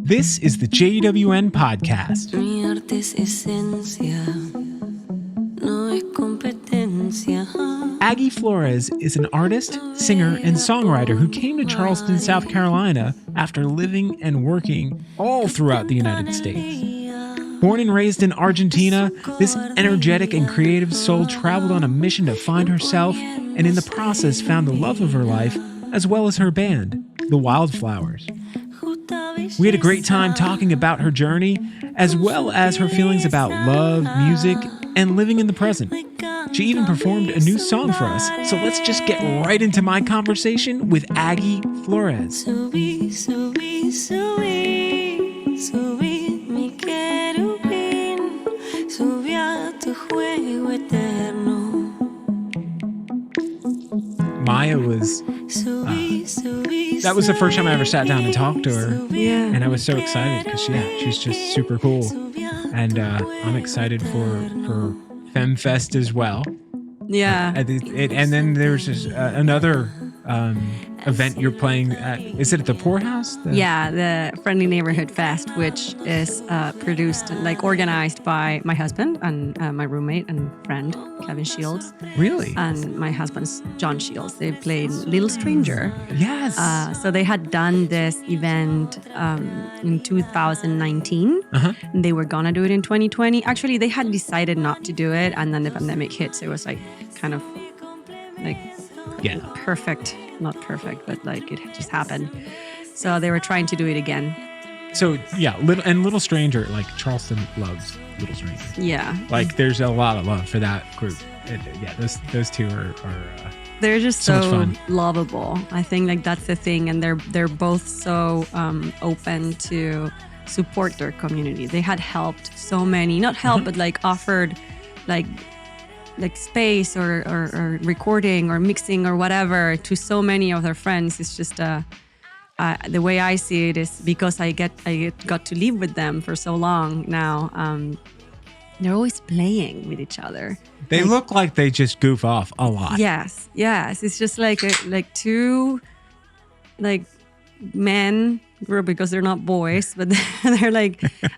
This is the JWN podcast. Mi arte es esencia, no es competencia. Aggie Flores is an artist, singer, and songwriter who came to Charleston, South Carolina after living and working all throughout the United States. Born and raised in Argentina, this energetic and creative soul traveled on a mission to find herself and in the process found the love of her life as well as her band, the Wildflowers. We had a great time talking about her journey, as well as her feelings about love, music, and living in the present. She even performed a new song for us, so let's just get right into my conversation with Aggie Flores. Subí, subí, subí, subí mi querubín, subí a tu juego eterno. Maya was... that was the first time I ever sat down and talked to her. Yeah. And I was so excited because, she's just super cool. And I'm excited for FemFest as well. Yeah. And then there's just, another event you're playing at. Is it at the Poorhouse? Yeah, the Friendly Neighborhood Fest, which is produced, organized by my husband and my roommate and friend, Kevin Shields. Really? And my husband's John Shields. They played Little Stranger. Yes. So they had done this event in 2019. Uh-huh. And they were going to do it in 2020. Actually, they had decided not to do it. And then the pandemic hit. So it was kind of perfect. Not perfect, but it just happened. So they were trying to do it again. So, Little Stranger, Charleston loves Little Stranger. Yeah. There's a lot of love for that group. Those two are they're just so much fun. Lovable. I think that's the thing, and they're both so open to support their community. They had helped so many, not helped, but offered space or recording or mixing or whatever to so many of their friends. It's just the way I see it is because I got to live with them for so long now. They're always playing with each other. They look like they just goof off a lot. Yes. It's just two men, because they're not boys, but they're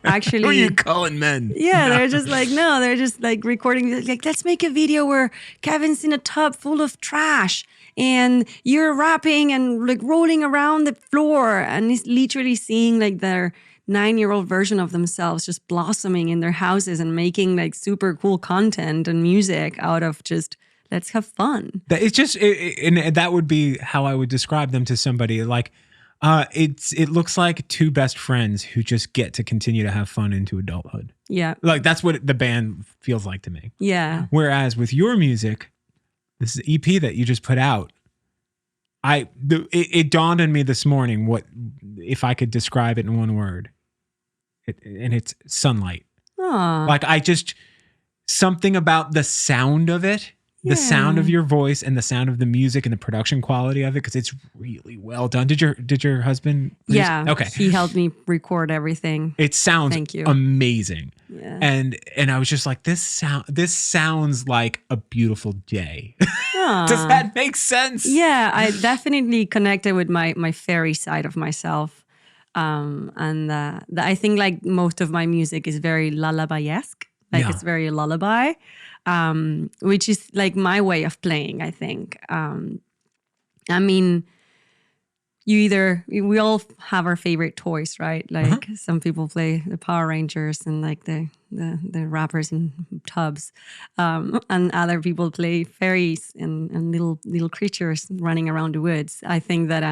actually. Who are you calling men? Yeah, they're just they're just recording. Let's make a video where Kevin's in a tub full of trash and you're rapping and rolling around the floor, and he's literally seeing their 9-year-old version of themselves just blossoming in their houses and making super cool content and music out of just let's have fun. It's just, and that would be how I would describe them to somebody. It looks like two best friends who just get to continue to have fun into adulthood. Yeah. That's what the band feels like to me. Yeah. Whereas with your music, this EP that you just put out, it dawned on me this morning what if I could describe it in one word. And it's sunlight. Aww. Something about the sound of it. The sound of your voice and the sound of the music and the production quality of it, because it's really well done. Did your husband? Yeah. Okay. He helped me record everything. It sounds Thank you. amazing. Yeah. And I was just like, this sounds like a beautiful day. Does that make sense? Yeah, I definitely connected with my fairy side of myself, and I think most of my music is very lullaby-esque. It's very lullaby. Which is my way of playing, I think. We all have our favorite toys, right? Some people play the Power Rangers and the rappers in tubs, and other people play fairies and little creatures running around the woods. I think that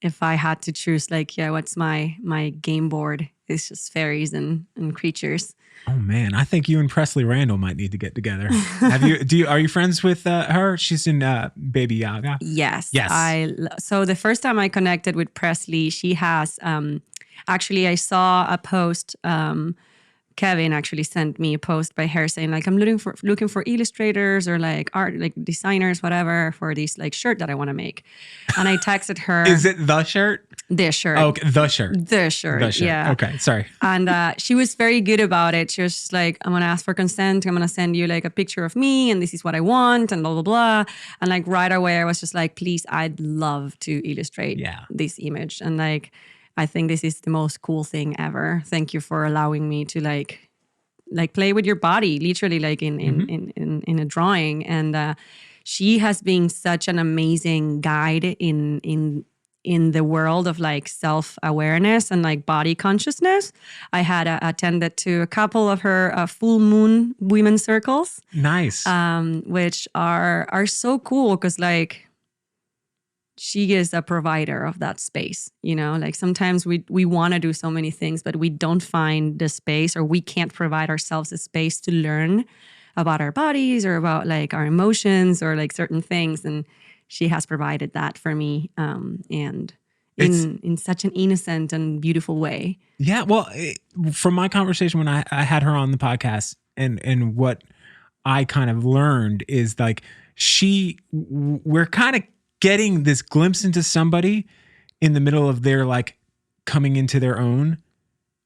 if I had to choose, what's my game board? It's just fairies and creatures. Oh man, I think you and Presley Randall might need to get together. Are you friends with her? She's in Baby Yaga. Yes. Yes. So the first time I connected with Presley, she has actually I saw a post. Kevin actually sent me a post by her saying I'm looking for illustrators or art designers, whatever, for this shirt that I want to make. And I texted her. Is it the shirt? The shirt. Oh, okay. The shirt. The shirt. Yeah. Okay. Sorry. And she was very good about it. She was just I'm going to ask for consent. I'm going to send you a picture of me and this is what I want and blah, blah, blah. And right away I was just please, I'd love to illustrate this image. And I think this is the most cool thing ever. Thank you for allowing me to like play with your body, literally like in a drawing. And she has been such an amazing guide in the world of like self-awareness and like body consciousness. I had attended to a couple of her full moon women's circles. Nice. Which are so cool because like she is a provider of that space, you know, like sometimes we want to do so many things, but we don't find the space, or we can't provide ourselves a space to learn about our bodies or about like our emotions or like certain things. And she has provided that for me, and in such an innocent and beautiful way. Yeah. Well, from my conversation when I had her on the podcast, and what I kind of learned is like we're kind of getting this glimpse into somebody in the middle of their like coming into their own.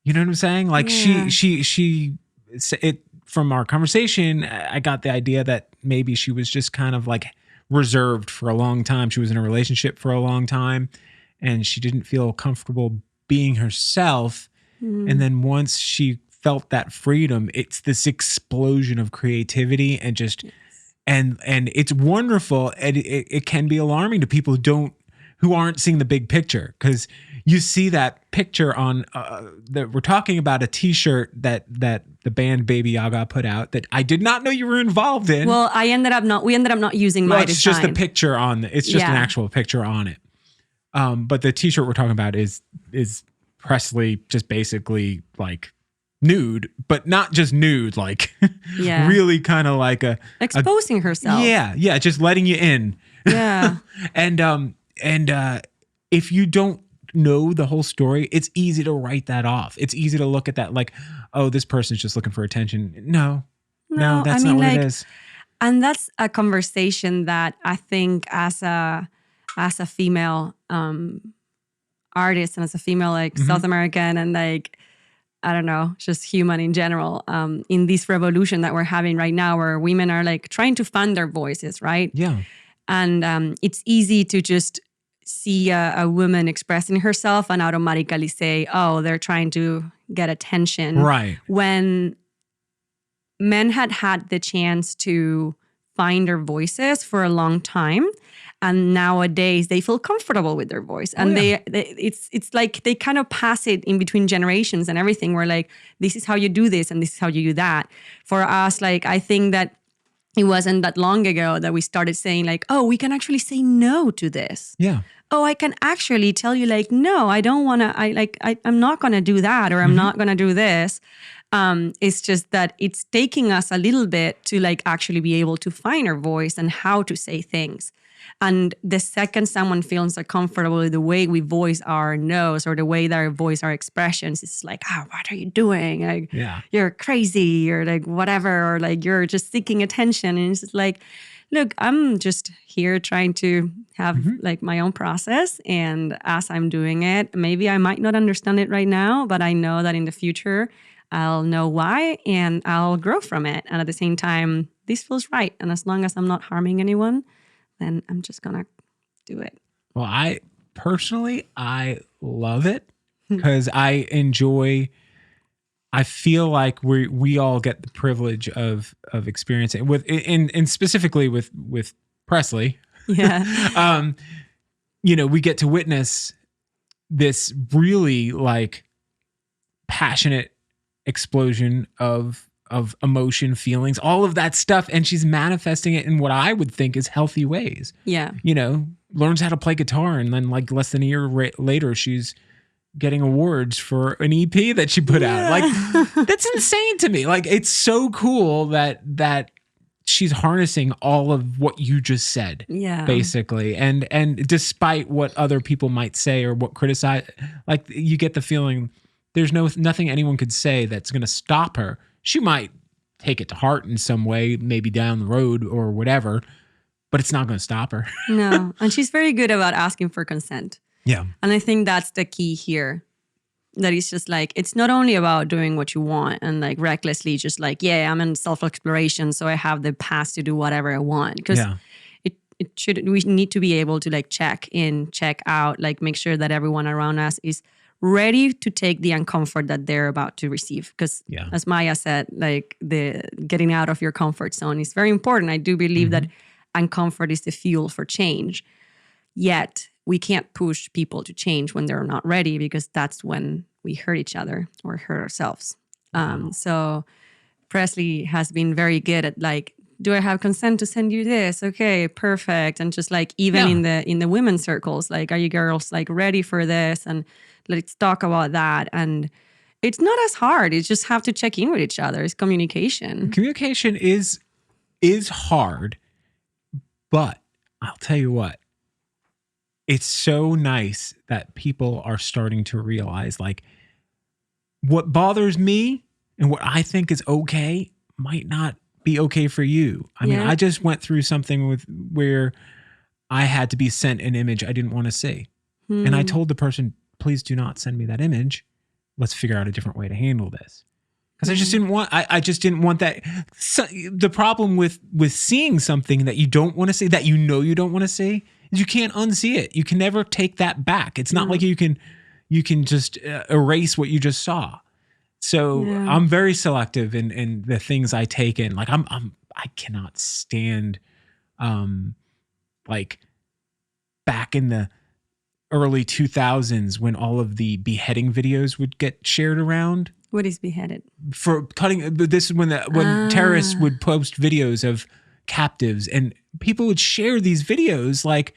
You know what I'm saying? Like she from our conversation, I got the idea that maybe she was just kind of like reserved for a long time. She was in a relationship for a long time and she didn't feel comfortable being herself. And then once she felt that freedom, it's this explosion of creativity and just and it's wonderful. And it can be alarming to people who aren't seeing the big picture, because you see that picture on that we're talking about a t-shirt that the band Baby Yaga put out that I did not know you were involved in. Well, we ended up not using my design. It's just the picture it's just an actual picture on it. But the t-shirt we're talking about is Presley just basically like nude, but not just nude, like really kind of like exposing herself. Yeah, just letting you in. Yeah. and if you don't know the whole story, it's easy to write that off. It's easy to look at that like, oh, this person's just looking for attention. No, that's not what it is. And that's a conversation that I think as a female artist and as a female like South American and like, I don't know, just human in general, in this revolution that we're having right now where women are like trying to find their voices, right? Yeah. And it's easy to just see a woman expressing herself and automatically say, oh, they're trying to get attention. Right. When men had the chance to find their voices for a long time. And nowadays they feel comfortable with their voice. And it's like they kind of pass it in between generations and everything. We're like, this is how you do this and this is how you do that. For us, like, I think that it wasn't that long ago that we started saying like, oh, we can actually say no to this. Yeah. Oh, I can actually tell you like, no, I don't want to, I'm not going to do that, or I'm not going to do this. It's just that it's taking us a little bit to like actually be able to find our voice and how to say things. And the second someone feels comfortable with the way we voice our no's or the way that we voice our expressions, it's like, oh, what are you doing? Like, you're crazy, or like whatever, or like you're just seeking attention. And it's just like, look, I'm just here trying to have like my own process. And as I'm doing it, maybe I might not understand it right now, but I know that in the future, I'll know why and I'll grow from it. And at the same time, this feels right. And as long as I'm not harming anyone, then I'm just going to do it. Well, I love it because I feel like we all get the privilege of experiencing and specifically with Presley. Yeah. We get to witness this really like passionate explosion of emotion, feelings, all of that stuff. And she's manifesting it in what I would think is healthy ways. Yeah. Learns how to play guitar. And then like less than a year later, she's getting awards for an EP that she put out. Like that's insane to me. Like it's so cool that she's harnessing all of what you just said. Yeah. Basically. And despite what other people might say or what criticize, like you get the feeling there's nothing anyone could say that's going to stop her. She might take it to heart in some way, maybe down the road or whatever, but it's not going to stop her. No. And she's very good about asking for consent. Yeah. And I think that's the key here. That it's just like, it's not only about doing what you want and like recklessly just like, yeah, I'm in self-exploration, so I have the pass to do whatever I want. Because we need to be able to like check in, check out, like make sure that everyone around us is ready to take the uncomfort that they're about to receive. Because as Maya said, like the getting out of your comfort zone is very important. I do believe that uncomfort is the fuel for change. Yet we can't push people to change when they're not ready, because that's when we hurt each other or hurt ourselves. So Presley has been very good at like, do I have consent to send you this? Okay, perfect. And just like even in the women's circles, like, are you girls like ready for this? And let's talk about that. And it's not as hard. You just have to check in with each other. It's communication. Communication is hard, but I'll tell you what, it's so nice that people are starting to realize like what bothers me and what I think is okay might not be okay for you. I mean, I just went through something where I had to be sent an image I didn't want to see. And I told the person, please do not send me that image. Let's figure out a different way to handle this. Because I just didn't want, I just didn't want that. So, the problem with seeing something that you don't want to see, that you don't want to see, is you can't unsee it. You can never take that back. It's not like you can just erase what you just saw. So I'm very selective in the things I take in. Like I cannot stand, like back in the early 2000s when all of the beheading videos would get shared around. What is beheaded? For cutting. This is when terrorists would post videos of captives, and people would share these videos like.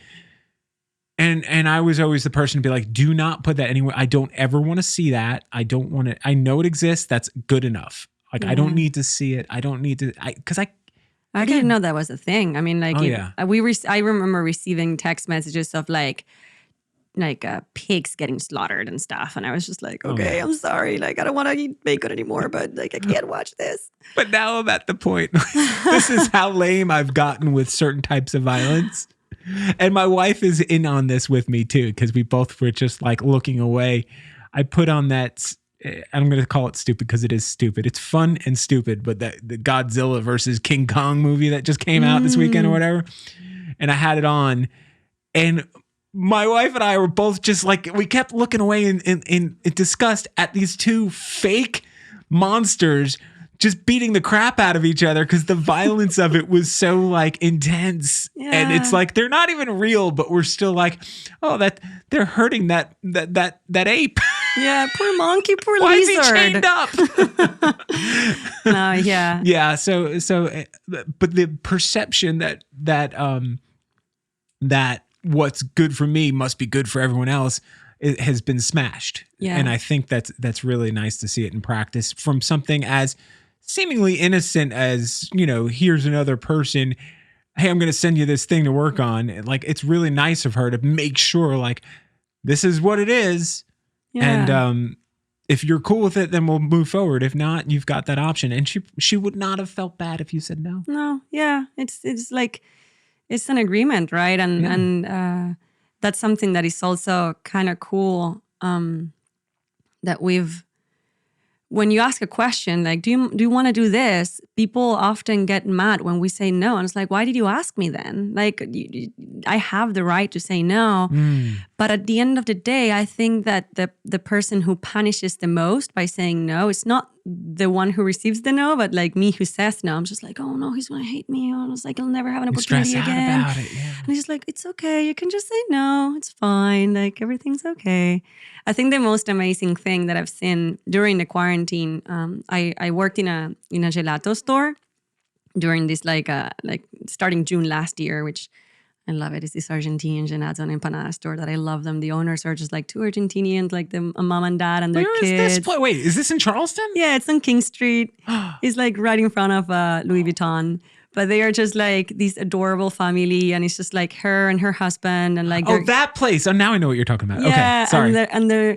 And I was always the person to be like, do not put that anywhere. I don't ever want to see that. I don't want to. I know it exists. That's good enough. Like I don't need to see it. I don't need to. Because I didn't know that was a thing. I mean, like I remember receiving text messages of like pigs getting slaughtered and stuff, and I was just like, okay, I'm sorry. Like I don't want to eat bacon anymore, but like I can't watch this. But now I'm at the point. This is how lame I've gotten with certain types of violence. And my wife is in on this with me too, because we both were just like looking away. I put on that, I'm going to call it stupid because it is stupid. It's fun and stupid, but the Godzilla versus King Kong movie that just came out this weekend or whatever. And I had it on, and my wife and I were both just like, we kept looking away in disgust at these two fake monsters just beating the crap out of each other because the violence of it was so like intense. And it's like, they're not even real, but we're still like, oh, that they're hurting that ape. Yeah, poor monkey, poor Why lizard. is he chained up? No, yeah. Yeah. So, but the perception that what's good for me must be good for everyone else, it has been smashed. Yeah. And I think that's really nice to see it in practice from something as seemingly innocent as, here's another person. Hey, I'm going to send you this thing to work on. And like, it's really nice of her to make sure like, this is what it is. Yeah. And, if you're cool with it, then we'll move forward. If not, you've got that option. And she would not have felt bad if you said no. No. Yeah. It's like, it's an agreement, right? And that's something that is also kind of cool. That when you ask a question, like, do you want to do this? People often get mad when we say no. And it's like, why did you ask me then? Like, I have the right to say no. But at the end of the day, I think that the person who punishes the most by saying no, it's not the one who receives the no, but like me who says no. I'm just like, oh no, he's going to hate me. I was like, I'll never have an opportunity again. Stress out about it, yeah. And he's just like, it's okay. You can just say no. It's fine. Like everything's okay. I think the most amazing thing that I've seen during the quarantine, I worked in a gelato store during this like starting June last year, which I love it. It's this Argentinian gelato and empanada store that I love them. The owners are just like two Argentinians, like a mom and dad and their kids. Where is this place? Wait, is this in Charleston? Yeah, it's on King Street. It's like right in front of Louis Vuitton. But they are just like this adorable family, and it's just like her and her husband, and like that place. Oh, now I know what you're talking about. Yeah, okay, sorry. And they're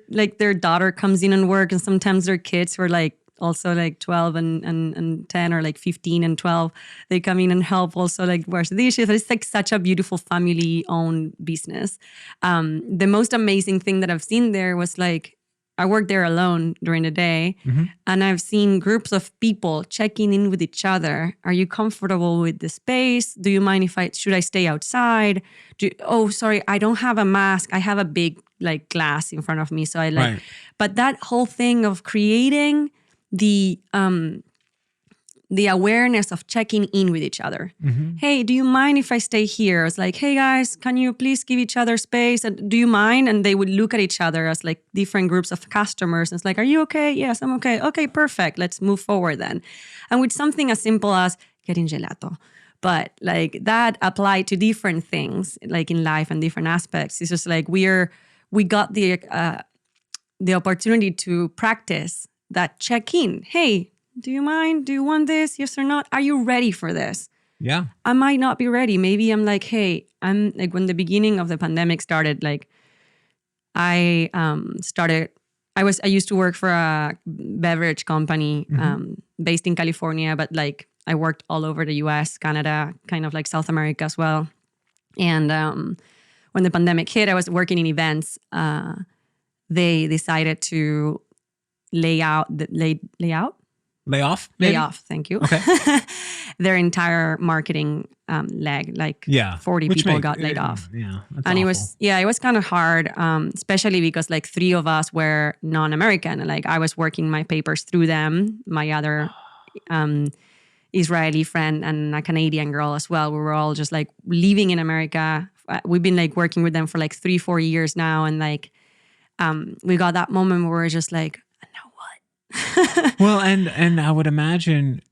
like their daughter comes in and work, and sometimes their kids who are like also like 12 and 10 or like 15 and 12, they come in and help also like wash the dishes. It's like such a beautiful family-owned business. The most amazing thing that I've seen there was like I work there alone during the day, and I've seen groups of people checking in with each other. Are you comfortable with the space? Do you mind if should I stay outside? Oh, sorry, I don't have a mask. I have a big like glass in front of me, so I like. Right. But that whole thing of creating the awareness of checking in with each other. Hey, do you mind if I stay here? It's like, hey guys, can you please give each other space? And do you mind? And they would look at each other as like different groups of customers. And it's like, are you okay? Yes, I'm okay. Okay, perfect. Let's move forward then. And with something as simple as getting gelato. But like that applied to different things, like in life and different aspects. It's just like we got the opportunity to practice that check-in. Hey, do you mind? Do you want this? Yes or not? Are you ready for this? Yeah. I might not be ready. Maybe I'm like, hey, I'm like when the beginning of the pandemic started, like I used to work for a beverage company based in California, but like I worked all over the US, Canada, kind of like South America as well. And when the pandemic hit, I was working in events. They decided to lay off, thank you. Okay. Their entire marketing leg, like 40 people got laid off. Yeah. And awful. it was kind of hard, especially because like 3 of us were non-American. Like I was working my papers through them, my other Israeli friend and a Canadian girl as well. We were all just like living in America. We've been like working with them for like 3-4 years now. And like we got that moment where we're just like, well, and I would imagine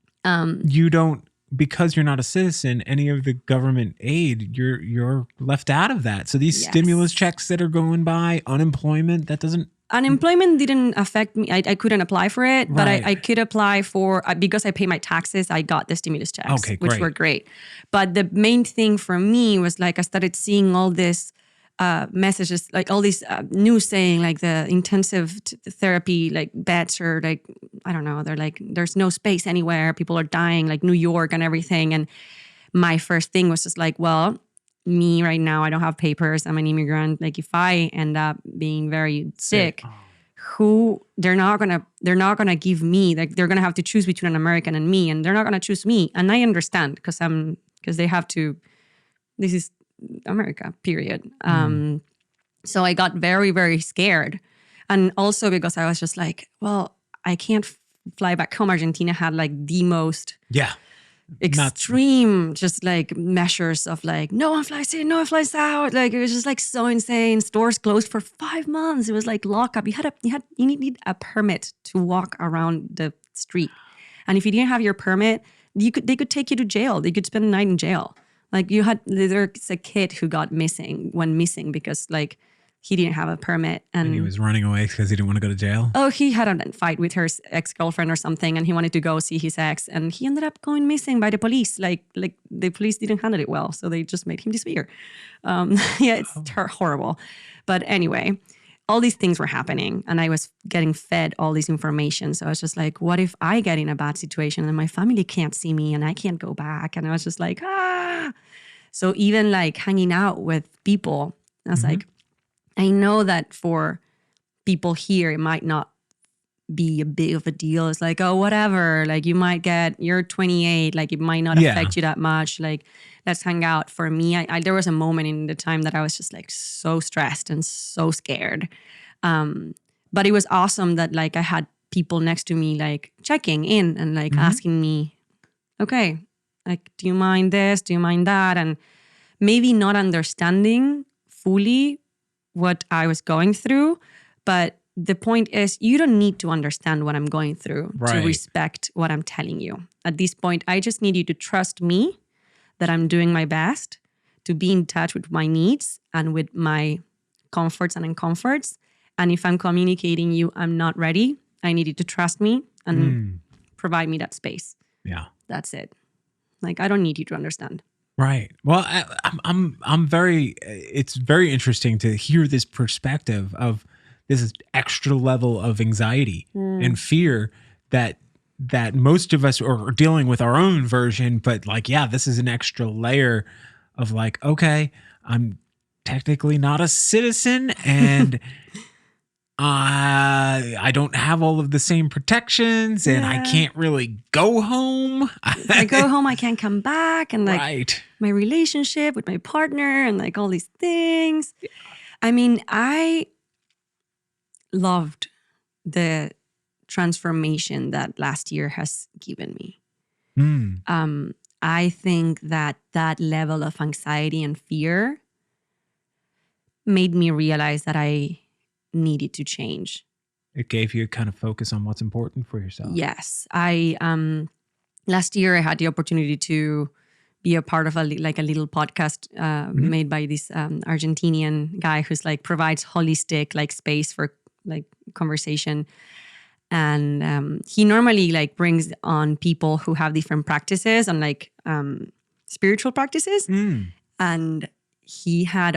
you don't, because you're not a citizen, any of the government aid, you're left out of that. So these stimulus checks that are going by, unemployment, that doesn't. Unemployment didn't affect me. I couldn't apply for it, but Right. I could apply for, because I pay my taxes, I got the stimulus checks, Okay, which great. were great. But the main thing for me was like I started seeing all this messages, like all these news saying like the intensive therapy like beds are like, I don't know, they're like there's no space anywhere, people are dying, like New York and everything. And my first thing was just like, well, me right now, I don't have papers, I'm an immigrant. Like if I end up being very sick, they're not gonna give me, like they're gonna have to choose between an American and me, and they're not gonna choose me. And I understand because they have to, this is America, period. So I got very, very scared. And also because I was just like, well, I can't fly back home. Argentina had like the most extreme just like measures of like, no one flies in, no one flies out. Like it was just like so insane. Stores closed for 5 months. It was like lockup. You need a permit to walk around the street. And if you didn't have your permit, they could take you to jail. They could spend the night in jail. Like there's a kid who went missing because like he didn't have a permit. And he was running away because he didn't want to go to jail? Oh, he had a fight with her ex-girlfriend or something, and he wanted to go see his ex, and he ended up going missing by the police. Like the police didn't handle it well, so they just made him disappear. It's horrible. But anyway, all these things were happening, and I was getting fed all this information. So I was just like, what if I get in a bad situation and my family can't see me and I can't go back? And I was just like, So even like hanging out with people, I was like, I know that for people here, it might not be a big of a deal. It's like, oh, whatever. Like you're 28. Like it might not affect you that much. Like let's hang out. For me, I there was a moment in the time that I was just like so stressed and so scared. But it was awesome that like I had people next to me like checking in and like asking me, okay, like, do you mind this? Do you mind that? And maybe not understanding fully what I was going through. But the point is, you don't need to understand what I'm going through to respect what I'm telling you. At this point, I just need you to trust me that I'm doing my best to be in touch with my needs and with my comforts and uncomforts. And if I'm communicating you, I'm not ready, I need you to trust me and provide me that space. Yeah. That's it. Like, I don't need you to understand. Right. Well, it's very interesting to hear this perspective of this extra level of anxiety and fear that most of us are dealing with our own version. But like, this is an extra layer of like, okay, I'm technically not a citizen and I don't have all of the same protections and I can't really go home. I go home, I can't come back. And like Right. my relationship with my partner and like all these things. I mean, I loved the transformation that last year has given me. I think that level of anxiety and fear made me realize that I needed to change. It gave you a kind of focus on what's important for yourself. Yes. I last year I had the opportunity to be a part of a little podcast made by this Argentinian guy who's like provides holistic like space for like conversation. And he normally like brings on people who have different practices and like spiritual practices. And he had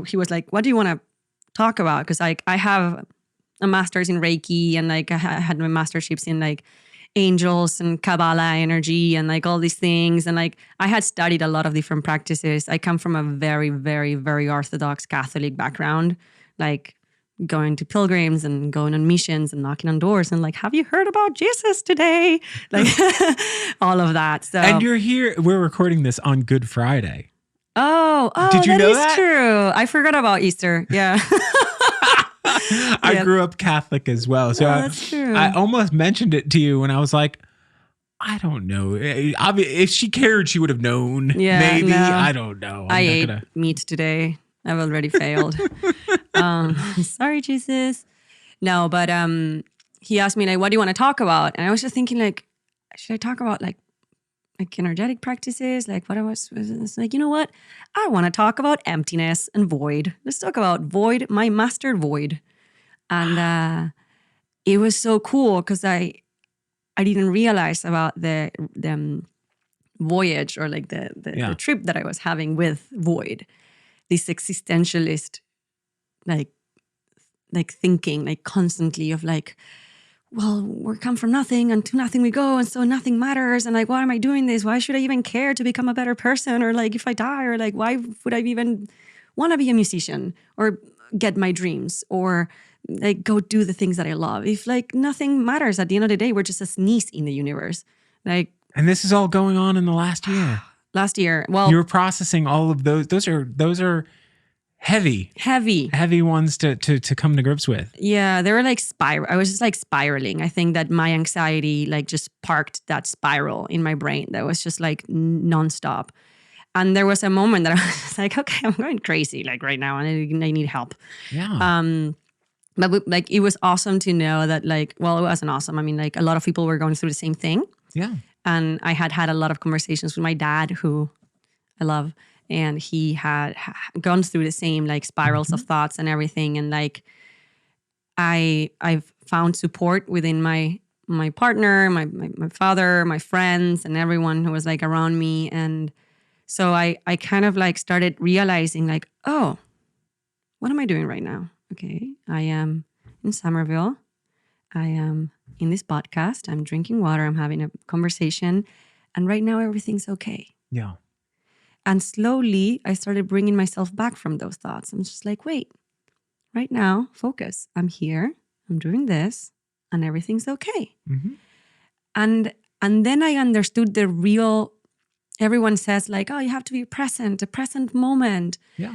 he was like, what do you want to talk about? Because like I have a master's in Reiki and like I had my masterships in like angels and Kabbalah energy and like all these things. And like I had studied a lot of different practices. I come from a very, very, very Orthodox Catholic background, like going to pilgrims and going on missions and knocking on doors and like, have you heard about Jesus today? Like all of that. So, and you're here, we're recording this on Good Friday. Oh, did you know that? Is true. I forgot about Easter. Yeah. I grew up Catholic as well. So that's true. I almost mentioned it to you when I was like, I don't know. If she cared, she would have known. Yeah, maybe. no. I don't know. I ate meat today. I've already failed. Sorry, Jesus. No, but he asked me like, what do you want to talk about? And I was just thinking like, should I talk about like energetic practices? Like what I was like, you know what? I want to talk about emptiness and void. Let's talk about void, my master void. And it was so cool because I didn't realize about the voyage or like the trip that I was having with void. This existentialist like thinking like constantly of like, well, we come from nothing and to nothing we go, and so nothing matters. And like, why am I doing this? Why should I even care to become a better person? Or like, if I die, or like, why would I even want to be a musician or get my dreams or like go do the things that I love? If like nothing matters at the end of the day, we're just a sneeze in the universe. Like, and this is all going on in the last year. Last year, well, you're processing all of those. Those are heavy ones to come to grips with. Yeah, they were like I was just like spiraling. I think that my anxiety like just parked that spiral in my brain that was just like nonstop. And there was a moment that I was like, okay, I'm going crazy like right now and I need help. Yeah. But like it was awesome to know that like, well, it wasn't awesome. I mean, like a lot of people were going through the same thing. Yeah. And I had a lot of conversations with my dad, who I love. And he had gone through the same like spirals of thoughts and everything. And like, I've found support within my partner, my father, my friends, and everyone who was like around me. And so I kind of like started realizing like, oh, what am I doing right now? Okay, I am in Somerville. I am in this podcast. I'm drinking water. I'm having a conversation. And right now everything's okay. Yeah. And slowly, I started bringing myself back from those thoughts. I'm just like, wait, right now, focus. I'm here. I'm doing this, and everything's okay. Mm-hmm. And then I understood the real. Everyone says like, oh, you have to be present, a present moment. Yeah.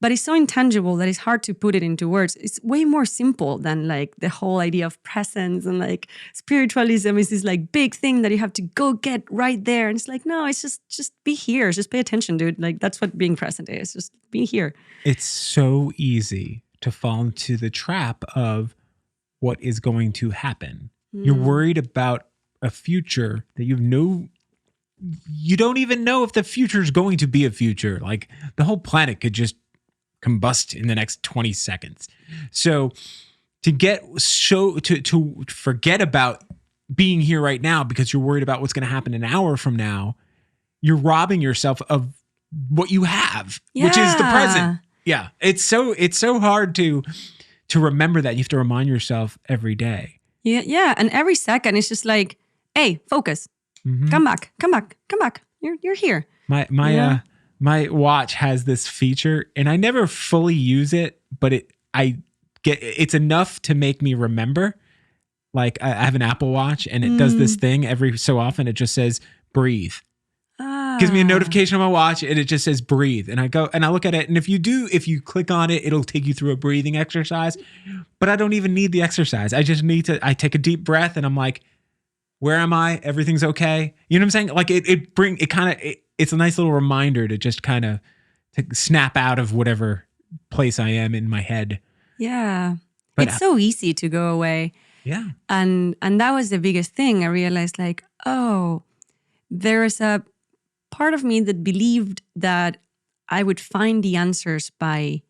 But it's so intangible that it's hard to put it into words. It's way more simple than like the whole idea of presence, and like spiritualism is this like big thing that you have to go get right there. And it's like, no, it's just be here. Just pay attention, dude. Like that's what being present is. Just be here. It's so easy to fall into the trap of what is going to happen. You're worried about a future that you don't even know if the future is going to be a future. Like the whole planet could just combust in the next 20 seconds. So to forget about being here right now because you're worried about what's going to happen an hour from now, you're robbing yourself of what you have, which is the present. Yeah. It's so hard to remember that. You have to remind yourself every day. Yeah. Yeah. And every second it's just like, hey, focus. Mm-hmm. Come back. You're here. My watch has this feature, and I never fully use it, but I it's enough to make me remember. Like I have an Apple Watch and it does this thing every so often. It just says breathe. Gives me a notification on my watch and it just says breathe. And I go and I look at it. And if you click on it, it'll take you through a breathing exercise. But I don't even need the exercise. I just I take a deep breath and I'm like, where am I? Everything's okay. You know what I'm saying? Like it's a nice little reminder to just kind of to snap out of whatever place I am in my head. Yeah. But it's so easy to go away. Yeah. And that was the biggest thing. I realized like, oh, there is a part of me that believed that I would find the answers by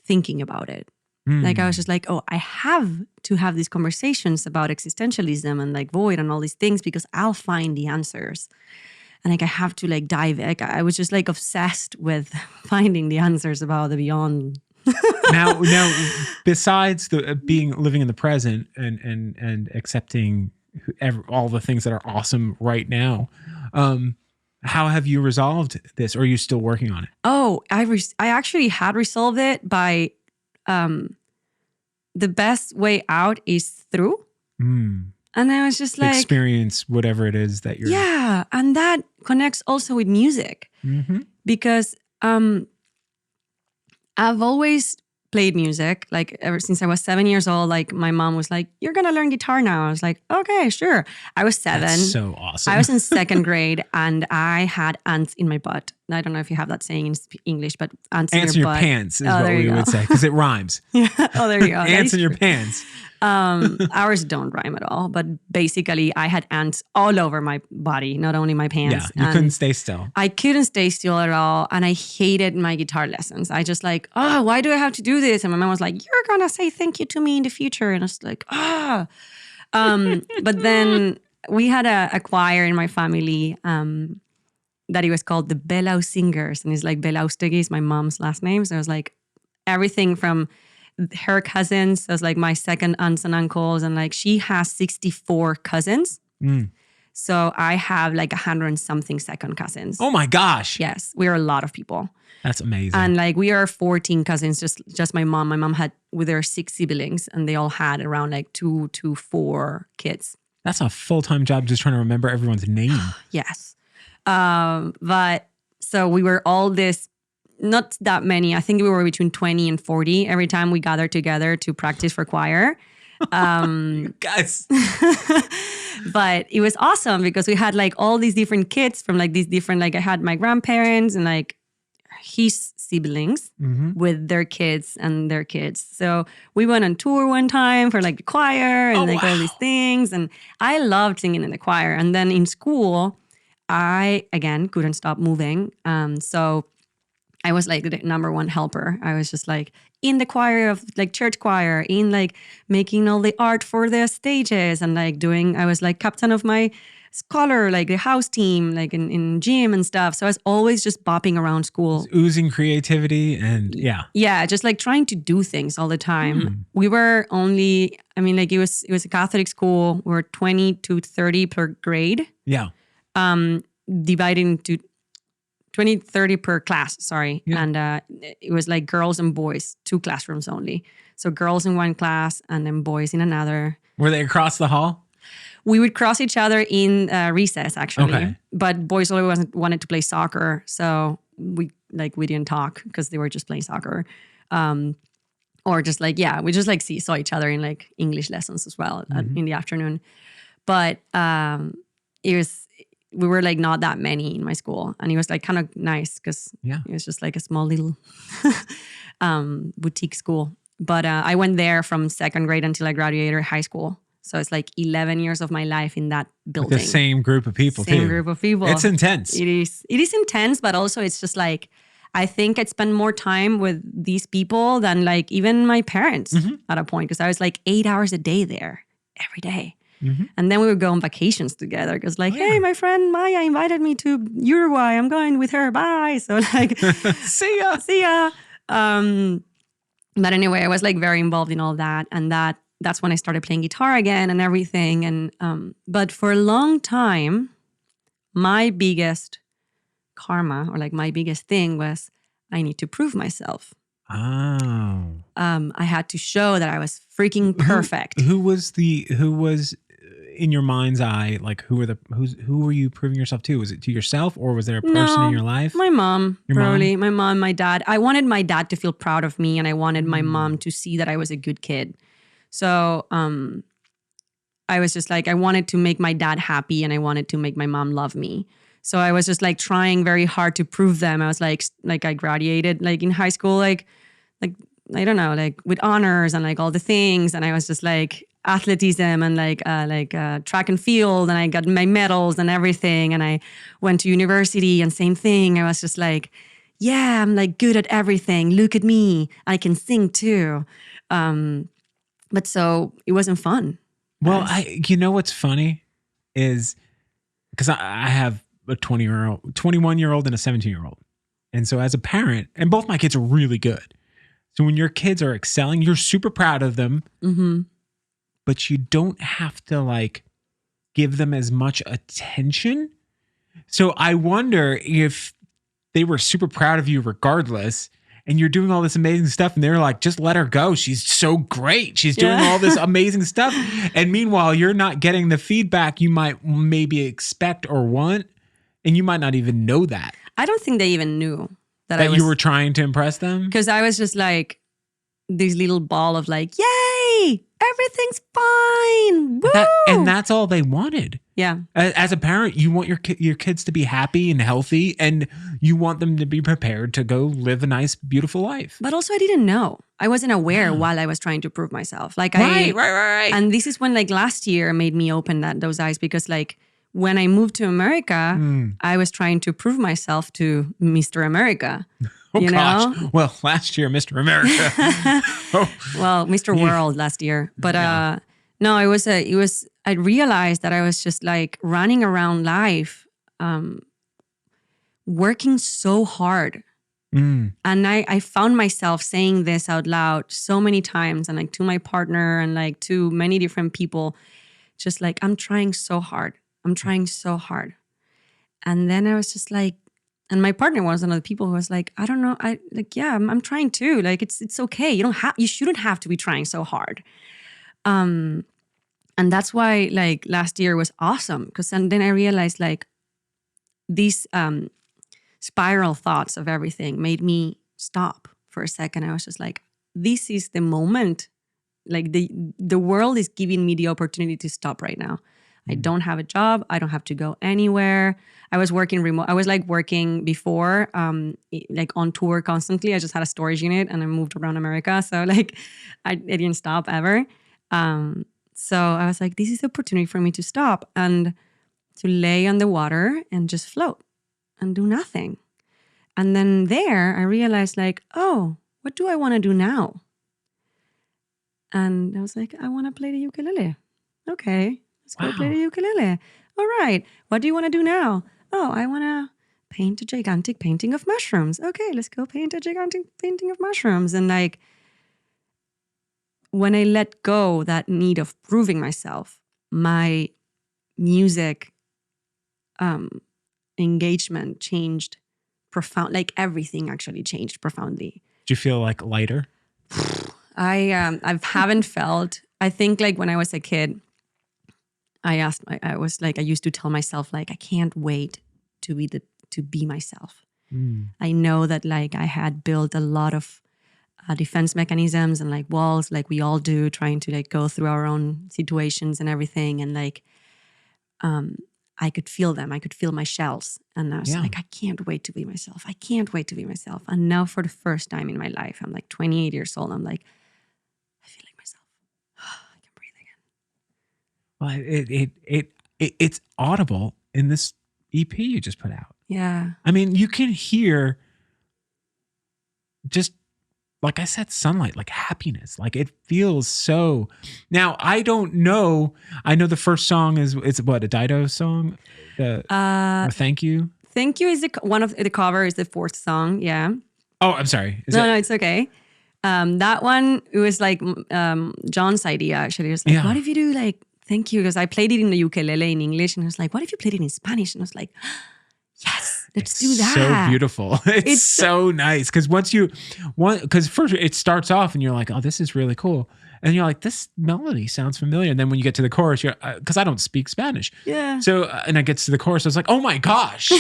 thinking about it. Like I was just like, oh, I have to have these conversations about existentialism and like void and all these things because I'll find the answers. And like I have to like dive. Like I was just like obsessed with finding the answers about the beyond. now, besides living in the present and accepting all the things that are awesome right now, how have you resolved this? Or are you still working on it? Oh, I actually had resolved it by the best way out is through. And I was just like experience whatever it is that you're. Yeah, and that connects also with music because I've always played music, like ever since I was 7 years old. Like my mom was like, "You're gonna learn guitar now." I was like, "Okay, sure." I was 7. That's so awesome. I was in 2nd grade, and I had ants in my butt. I don't know if you have that saying in English, but ants in your butt. Pants is what we would say because it rhymes. Yeah. Oh, there you go. Ants in your pants. Ours don't rhyme at all, but basically I had ants all over my body, not only my pants. Yeah, you couldn't stay still. I couldn't stay still at all, and I hated my guitar lessons. I just like, oh, why do I have to do this? And my mom was like, you're gonna say thank you to me in the future, and I was like, but then we had a choir in my family that it was called the Belau Singers, and it's like Belaustegi is my mom's last name, so it was like everything from her cousins. So it's like my second aunts and uncles. And like she has 64 cousins. So I have like 100 and something second cousins. Oh my gosh. Yes. We are a lot of people. That's amazing. And like we are 14 cousins, just my mom. My mom had with her 6 siblings and they all had around like 2 to 4 kids. That's a full-time job just trying to remember everyone's name. Yes. But so we were all this. Not that many. I think we were between 20 and 40 every time we gathered together to practice for choir. Guys. But it was awesome because we had like all these different kids from like these different, like I had my grandparents and like his siblings with their kids and their kids. So we went on tour one time for like the choir and all these things. And I loved singing in the choir. And then in school, I, again, couldn't stop moving. So I was like the number one helper. I was just like in the choir of like church choir, in like making all the art for the stages and like I was like captain of my scholar, like the house team, like in gym and stuff. So I was always just bopping around school. Oozing creativity and yeah. Yeah, just like trying to do things all the time. We were only, I mean like it was a Catholic school. We were 20 to 30 per grade. Yeah. Divided into 20, 30 per class, sorry. Yeah. And it was like girls and boys, 2 classrooms only. So girls in one class and then boys in another. Were they across the hall? We would cross each other in recess, actually. Okay. But boys always wanted to play soccer. So we didn't talk because they were just playing soccer. Or just like, yeah, we just like saw each other in like English lessons as well in the afternoon. But we were like not that many in my school. And it was like kind of nice because it was just like a small little boutique school. But I went there from 2nd grade until I graduated high school. So it's like 11 years of my life in that building. With the same group of people Same group of people. It's intense. It is intense, but also it's just like, I think I'd spend more time with these people than like even my parents at a point. Because I was like 8 hours a day there every day. And then we would go on vacations together because like, hey, my friend Maya invited me to Uruguay. I'm going with her. Bye. So like, see ya. See ya. But anyway, I was like very involved in all that. And that's when I started playing guitar again and everything. And but for a long time, my biggest karma or like my biggest thing was I need to prove myself. Oh. I had to show that I was freaking perfect. Who was in your mind's eye, like who were you proving yourself to? Was it to yourself, or was there a person in your life? My mom, Your probably. mom? My mom, my dad. I wanted my dad to feel proud of me, and I wanted my mom to see that I was a good kid. So I was just like, I wanted to make my dad happy, and I wanted to make my mom love me. So I was just like trying very hard to prove them. I was like I graduated like in high school, like I don't know, like with honors and like all the things, and I was just like athleticism and like track and field, and I got my medals and everything, and I went to university and same thing. I was just like, yeah, I'm like good at everything. Look at me, I can sing too. But so it wasn't fun. Well, you know what's funny is because I have a 21-year-old and a 17-year-old, and so as a parent, and both my kids are really good. So when your kids are excelling, you're super proud of them, but you don't have to like give them as much attention. So I wonder if they were super proud of you regardless, and you're doing all this amazing stuff, and they're like, just let her go. She's so great. She's doing all this amazing stuff. And meanwhile, you're not getting the feedback you might maybe expect or want, and you might not even know that. I don't think they even knew that you were trying to impress them? Because I was just like this little ball of like, yay, everything's fine. Woo! And that's all they wanted. Yeah. As a parent, you want your kids to be happy and healthy, and you want them to be prepared to go live a nice, beautiful life. But also I didn't know. I wasn't aware while I was trying to prove myself. Like Right. And this is when like last year made me open those eyes, because like when I moved to America, I was trying to prove myself to Mr. America. Oh, you gosh. know? Well, last year, Mr. America. Well, Mr. World last year. But no, I realized that I was just like running around life, working so hard. And I found myself saying this out loud so many times, and like to my partner and like to many different people, just like, I'm trying so hard. I'm trying so hard. And then I was just like, and my partner was one of the people who was like, I don't know. I'm trying too. Like, it's okay. You shouldn't have to be trying so hard. And that's why like last year was awesome. Because then I realized like these spiral thoughts of everything made me stop for a second. I was just like, this is the moment. Like the world is giving me the opportunity to stop right now. I don't have a job. I don't have to go anywhere. I was working remote. I was like working before, like on tour constantly. I just had a storage unit and I moved around America. So like I didn't stop ever. So I was like, this is the opportunity for me to stop and to lay on the water and just float and do nothing. And then there I realized like, oh, what do I want to do now? And I was like, I want to play the ukulele. Okay. Let's go play the ukulele. All right. What do you want to do now? Oh, I want to paint a gigantic painting of mushrooms. Okay, let's go paint a gigantic painting of mushrooms. And like, when I let go that need of proving myself, my music engagement changed profound. Like everything actually changed profoundly. Do you feel like lighter? I haven't felt. I think like when I was a kid, I used to tell myself like, I can't wait to be myself. I know that like I had built a lot of defense mechanisms and like walls, like we all do, trying to like go through our own situations and everything. And like, I could feel them. I could feel my shells. And I was like, I can't wait to be myself. I can't wait to be myself. And now for the first time in my life, I'm like 28 years old. I'm like, I feel like myself. I can breathe again. Well, it's audible in this EP you just put out. Yeah. I mean, you can hear just, like I said, sunlight, like happiness. Like it feels so. Now, I don't know. I know the first song it's what, a Dido song? Or Thank You? Thank You is one of the cover is the fourth song. Yeah. Oh, I'm sorry. No, it's okay. That one, it was like John's idea actually. It was like, what if you do like Thank You? Because I played it in the ukulele in English, and I was like, what if you played it in Spanish? And I was like, yes. Let's do that. So beautiful. It's so nice because because first it starts off and you're like, oh, this is really cool. And you're like, this melody sounds familiar. And then when you get to the chorus, you're because I don't speak Spanish. Yeah. So, and it gets to the chorus, I was like, oh my gosh.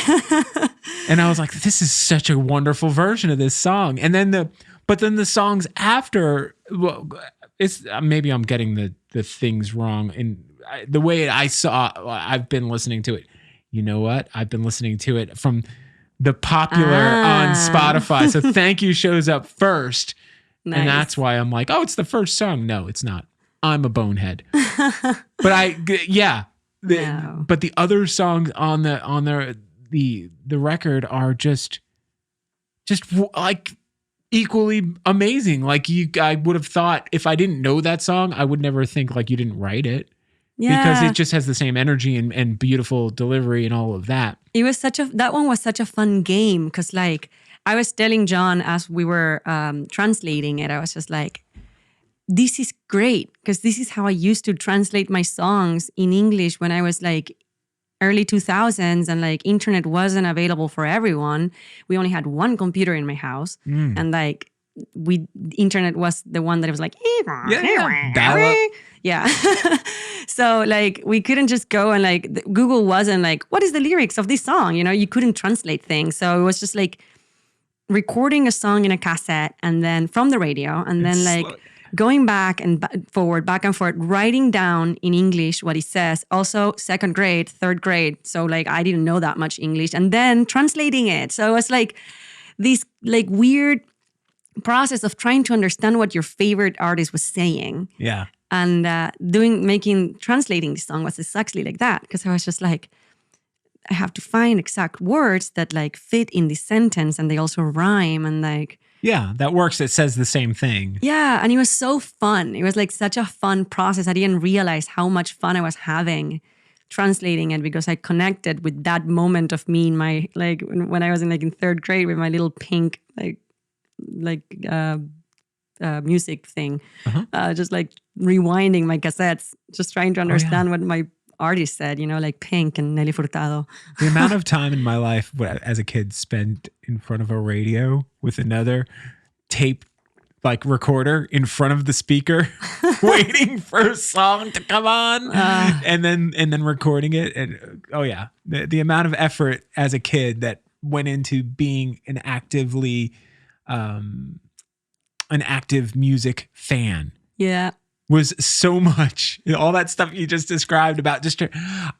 And I was like, this is such a wonderful version of this song. And then the songs after, well, it's maybe I'm getting the things wrong. And the way I've been listening to it. You know what? I've been listening to it from the popular on Spotify. So Thank You shows up first. Nice. And that's why I'm like, oh, it's the first song. No, it's not. I'm a bonehead. But but the other songs on the record are just like equally amazing. Like I would have thought if I didn't know that song, I would never think like you didn't write it. Yeah. Because it just has the same energy and beautiful delivery and all of that. It was that one was such a fun game because like I was telling John as we were translating it, I was just like, this is great because this is how I used to translate my songs in English when I was like early 2000s and like internet wasn't available for everyone. We only had one computer in my house and like internet was the one that was like, yeah. So like we couldn't just go and like Google wasn't like, what is the lyrics of this song? You know, you couldn't translate things. So it was just like recording a song in a cassette and then from the radio and then like going back and back and forth, writing down in English what it says. Also second grade, third grade. So like I didn't know that much English and then translating it. So it was like this like weird process of trying to understand what your favorite artist was saying. Yeah. And translating the song was exactly like that. Because I was just like, I have to find exact words that like fit in this sentence and they also rhyme and like. Yeah, that works. It says the same thing. Yeah. And it was so fun. It was like such a fun process. I didn't realize how much fun I was having translating it because I connected with that moment of me in my, like when I was in third grade with my little pink, music thing, just like rewinding my cassettes, just trying to understand what my artist said, you know, like Pink and Nelly Furtado. The amount of time in my life as a kid spent in front of a radio with another tape like recorder in front of the speaker waiting for a song to come on and then recording it. And the amount of effort as a kid that went into being an active music fan. Yeah. Was so much. All that stuff you just described about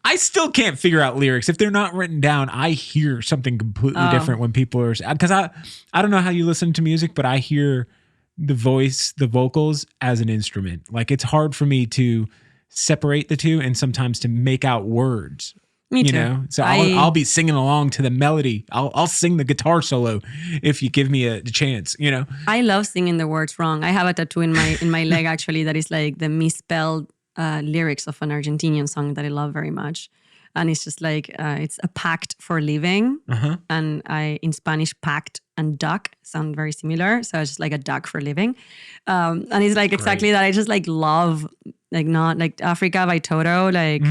I still can't figure out lyrics. If they're not written down, I hear something completely different when people are, because I don't know how you listen to music, but I hear the vocals as an instrument. Like it's hard for me to separate the two and sometimes to make out words. Me too. You know, so I'll be singing along to the melody. I'll sing the guitar solo if you give me a chance. You know, I love singing the words wrong. I have a tattoo in my leg actually that is like the misspelled lyrics of an Argentinian song that I love very much, and it's just like it's a pact for living, and in Spanish pact and duck sound very similar, so it's just like a duck for living, and it's like exactly that. I just like love like not like Africa by Toto like.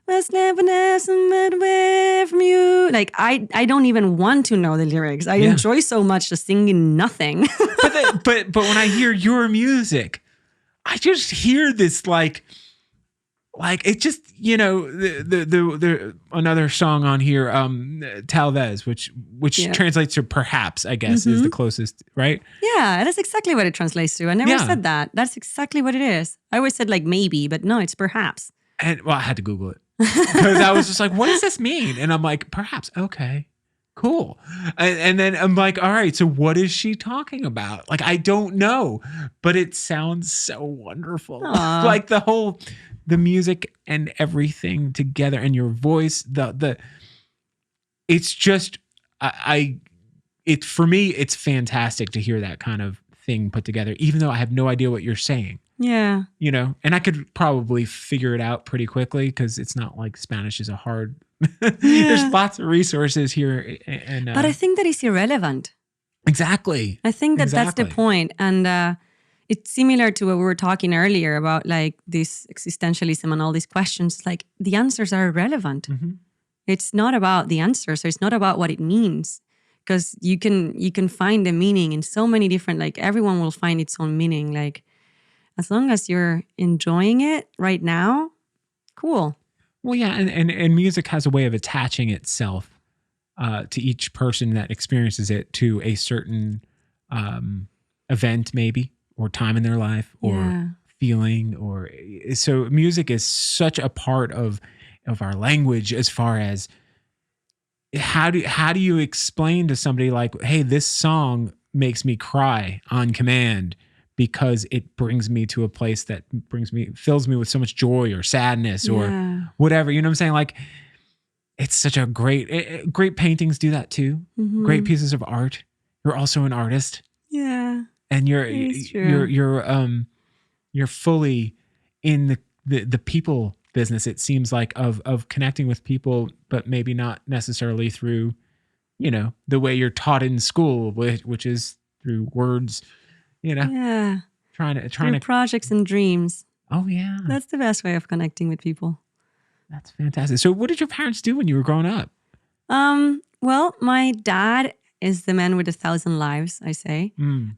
Let's never away from you. Like I don't even want to know the lyrics. I enjoy so much just singing nothing. but when I hear your music, I just hear this like it just, you know, the another song on here, Tal vez, which translates to perhaps, I guess, is the closest, right? Yeah, that's exactly what it translates to. I never said that. That's exactly what it is. I always said like maybe, but no, it's perhaps. And I had to Google it. Because I was just like, what does this mean? And I'm like, perhaps. Okay, cool. And then I'm like, all right, so what is she talking about? Like, I don't know, but it sounds so wonderful. Like the music and everything together and your voice, it's just, for me, it's fantastic to hear that kind of thing put together, even though I have no idea what you're saying. Yeah. You know, and I could probably figure it out pretty quickly because it's not like Spanish is a hard, there's lots of resources here. But I think that is irrelevant. Exactly. I think that that's the point. And it's similar to what we were talking earlier about like this existentialism and all these questions. Like the answers are irrelevant. It's not about the answer. So it's not about what it means. Because you can find the meaning in so many different, like everyone will find its own meaning. Like as long as you're enjoying it right now, cool. Well, yeah, and music has a way of attaching itself to each person that experiences it to a certain event, maybe, or time in their life, or feeling, or so. Music is such a part of our language. As far as how do you explain to somebody like, hey, this song makes me cry on command because it brings me to a place that fills me with so much joy or sadness or whatever. You know what I'm saying? Like, it's such a great paintings do that too. Mm-hmm. Great pieces of art. You're also an artist. Yeah. And you're fully in the people business, it seems like, of connecting with people, but maybe not necessarily through, the way you're taught in school, which is through words, trying to projects and dreams. Oh yeah. That's the best way of connecting with people. That's fantastic. So what did your parents do when you were growing up? Well, my dad is the man with 1,000 lives, I say.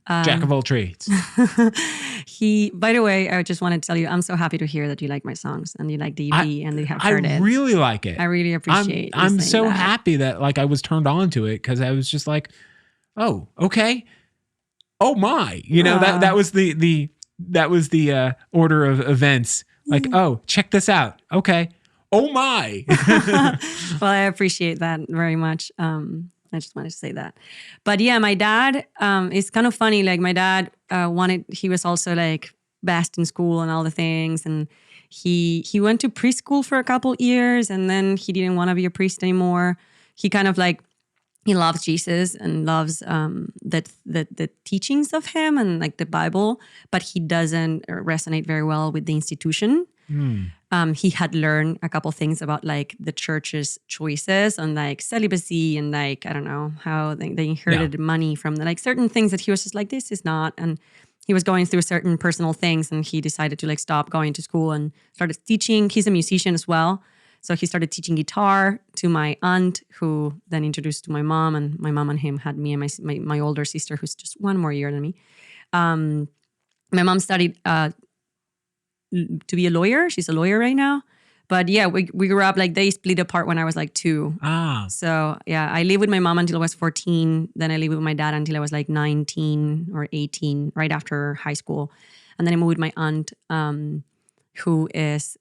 Jack of all trades. By the way, I just wanted to tell you, I'm so happy to hear that you like my songs and you like the EP and you have heard it. I really like it. I really appreciate I'm so that. happy that like I was turned on to it, because I was just like, oh, okay. Oh my, that was the order of events. Like, oh, check this out. Okay. Oh my. Well, I appreciate that very much. I just wanted to say that. But yeah, my dad, it's kind of funny. Like my dad he was also like best in school and all the things. And he went to preschool for a couple years, and then he didn't want to be a priest anymore. He kind of like, he loves Jesus and loves the teachings of him and like the Bible, but he doesn't resonate very well with the institution. He had learned a couple things about like the church's choices on like celibacy and like, I don't know, how they inherited money from like certain things that he was just like, this is not. And he was going through certain personal things, and he decided to like stop going to school and started teaching. He's a musician as well. So he started teaching guitar to my aunt, who then introduced to my mom, and my mom and him had me and my older sister, who's just one more year than me. My mom studied to be a lawyer. She's a lawyer right now. But yeah, we grew up like they split apart when I was like 2. So yeah, I lived with my mom until I was 14. Then I lived with my dad until I was like 19 or 18, right after high school. And then I moved with my aunt, who is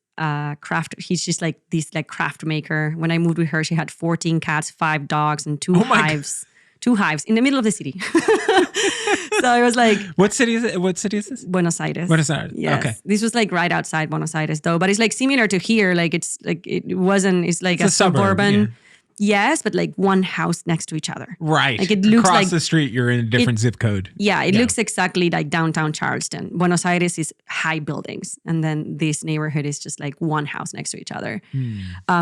he's just like this like craft maker. When I moved with her, she had 14 cats, 5 dogs, and 2 hives. 2 hives in the middle of the city. So I was like, What city is this? Buenos Aires. Buenos Aires. Yes. Okay. This was like right outside Buenos Aires though, but it's like similar to here. Like it's like, it's like a suburban. Yeah. Yes, but like one house next to each other. Right. Like it looks across like the street, you're in a different zip code. Yeah, it looks exactly like downtown Charleston. Buenos Aires is high buildings, and then this neighborhood is just like one house next to each other.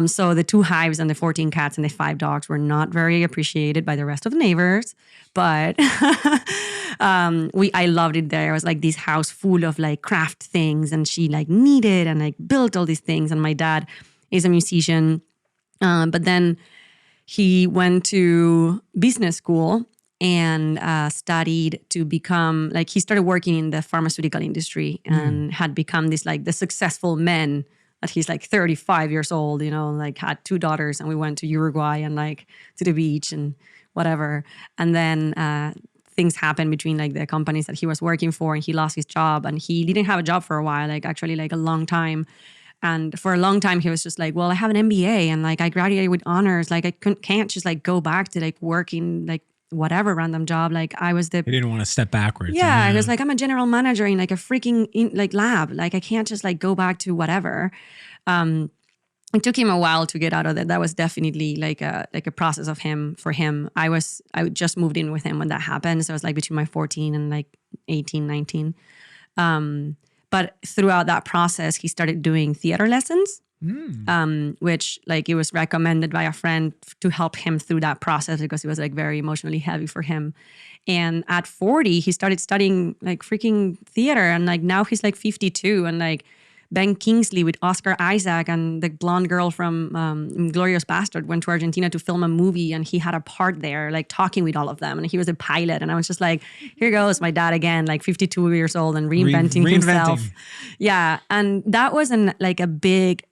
So the 2 hives and the 14 cats and the 5 dogs were not very appreciated by the rest of the neighbors, but I loved it there. It was like this house full of like craft things, and she like kneaded and like built all these things. And my dad is a musician, but then he went to business school and studied to become, like he started working in the pharmaceutical industry and had become this like the successful man that he's like 35 years old, like had 2 daughters, and we went to Uruguay and like to the beach and whatever. And then things happened between like the companies that he was working for, and he lost his job, and he didn't have a job for a while, like actually like a long time. And for a long time, he was just like, well, I have an MBA and like I graduated with honors. Like I can't just like go back to like working like whatever random job. Like I was He didn't want to step backwards. Yeah, I was like, I'm a general manager in like a freaking like lab. Like I can't just like go back to whatever. It took him a while to get out of that. That was definitely like a process for him. I just moved in with him when that happened. So it was like between my 14 and like 18, 19. But throughout that process, he started doing theater lessons, which like it was recommended by a friend to help him through that process because it was like very emotionally heavy for him. And at 40, he started studying like freaking theater, and like now he's like 52, and like Ben Kingsley with Oscar Isaac and the blonde girl from Glorious Bastard went to Argentina to film a movie, and he had a part there, like talking with all of them, and he was a pilot. And I was just like, here goes my dad again, like 52 years old and reinventing himself. Yeah, and that was like a big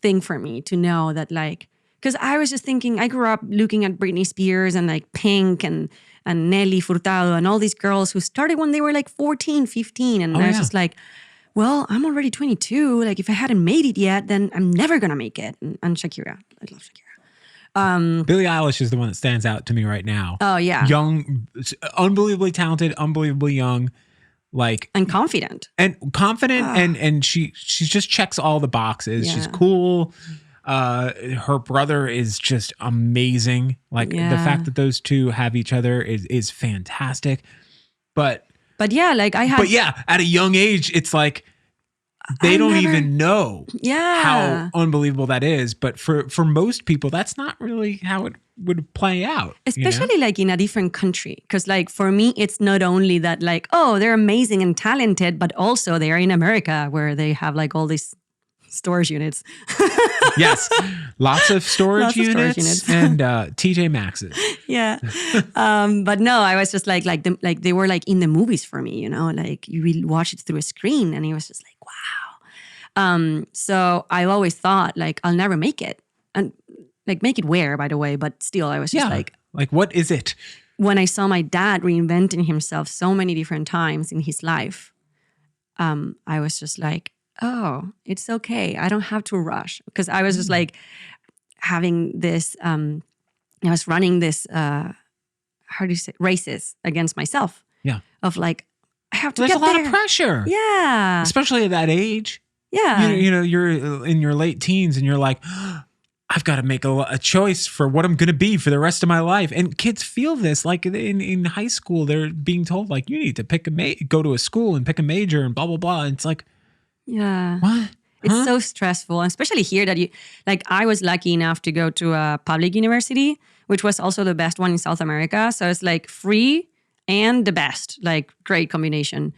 thing for me to know that, like, because I was just thinking, I grew up looking at Britney Spears and like Pink and Nelly Furtado and all these girls who started when they were like 14, 15. And I was just like, well, I'm already 22. Like, if I hadn't made it yet, then I'm never going to make it. And Shakira. I love Shakira. Billie Eilish is the one that stands out to me right now. Oh, yeah. Young, unbelievably talented, unbelievably young. Like, and confident. And she just checks all the boxes. Yeah. She's cool. Her brother is just amazing. Like, the fact that those two have each other is fantastic. But yeah, like at a young age, it's like they don't even know how unbelievable that is. But for most people, that's not really how it would play out. Especially like in a different country. Because like for me, it's not only that like, oh, they're amazing and talented, but also they are in America where they have like all these storage units. Yes. Lots of storage units and TJ Maxxes. Yeah. But no, I was just like they were like in the movies for me, you know, like you will watch it through a screen, and it was just like, wow. So I always thought like, I'll never make it. And like, make it where, by the way, but still I was just like, what is it? When I saw my dad reinventing himself so many different times in his life, I was just like, oh, it's okay. I don't have to rush. Because I was just like having this, I was running this, races against myself. Yeah. Of like, I have to There's get there. a lot of pressure. Yeah. Especially at that age. Yeah. You know, you're in your late teens and you're like, I've got to make a choice for what I'm going to be for the rest of my life. And kids feel this. Like in high school, they're being told like, you need to go to a school and pick a major and blah, blah, blah. And it's like, yeah. what? It's so stressful, and especially here that I was lucky enough to go to a public university, which was also the best one in South America. So it's like free and the best, like great combination.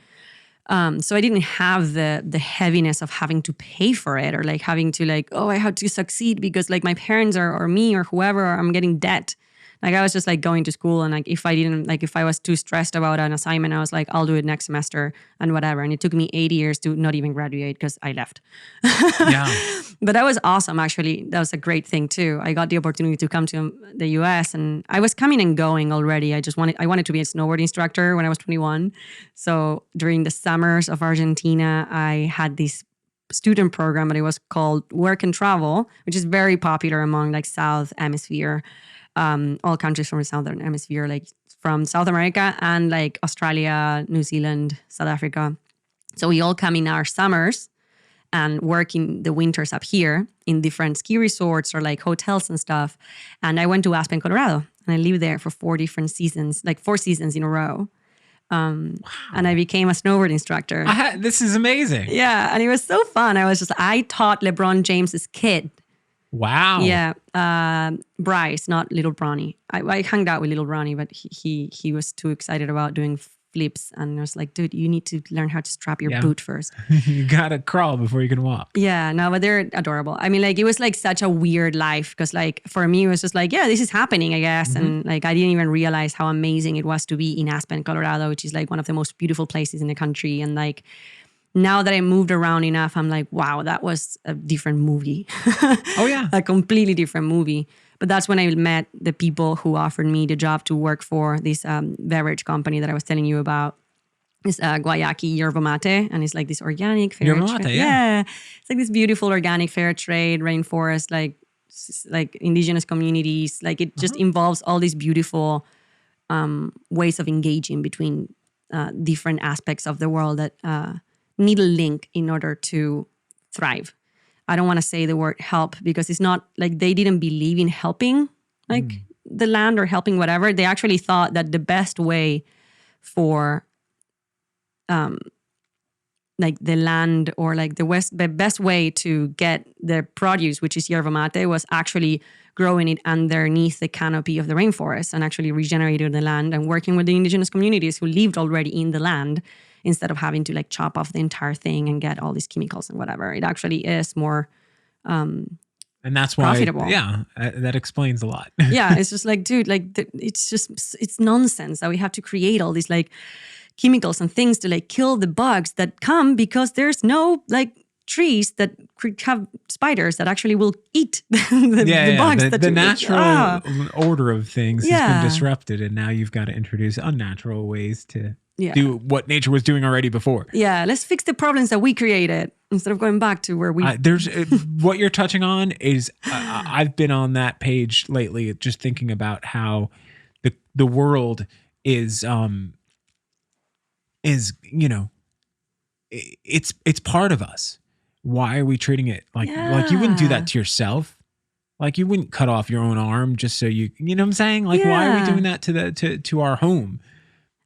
So I didn't have the heaviness of having to pay for it, or like having to like, oh, I have to succeed because like my parents or me or whoever, I'm getting debt. Like I was just like going to school, and like if I was too stressed about an assignment, I was like, I'll do it next semester and whatever. And it took me 8 years to not even graduate because I left. Yeah. But that was awesome, actually. That was a great thing too. I got the opportunity to come to the US, and I was coming and going already. I wanted to be a snowboard instructor when I was 21. So during the summers of Argentina, I had this student program, and it was called Work and Travel, which is very popular among like South Hemisphere. All countries from the Southern Hemisphere, like from South America and like Australia, New Zealand, South Africa. So we all come in our summers and work in the winters up here in different ski resorts or like hotels and stuff. And I went to Aspen, Colorado, and I lived there for 4 seasons in a row. Wow. And I became a snowboard instructor. This is amazing. Yeah, and it was so fun. I taught LeBron James's kid. Wow. Yeah. Bryce, not little Bronny. I hung out with little Bronny, but he was too excited about doing flips. And I was like, dude, you need to learn how to strap your boot first. You got to crawl before you can walk. Yeah, no, but they're adorable. I mean, like, it was like such a weird life because like for me, it was just like, yeah, this is happening, I guess. Mm-hmm. And like, I didn't even realize how amazing it was to be in Aspen, Colorado, which is like one of the most beautiful places in the country. And like, now that I moved around enough, I'm like, wow, that was a different movie. Oh, yeah. A completely different movie. But that's when I met the people who offered me the job to work for this beverage company that I was telling you about. It's Guayaki Yerba Mate, and it's like this organic fair Yerba trade. Mate, yeah. It's like this beautiful organic fair trade, rainforest, like indigenous communities. Like it just involves all these beautiful ways of engaging between different aspects of the world that need a link in order to thrive. I don't want to say the word help because it's not like they didn't believe in helping like the land or helping whatever. They actually thought that the best way for like the land or like the best way to get the produce, which is yerba mate, was actually growing it underneath the canopy of the rainforest and actually regenerating the land and working with the indigenous communities who lived already in the land instead of having to like chop off the entire thing and get all these chemicals and whatever. It actually is more and that's why, profitable. That explains a lot. Yeah, it's just like, dude, like it's nonsense that we have to create all these like chemicals and things to like kill the bugs that come because there's no like trees that have spiders that actually will eat the bugs. The natural order of things has been disrupted, and now you've got to introduce unnatural ways to do what nature was doing already before. Yeah, let's fix the problems that we created instead of going back to where we... There's what you're touching on is I've been on that page lately just thinking about how the world is you know, it's part of us. Why are we treating it like you wouldn't do that to yourself? Like you wouldn't cut off your own arm just so you know what I'm saying? Like why are we doing that to our home?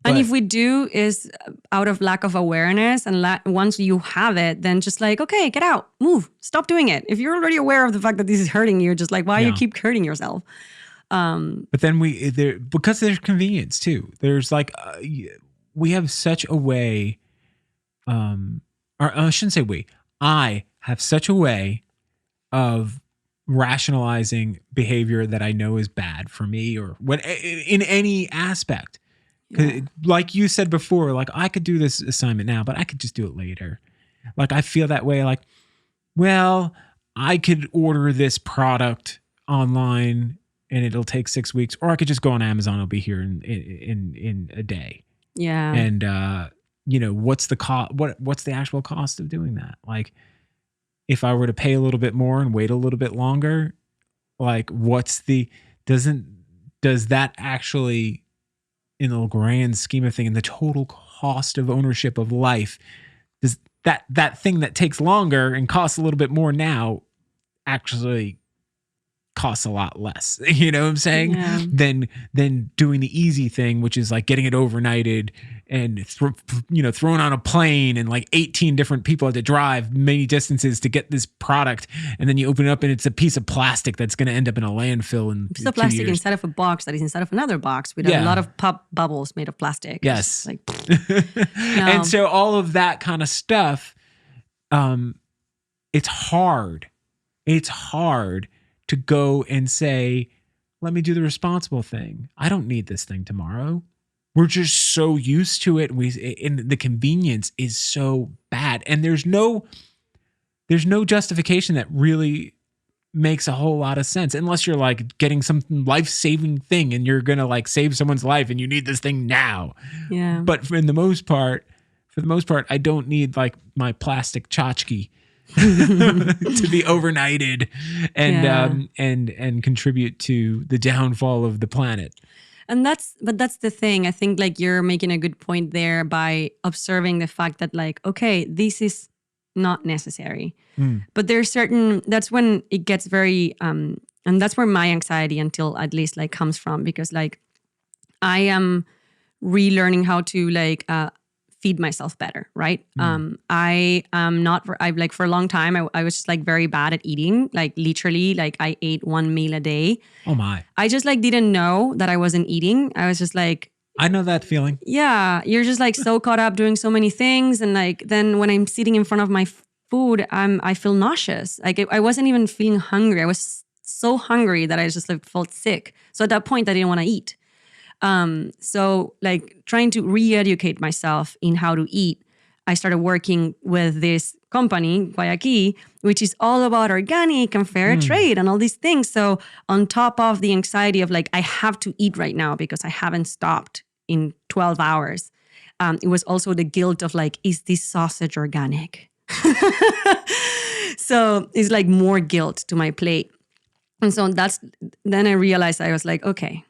And if we do is out of lack of awareness, and once you have it, then just like, okay, get out, move, stop doing it. If you're already aware of the fact that this is hurting you, just like, why you keep hurting yourself? But then because there's convenience too. There's like, we have such a way, or I shouldn't say we, I have such a way of rationalizing behavior that I know is bad for me or what in any aspect. Like you said before, like I could do this assignment now, but I could just do it later. Like I feel that way. Like, well, I could order this product online and it'll take 6 weeks, or I could just go on Amazon. It'll be here in a day. Yeah. And you know, what's the cost? What's the actual cost of doing that? Like, if I were to pay a little bit more and wait a little bit longer, like, does that actually, in the grand scheme of things, in the total cost of ownership of life, does that thing that takes longer and costs a little bit more now actually costs a lot less, you know what I'm saying? Yeah. Than doing the easy thing, which is like getting it overnighted and thrown on a plane, and like 18 different people had to drive many distances to get this product, and then you open it up and it's a piece of plastic that's going to end up in a landfill in piece of plastic 2 years. Inside of a box that is inside of another box with a lot of pop bubbles made of plastic. Yes. Like, And so all of that kind of stuff, it's hard. It's hard to go and say, let me do the responsible thing. I don't need this thing tomorrow. We're just so used to it. And the convenience is so bad. And there's no justification that really makes a whole lot of sense, unless you're like getting some life-saving thing and you're going to like save someone's life and you need this thing now. Yeah. But for the most part, I don't need like my plastic tchotchke to be overnighted and contribute to the downfall of the planet. And that's the thing. I think like you're making a good point there by observing the fact that like, okay, this is not necessary. But there's that's when it gets very, and that's where my anxiety until at least like comes from, because like I am relearning how to like, feed myself better, right? I am not, for a long time, I was just like very bad at eating, like literally, like I ate one meal a day. Oh my. I just like didn't know that I wasn't eating. I was just like, I know that feeling. Yeah, you're just like so caught up doing so many things. And like, then when I'm sitting in front of my food, I feel nauseous. Like I wasn't even feeling hungry. I was so hungry that I just like felt sick. So at that point, I didn't want to eat. So like trying to re-educate myself in how to eat, I started working with this company, Guayaquil, which is all about organic and fair trade and all these things. So on top of the anxiety of like, I have to eat right now because I haven't stopped in 12 hours. It was also the guilt of like, is this sausage organic? So it's like more guilt to my plate. And so then I realized I was like, okay,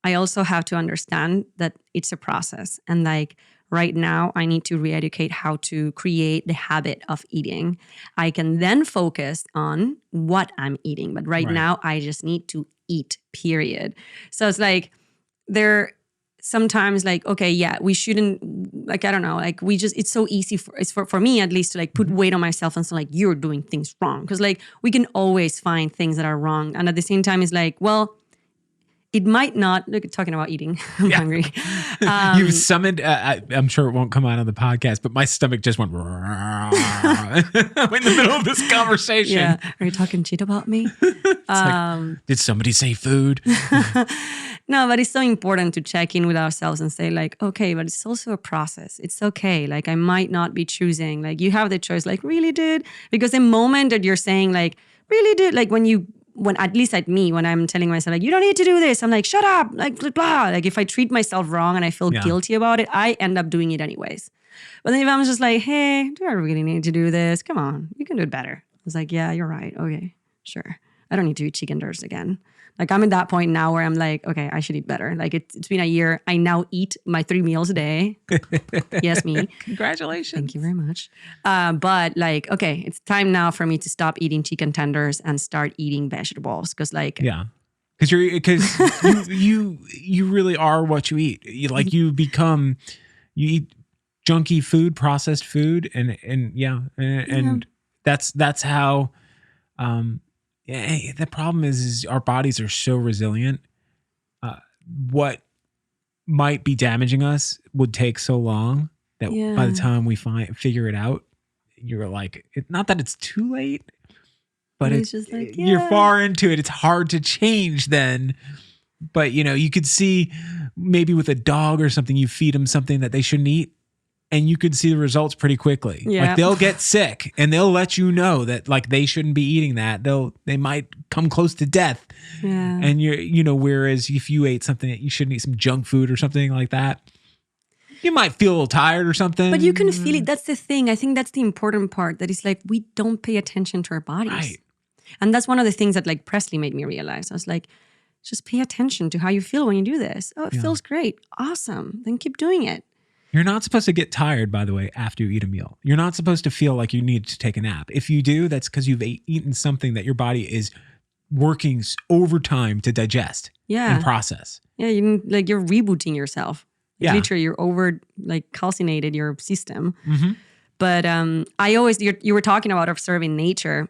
I also have to understand that it's a process. And like right now, I need to re-educate how to create the habit of eating. I can then focus on what I'm eating. But right now, I just need to eat, period. So it's like sometimes like, okay, yeah, we shouldn't, like, I don't know, like it's so easy for me at least to like put weight on myself and so like, you're doing things wrong. Because like we can always find things that are wrong. And at the same time, it's like, well, it might not, look, talking about eating, I'm hungry. You've summoned, I'm sure it won't come out on the podcast, but my stomach just went in the middle of this conversation. Yeah. Are you talking shit about me? Did somebody say food? No, but it's so important to check in with ourselves and say like, okay, but it's also a process. It's okay. Like I might not be choosing, like you have the choice, like really, dude? Because the moment that you're saying like, really, dude? Like when at least at me, when I'm telling myself like, you don't need to do this. I'm like, shut up, like blah, blah. Like if I treat myself wrong and I feel guilty about it, I end up doing it anyways. But then if I'm just like, hey, do I really need to do this? Come on, you can do it better. I was like, yeah, you're right. Okay, sure. I don't need to eat chicken tenders again. Like I'm at that point now where I'm like, okay, I should eat better. Like it's been a year. I now eat my 3 meals a day. Yes, me. Congratulations. Thank you very much. But like, okay, it's time now for me to stop eating chicken tenders and start eating vegetables. Cause like, because you really are what you eat. You eat junky food, processed food, and that's how. The problem is our bodies are so resilient. What might be damaging us would take so long that by the time we figure it out, you're like, not that it's too late, but it's just like, you're far into it. It's hard to change then. But you could see maybe with a dog or something, you feed them something that they shouldn't eat, and you could see the results pretty quickly. Yeah. Like they'll get sick and they'll let you know that like they shouldn't be eating that. They might come close to death. Yeah. And whereas if you ate something that you shouldn't eat, some junk food or something like that, you might feel a little tired or something. But you can feel it. That's the thing. I think that's the important part, that it's like we don't pay attention to our bodies. Right. And that's one of the things that like Presley made me realize. I was like, just pay attention to how you feel when you do this. Oh, it feels great. Awesome. Then keep doing it. You're not supposed to get tired, by the way, after you eat a meal. You're not supposed to feel like you need to take a nap. If you do, that's because you've eaten something that your body is working overtime to digest and process. Yeah, you're rebooting yourself. Yeah. Literally, you're over calcinated your system. Mm-hmm. But you were talking about observing nature.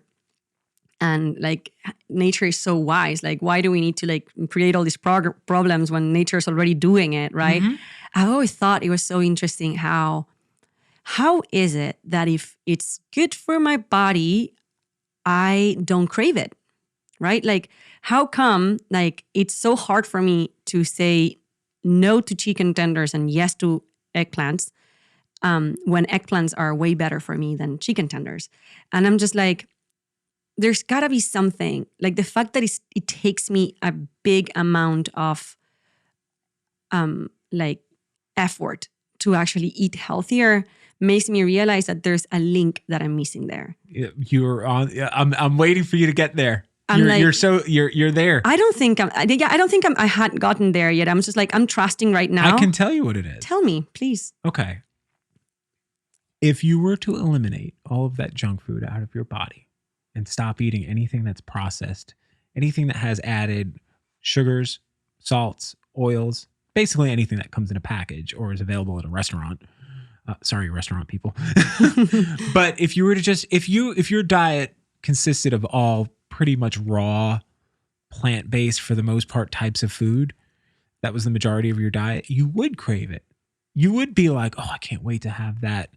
And like nature is so wise. Like, why do we need to like create all these problems when nature is already doing it, right? Mm-hmm. I've always thought it was so interesting how is it that if it's good for my body, I don't crave it, right? Like, how come like it's so hard for me to say no to chicken tenders and yes to eggplants when eggplants are way better for me than chicken tenders? And I'm just like, there's got to be something, like the fact that it takes me a big amount of effort to actually eat healthier makes me realize that there's a link that I'm missing there. You're on. I'm waiting for you to get there. You're there. I don't think I hadn't gotten there yet. I'm just like, I'm trusting right now. I can tell you what it is. Tell me, please. Okay. If you were to eliminate all of that junk food out of your body, and stop eating anything that's processed, anything that has added sugars, salts, oils, basically anything that comes in a package or is available at a restaurant. Sorry, restaurant people. But if you were to if your diet consisted of all pretty much raw, plant-based for the most part types of food, that was the majority of your diet, you would crave it. You would be like, oh, I can't wait to have that.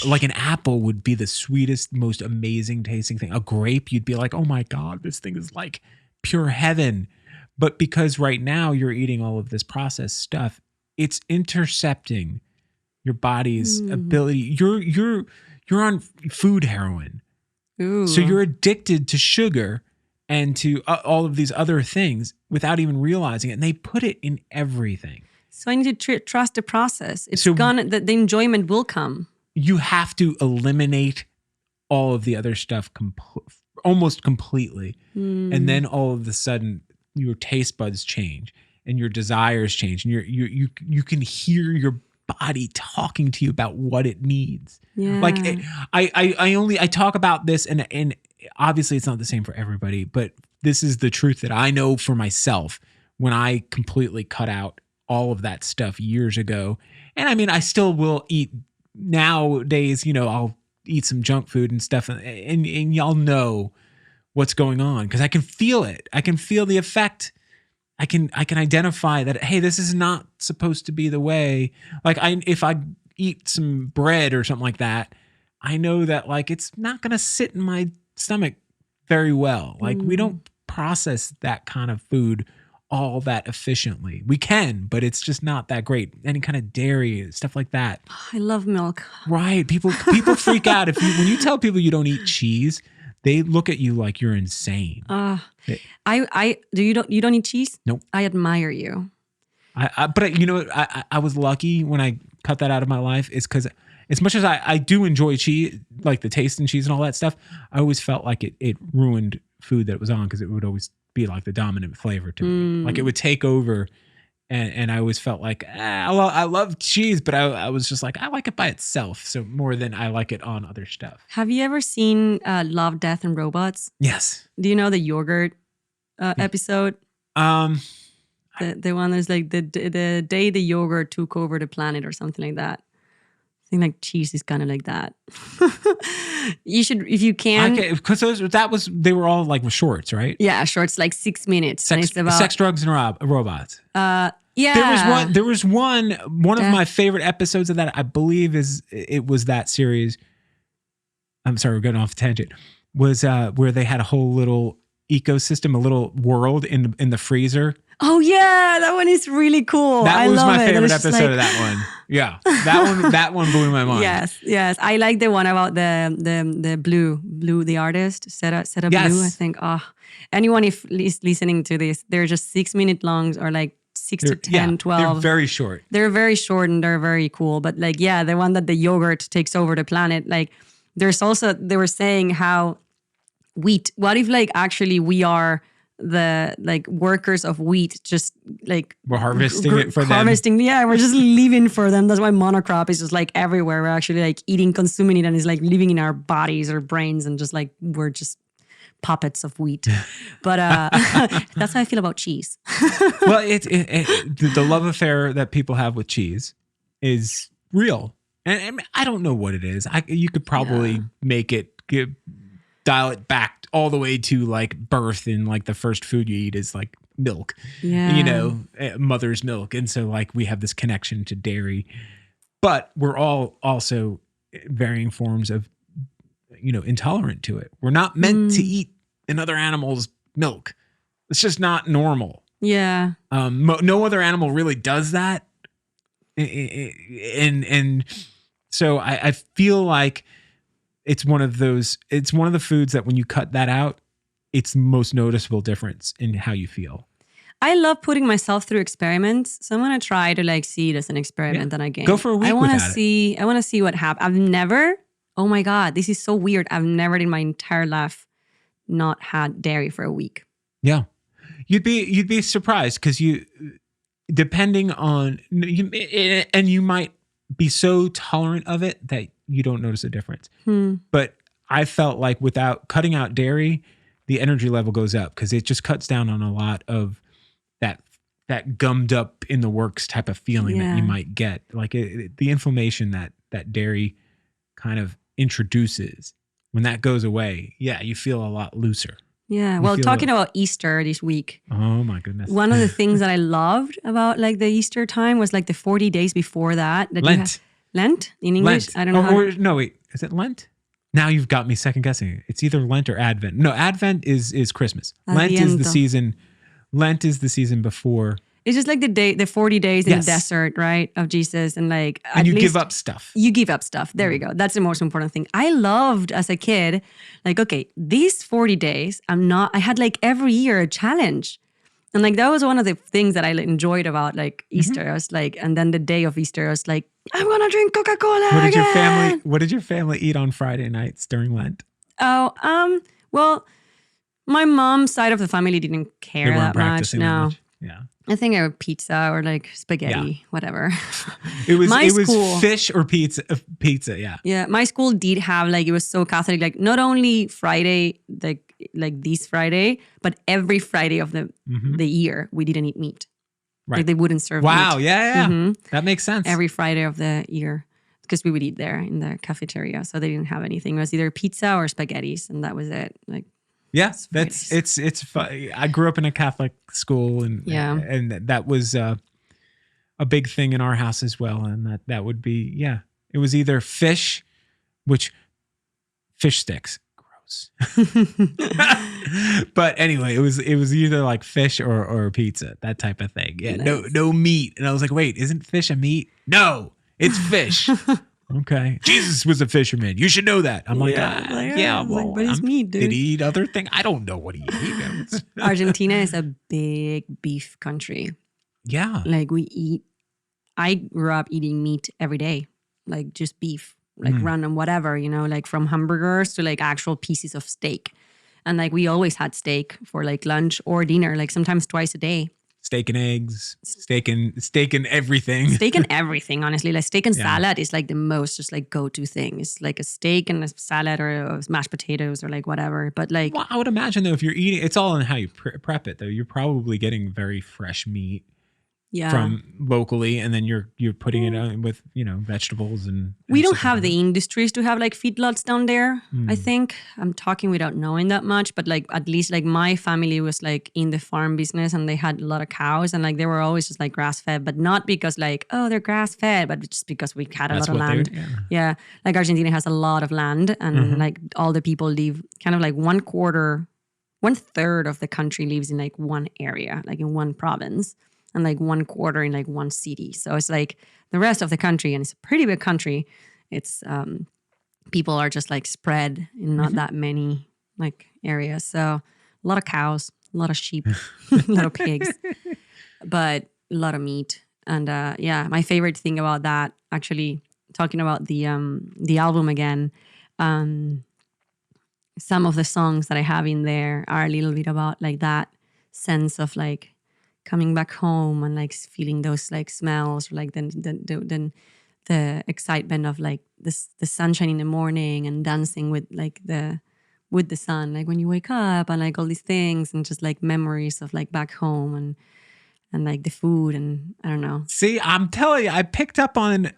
Like an apple would be the sweetest, most amazing tasting thing. A grape, you'd be like, oh my God, this thing is like pure heaven. But because right now you're eating all of this processed stuff, it's intercepting your body's ability. You're on food heroin. Ooh. So you're addicted to sugar and to all of these other things without even realizing it. And they put it in everything. So I need to trust the process. It's gone. The enjoyment will come. You have to eliminate all of the other stuff almost completely. And then all of a sudden your taste buds change and your desires change. And you can hear your body talking to you about what it needs. Yeah. Like I talk about this and obviously it's not the same for everybody, but this is the truth that I know for myself when I completely cut out all of that stuff years ago. And I mean, I still will eat nowadays, I'll eat some junk food and stuff and y'all know what's going on because I can feel it. I can feel the effect I can identify that, hey, this is not supposed to be the way. Like if I eat some bread or something like that, I know that like it's not going to sit in my stomach very well. Like we don't process that kind of food all that efficiently. We can, but it's just not that great. Any kind of dairy, stuff like that. I love milk. Right. People freak out when you tell people you don't eat cheese, they look at you like you're insane. You don't eat cheese? Nope. I admire you. But you know what? I was lucky when I cut that out of my life is because as much as I do enjoy cheese, like the taste in cheese and all that stuff, I always felt like it ruined food that it was on because it would always be like the dominant flavor to me. Like it would take over. And I always felt like, I love cheese, but I was just like, I like it by itself. So more than I like it on other stuff. Have you ever seen Love, Death, and Robots? Yes. Do you know the yogurt episode? The one that's like the day the yogurt took over the planet or something like that. I think like cheese is kind of like that. You should, if you can. Okay, because they were all like shorts, right? Yeah, shorts, like 6 minutes. Sex, drugs, and robots. Yeah. There was one of my favorite episodes of that. I believe it was that series. I'm sorry, we're getting off tangent. Was where they had a whole little ecosystem, a little world in the freezer. Oh yeah, that one is really cool. That was my favorite episode of that one. Yeah, that one blew my mind. Yes. I like the one about the Blue, the artist, Seta yes. Blue. I think. Anyone if is listening to this, they're just 6 minute longs or like 6 to 10, 12. They're very short. They're very short and they're very cool. But like, yeah, the one that the yogurt takes over the planet. Like, there's also they were saying how wheat. What if like actually we are the like workers of wheat, just like we're harvesting it for them. Yeah, we're just living for them. That's why monocrop is just like everywhere. We're actually like eating, consuming it, and it's like living in our bodies or brains, and just like we're just puppets of wheat. But that's how I feel about cheese. Well, the love affair that people have with cheese is real, and I don't know what it is. You could probably dial it back all the way to like birth, and like the first food you eat is like milk, mother's milk. And so like we have this connection to dairy, but we're all also varying forms of, intolerant to it. We're not meant to eat another animal's milk. It's just not normal. Yeah. No other animal really does that. And so I feel like it's one of the foods that when you cut that out, it's the most noticeable difference in how you feel. I love putting myself through experiments. So I'm going to try to like see it as an experiment and again. Go for a week I want to see what happens. Oh my God, this is so weird. I've never in my entire life not had dairy for a week. Yeah. You'd be surprised because depending on, you might be so tolerant of it that you don't notice a difference. But I felt like without cutting out dairy, the energy level goes up because it just cuts down on a lot of that gummed up in the works type of feeling that you might get. Like the inflammation that dairy kind of introduces, when that goes away, you feel a lot looser. Yeah. Well, talking about Easter this week. Oh my goodness. One of the things that I loved about like the Easter time was like the 40 days before that Lent. Lent in English? Lent. I don't know. No, wait. Is it Lent? Now you've got me second guessing. It's either Lent or Advent. No, Advent is Christmas. Lent is the season. Lent is the season before. It's just like the 40 days in the desert, right, of Jesus, and like and you give up stuff. You give up stuff. There we go. That's the most important thing. I loved as a kid, like, okay, these 40 days, I had like every year a challenge. And like that was one of the things that I enjoyed about like Easter. I was like, and then the day of Easter, I was like, I'm gonna drink Coca-Cola. What did your family eat on Friday nights during Lent? Oh, well, my mom's side of the family didn't care that much. No. Yeah. I think I would pizza or like spaghetti, whatever. It was fish or pizza. Pizza, yeah. Yeah, my school did have like, it was so Catholic, like not only Friday, like this Friday, but every Friday of the year we didn't eat meat. Right. Like they wouldn't serve meat. Wow, yeah. That makes sense. Every Friday of the year, because we would eat there in the cafeteria, so they didn't have anything. It was either pizza or spaghettis, and that was it. Like. Yeah, it's fun. I grew up in a Catholic school, and that was a big thing in our house as well. And that would be it was either fish, which fish sticks, gross. But anyway, it was either like fish or pizza, that type of thing. Yeah, nice. no meat. And I was like, wait, isn't fish a meat? No, it's fish. Okay. Jesus was a fisherman. You should know that. I'm like, well, but it's meat, dude. Did he eat other things? I don't know what he ate. Argentina is a big beef country. Yeah. Like I grew up eating meat every day, like just beef, like random whatever, like from hamburgers to like actual pieces of steak. And like we always had steak for like lunch or dinner, like sometimes twice a day. Steak and eggs, steak and everything. Steak and everything, honestly. Like steak and salad is like the most just like go-to thing. It's like a steak and a salad or mashed potatoes or like whatever. But like... Well, I would imagine though, if you're eating, it's all in how you prep it though. You're probably getting very fresh meat from locally, and then you're putting it on with, vegetables and we don't have the industries to have like feedlots down there. I think I'm talking without knowing that much, but like at least like my family was like in the farm business, and they had a lot of cows, and like they were always just like grass fed, but not because like, oh, they're grass fed, but just because we had a lot of land. Like Argentina has a lot of land, and like all the people live kind of like 1/3 of the country lives in like one area, like in one province. And like 1/4 in like one city. So it's like the rest of the country, and it's a pretty big country. It's people are just like spread in not that many like areas. So a lot of cows, a lot of sheep, a lot of pigs, but a lot of meat. And my favorite thing about that, actually talking about the album again, some of the songs that I have in there are a little bit about like that sense of like coming back home and like feeling those like smells, or like the excitement of like the sunshine in the morning, and dancing with like the sun, like when you wake up, and like all these things, and just like memories of like back home, and like the food, and I don't know. See, I'm telling you, I picked up on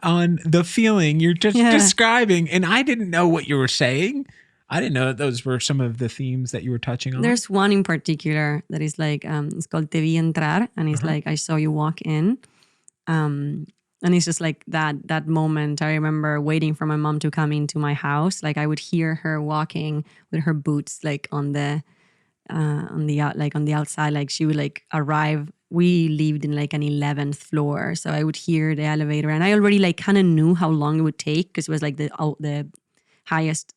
the feeling you're just describing, and I didn't know what you were saying. I didn't know that those were some of the themes that you were touching on. There's one in particular that is like, it's called Te vi entrar, and it's like, I saw you walk in. And it's just like that moment. I remember waiting for my mom to come into my house. Like I would hear her walking with her boots like on the outside. Like she would like arrive. We lived in like an 11th floor, so I would hear the elevator, and I already like kind of knew how long it would take, because it was like the highest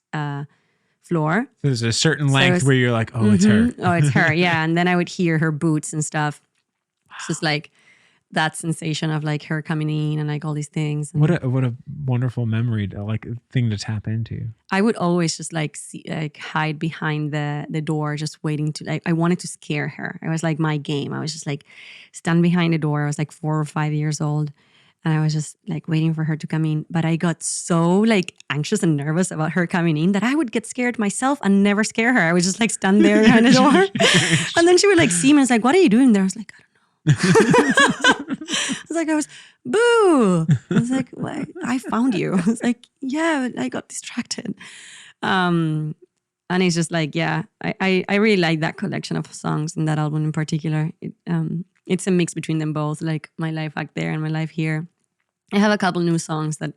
floor. So there's a certain length where you're like, oh, it's her. Oh, it's her. Yeah. And then I would hear her boots and stuff. Wow. It's just like that sensation of like her coming in and like all these things. And what a wonderful memory, like thing to tap into. I would always just like hide behind the door, just waiting to like, I wanted to scare her. It was like my game. I was just like stand behind the door. I was like 4 or 5 years old. And I was just like waiting for her to come in. But I got so like anxious and nervous about her coming in that I would get scared myself and never scare her. I would just like stand there behind the door. And then she would like see me and was like, what are you doing there? I was like, I don't know. I was boo. I was like, what? I found you. I was like, yeah, but I got distracted. And it's just like, I really like that collection of songs in that album in particular. It's a mix between them both, like my life back there and my life here. I have a couple new songs that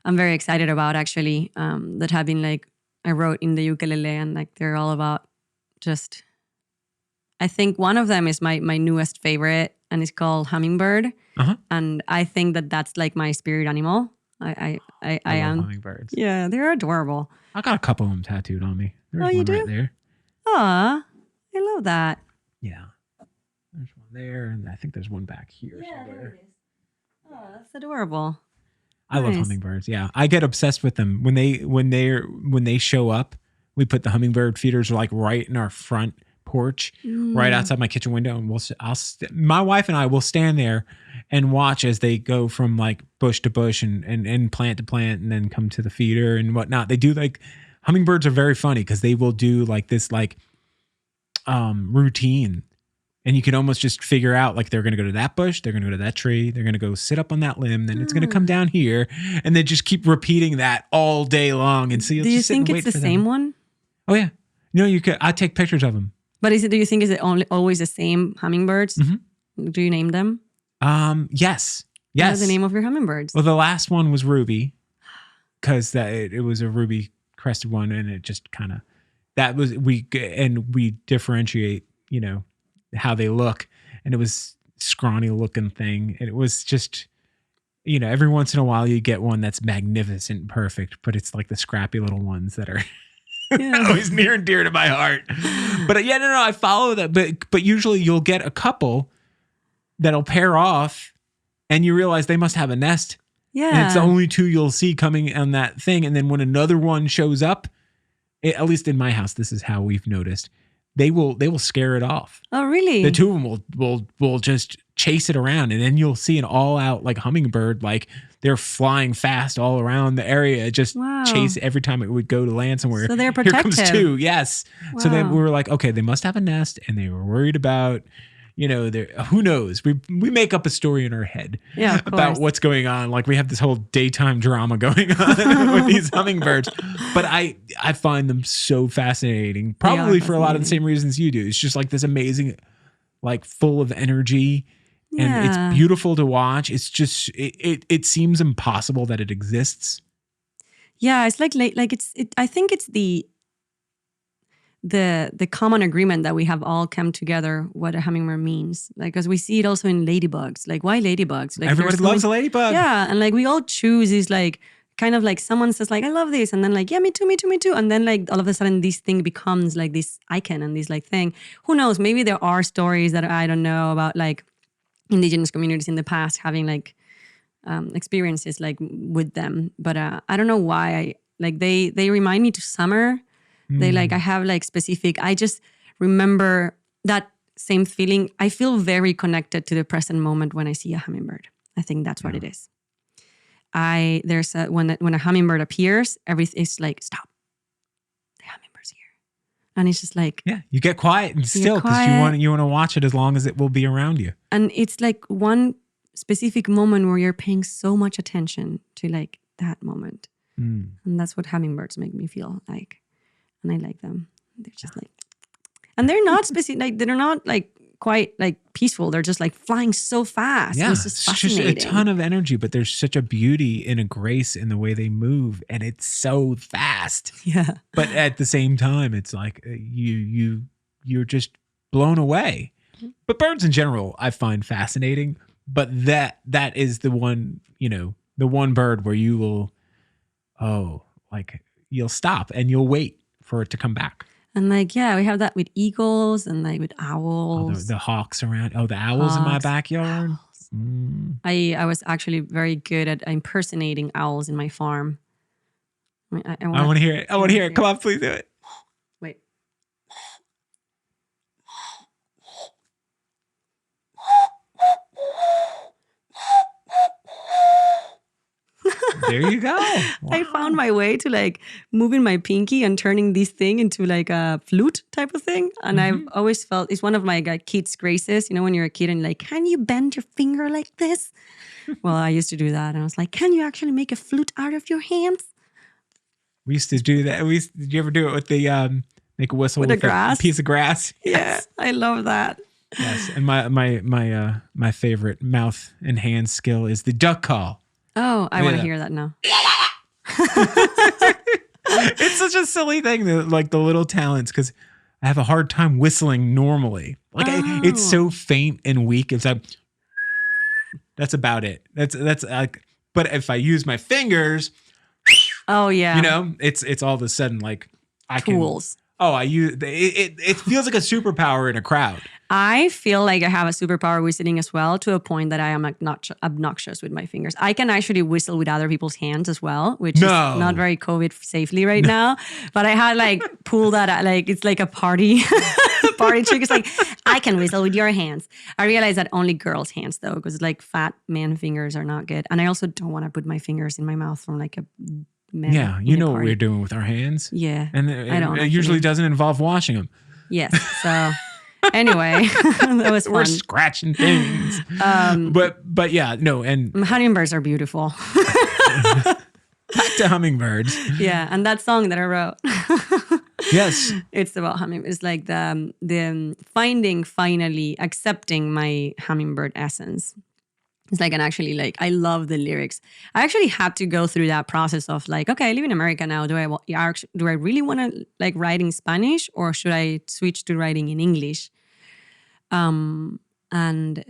I'm very excited about, actually, that have been like, I wrote in the ukulele, and like they're all about just, I think one of them is my newest favorite, and it's called Hummingbird. And I think that that's like my spirit animal. I am. Hummingbirds. Yeah, they're adorable. I got a couple of them tattooed on me. There's you one do? right there. Aw, I love that. Yeah. There's one there, and I think there's one back here somewhere. There it is. Oh, that's adorable. I love hummingbirds. Yeah, I get obsessed with them when they show up. We put the hummingbird feeders like right in our front porch, right outside my kitchen window, and my wife and I will stand there and watch as they go from like bush to bush and plant to plant, and then come to the feeder and whatnot. They do like hummingbirds are very funny because they will do like this like routine. And you can almost just figure out, like, they're going to go to that bush, they're going to go to that tree, they're going to go sit up on that limb, then it's going to come down here, and they just keep repeating that all day long. And so you'll Do you just sit think and it's wait the for same them. one? Oh, yeah. You could. I take pictures of them. But do you think is it always the same hummingbirds? Mm-hmm. Do you name them? Yes. What's the name of your hummingbirds? Well, the last one was Ruby, because it was a ruby crested one, and it just kind of we differentiate, how they look, and it was scrawny looking thing, and it was just, every once in a while you get one that's magnificent and perfect, but it's like the scrappy little ones that are always near and dear to my heart. But I follow that, but usually you'll get a couple that'll pair off, and you realize they must have a nest. Yeah. And it's the only two you'll see coming on that thing. And then when another one shows up, at least in my house, this is how we've noticed, they will scare it off. Oh, really? The two of them will just chase it around, and then you'll see an all out like hummingbird, like they're flying fast all around the area, just chase every time it would go to land somewhere. So they're protective. Here comes two. Yes. Wow. So then we were like, okay, they must have a nest, and they were worried about, who knows? We make up a story in our head about what's going on. Like we have this whole daytime drama going on with these hummingbirds. But I find them so fascinating, probably for a lot of the same reasons you do. It's just like this amazing, like full of energy, and it's beautiful to watch. It's just, it seems impossible that it exists. Yeah. It's like I think it's the common agreement that we have all come together what a hummingbird means, like, because we see it also in ladybugs. Like, why ladybugs? Like, everybody loves a ladybug. Yeah, and like we all choose is like kind of like someone says like I love this, and then like me too, and then like all of a sudden this thing becomes like this icon and this like thing. Who knows? Maybe there are stories that I don't know about, like indigenous communities in the past having like experiences like with them, but I don't know why they remind me to summer. They I have like specific, I just remember that same feeling. I feel very connected to the present moment when I see a hummingbird. I think that's what it is. When a hummingbird appears, everything is like, stop. The hummingbird's here. And it's just like, you get quiet and still because you want to watch it as long as it will be around you. And it's like one specific moment where you're paying so much attention to like that moment. And that's what hummingbirds make me feel like. And I like them. They're just like, and they're not specific, like they're not like quite like peaceful. They're just like flying so fast. Yeah, it's just fascinating. Just a ton of energy, but there's such a beauty and a grace in the way they move, and it's so fast. Yeah. But at the same time, it's like you're just blown away. But birds in general, I find fascinating. But that is the one, the one bird where you will, you'll stop and you'll wait for it to come back. And like, we have that with eagles and like with owls. The hawks around. Oh, the owls in my backyard. I was actually very good at impersonating owls in my farm. I want to hear it. I want to hear it. Come on, please do it. Wait. There you go. Wow. I found my way to like moving my pinky and turning this thing into like a flute type of thing. And I've always felt it's one of my kids' graces. When you're a kid and like, can you bend your finger like this? Well, I used to do that. And I was like, can you actually make a flute out of your hands? We used to do that. Did you ever do it with the make a whistle with grass? A piece of grass? Yes. Yeah, I love that. Yes. And my favorite mouth and hand skill is the duck call. Oh, I want to hear that now. It's such a silly thing, like the little talents, because I have a hard time whistling normally. Like it's so faint and weak. It's like, that's about it. That's like, but if I use my fingers, oh yeah, it's all of a sudden like I tools. I use it. It feels like a superpower in a crowd. I feel like I have a superpower whistling as well, to a point that I am obnoxious with my fingers. I can actually whistle with other people's hands as well, which is not very COVID safely right now. But I had like pulled that out, like it's like a party trick. It's like, I can whistle with your hands. I realized that only girls' hands though, because like fat man fingers are not good. And I also don't want to put my fingers in my mouth from like a man. Yeah, you know what we're doing with our hands. Yeah. And it usually doesn't involve washing them. Yes, so... Anyway, that was fun. We're scratching things. But yeah, no, and hummingbirds are beautiful. Back to hummingbirds. Yeah, and that song that I wrote. Yes. It's about humming. It's like the finding, finally accepting my hummingbird essence. It's like, and actually, like, I love the lyrics. I actually had to go through that process of like, okay, I live in America now. Do I really want to like write in Spanish, or should I switch to writing in English? And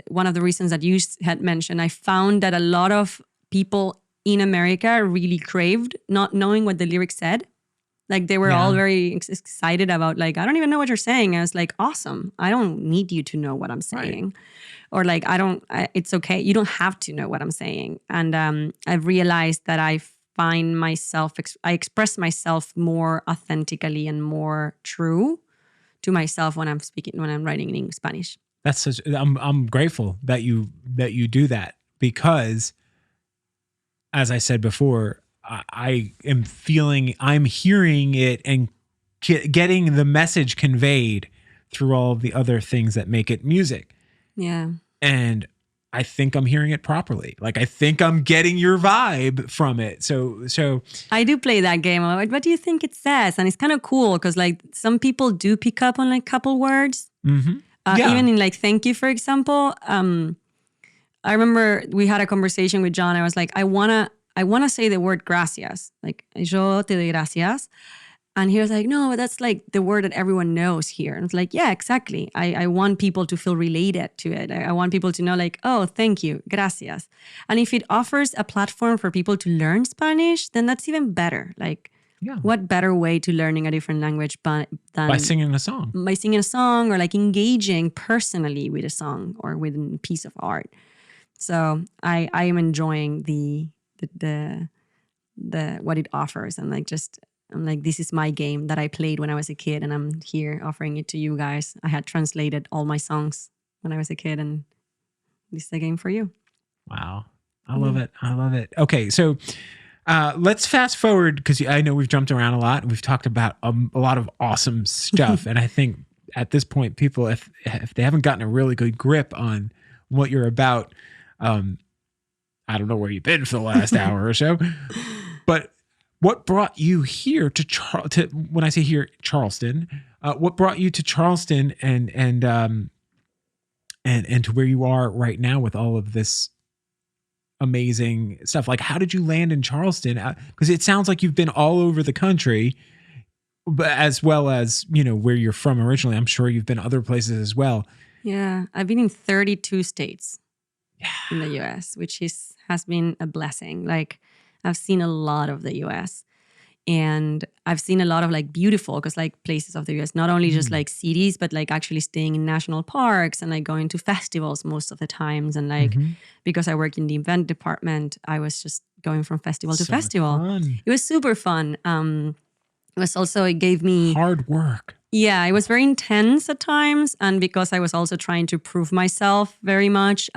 one of the reasons that you had mentioned, I found that a lot of people in America really craved not knowing what the lyrics said. Like they were all very excited about like, I don't even know what you're saying. I was like, awesome. I don't need you to know what I'm saying. Right. Or like, it's okay. You don't have to know what I'm saying. And I've realized that I find myself, I express myself more authentically and more true to myself when I'm writing in Spanish. That's such, I'm grateful that you do that, because as I said before, I'm hearing it and getting the message conveyed through all of the other things that make it music. Yeah. And I think I'm hearing it properly. Like, I think I'm getting your vibe from it. So I do play that game. What do you think it says? And it's kind of cool because like some people do pick up on like a couple words. Mm-hmm. Even in like, thank you, for example. I remember we had a conversation with John. I was like, I wanna say the word gracias, like yo te doy gracias. And he was like, no, that's like the word that everyone knows here. And it's like, yeah, exactly. I want people to feel related to it. I want people to know like, oh, thank you, gracias. And if it offers a platform for people to learn Spanish, then that's even better. Like, what better way to learning a different language than by singing a song? By singing a song, or like engaging personally with a song or with a piece of art. So I am enjoying the what it offers, and like I'm like, this is my game that I played when I was a kid, and I'm here offering it to you guys. I had translated all my songs when I was a kid, and this is a game for you. Wow. I love it. I love it. Okay. So let's fast forward, because I know we've jumped around a lot and we've talked about a lot of awesome stuff. And I think at this point, people, if they haven't gotten a really good grip on what you're about, I don't know where you've been for the last hour or so, but what brought you here to when I say here, Charleston? What brought you to Charleston and to where you are right now with all of this amazing stuff? Like, how did you land in Charleston? Because it sounds like you've been all over the country, but as well as, you know, where you're from originally. I'm sure you've been other places as well. Yeah, I've been in 32 states in the U.S., which has been a blessing. Like, I've seen a lot of the U.S. and I've seen a lot of like beautiful, because like places of the U.S., not only just like cities, but like actually staying in national parks and like going to festivals most of the times. And like, because I work in the event department, I was just going from festival to festival. Fun. It was super fun. It was also, it gave me hard work. Yeah, it was very intense at times. And because I was also trying to prove myself very much,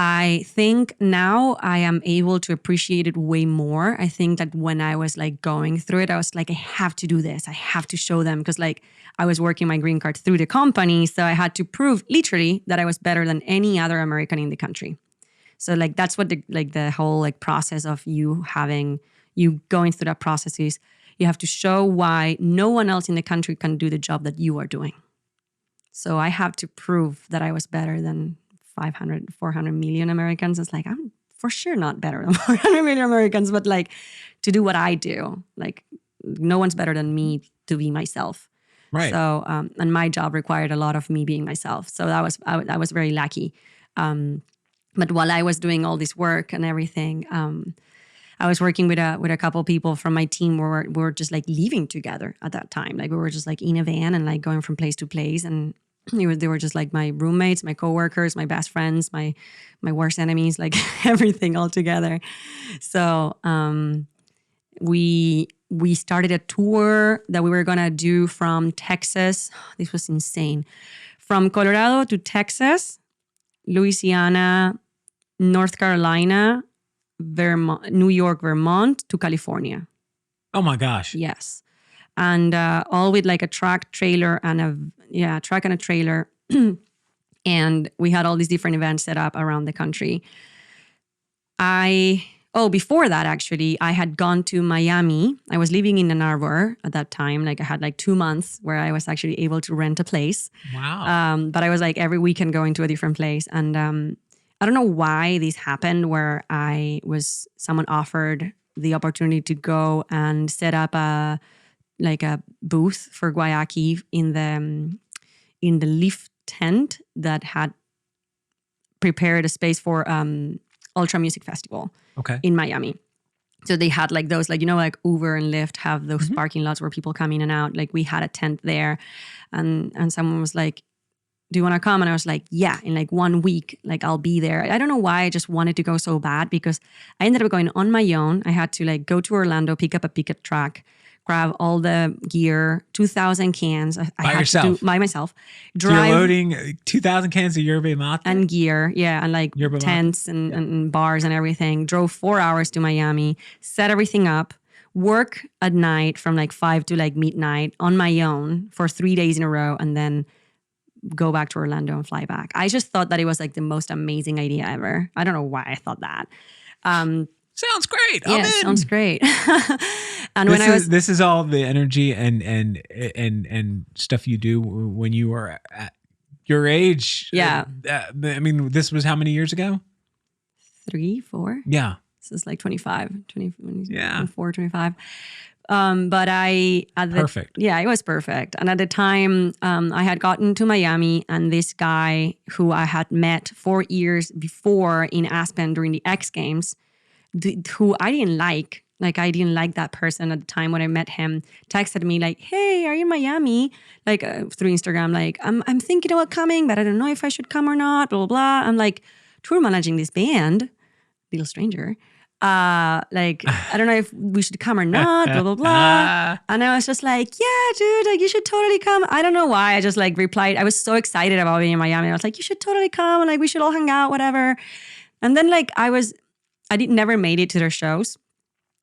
I think now I am able to appreciate it way more. I think that when I was like going through it, I was like, I have to do this. I have to show them, because like I was working my green card through the company. So I had to prove literally that I was better than any other American in the country. So like, that's what the whole like process of you going through that process is. You have to show why no one else in the country can do the job that you are doing. So I have to prove that I was better than 500, 400 million Americans. It's like, I'm for sure not better than 400 million Americans, but like to do what I do, like no one's better than me to be myself. Right. So, and my job required a lot of me being myself. So I was very lucky. But while I was doing all this work and everything, I was working with a couple people from my team where we were just like living together at that time. Like we were just like in a van and like going from place to place, and they were just like my roommates, my coworkers, my best friends, my worst enemies, like everything all together. So we started a tour that we were gonna do from Texas. This was insane. From Colorado to Texas, Louisiana, North Carolina, Vermont, New York, Vermont to California. Oh my gosh. Yes. And all with like a track trailer and a track and a trailer. And we had all these different events set up around the country. I before that, actually, I had gone to Miami. I was living in Ann Arbor at that time. Like I had like 2 months where I was actually able to rent a place. Wow. But I was like every weekend going to a different place. And I don't know why this happened where someone offered the opportunity to go and set up a booth for guayaki in the leaf tent that had prepared a space for Ultra Music Festival in Miami. So they had like those, like, like Uber and Lyft have those parking lots where people come in and out. Like we had a tent there and someone was like, do you want to come? And I was like, yeah, in like 1 week, like I'll be there. I don't know why I just wanted to go so bad because I ended up going on my own. I had to like go to Orlando, pick up a pickup truck, grab all the gear, 2,000 cans. I By had yourself? to do by myself. So you're loading 2,000 cans of yerba mate? And gear, yeah, and like Yerba mate? tents and bars and everything. Drove 4 hours to Miami, set everything up, work at night from like 5 to like midnight on my own for 3 days in a row, and then go back to Orlando and fly back. I just thought that it was like the most amazing idea ever. I don't know why I thought that. Sounds great. Yeah, I'm in. sounds great. And this is all the energy and stuff you do when you are at your age. Yeah. I mean, this was how many years ago? 3, 4. Yeah. This is like 25, Yeah. 24, 25. But Perfect. Yeah, it was perfect. And at the time, I had gotten to Miami, and this guy who I had met 4 years before in Aspen during the X Games, who I didn't like. Like I didn't like that person at the time when I met him. Texted me like, "Hey, are you in Miami?" Like through Instagram, like I'm thinking about coming, but I don't know if I should come or not. Blah blah blah. I'm like, tour managing this band, little stranger. Like I don't know if we should come or not. Blah blah blah. And I was just like, "Yeah, dude, like you should totally come." I don't know why. I just like replied. I was so excited about being in Miami. I was like, "You should totally come, and like we should all hang out, whatever." And then like never made it to their shows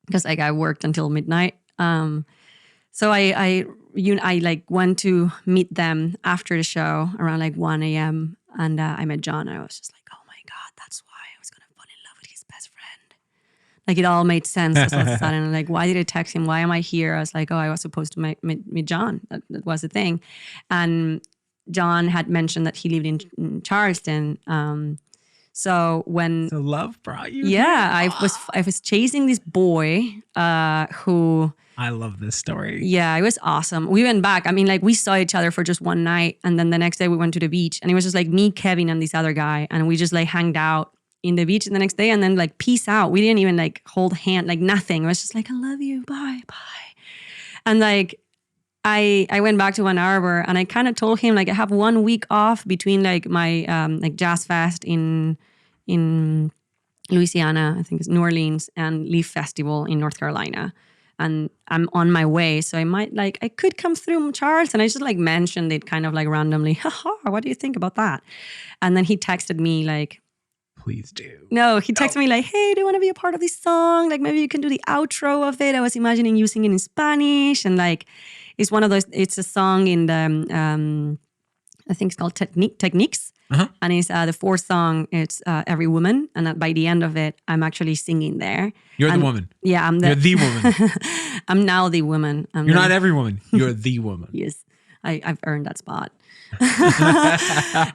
because like I worked until midnight. So I like went to meet them after the show around like 1 a.m. and I met John. And I was just like, oh my God, that's why I was gonna fall in love with his best friend. Like it all made sense all of a sudden. Like, why did I text him? Why am I here? I was like, oh, I was supposed to meet John. That was the thing. And John had mentioned that he lived in Charleston. So when love brought you, yeah, I was chasing this boy who. I love this story. Yeah, it was awesome. We went back. I mean, like we saw each other for just one night, and then the next day we went to the beach, and it was just like me, Kevin, and this other guy, and we just like hanged out in the beach the next day, and then like peace out. We didn't even like hold hand, like nothing. It was just like I love you, bye, and like. I went back to Ann Arbor and I kind of told him like I have 1 week off between like my like Jazz Fest in Louisiana, I think it's New Orleans, and Leaf Festival in North Carolina. And I'm on my way. So I could come through Charleston. I just like mentioned it kind of like randomly. Haha, what do you think about that? And then he texted me like, please do. No, he texted me like, hey, do you want to be a part of this song? Like maybe you can do the outro of it. I was imagining using it in Spanish. And like, it's one of those, it's a song in the, I think it's called Techniques. Uh-huh. And it's the fourth song, it's Every Woman. And by the end of it, I'm actually singing there. You're the woman. Yeah, You're the woman. I'm now the woman. You're not every woman. You're the woman. Yes, I've earned that spot.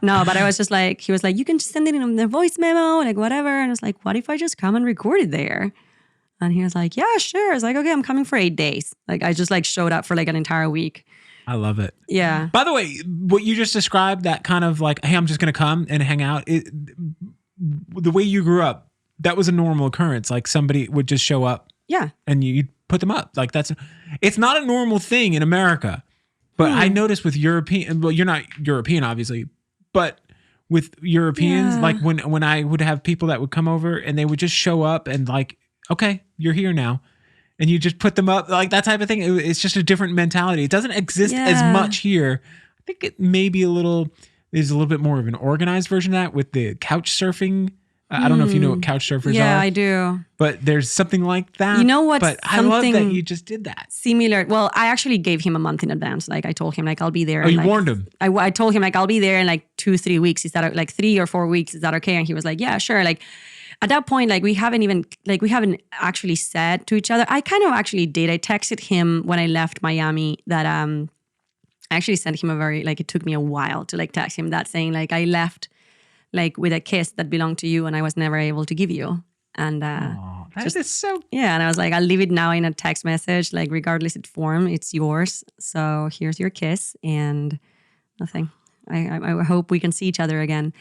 No, but I was just like, he was like, you can just send it in the voice memo, like whatever. And I was like, what if I just come and record it there? And he was like, yeah, sure. I was like, okay, I'm coming for 8 days. Like I just like showed up for like an entire week. I love it. Yeah. By the way, what you just described, that kind of like, hey, I'm just going to come and hang out. The way you grew up, that was a normal occurrence. Like somebody would just show up. Yeah. And you'd put them up. Like it's not a normal thing in America. But I noticed with European, well, you're not European, obviously, but with Europeans, like when I would have people that would come over and they would just show up and like, okay, you're here now. And you just put them up, like that type of thing. It's just a different mentality. It doesn't exist as much here. I think it may be there's a little bit more of an organized version of that with the couch surfing I don't know if you know what couch surfers Yeah, are. I do. But there's something like that. You know what? But I love that you just did that. Similar. Well, I actually gave him a month in advance. Like I told him, like I'll be there. Oh, you like, warned him. I told him like I'll be there in like 2-3 weeks. Is that like 3 or 4 weeks? Is that okay? And he was like, yeah, sure. Like at that point, like we haven't actually said to each other. I kind of actually did. I texted him when I left Miami that I actually sent him it took me a while to like text him that saying like I left like with a kiss that belonged to you and I was never able to give you. And that is so. yeah, and I was like, I'll leave it now in a text message, like regardless of form, it's yours. So here's your kiss and nothing. I hope we can see each other again.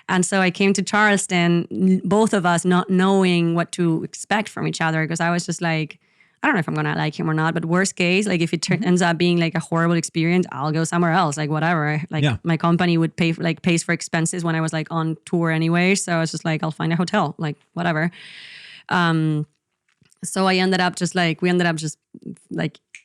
And so I came to Charleston, both of us not knowing what to expect from each other because I was just like, I don't know if I'm going to like him or not, but worst case, like if it ends up being like a horrible experience, I'll go somewhere else, like whatever. Like my company would pays for expenses when I was like on tour anyway. So I was just like, I'll find a hotel, like whatever. So we ended up just like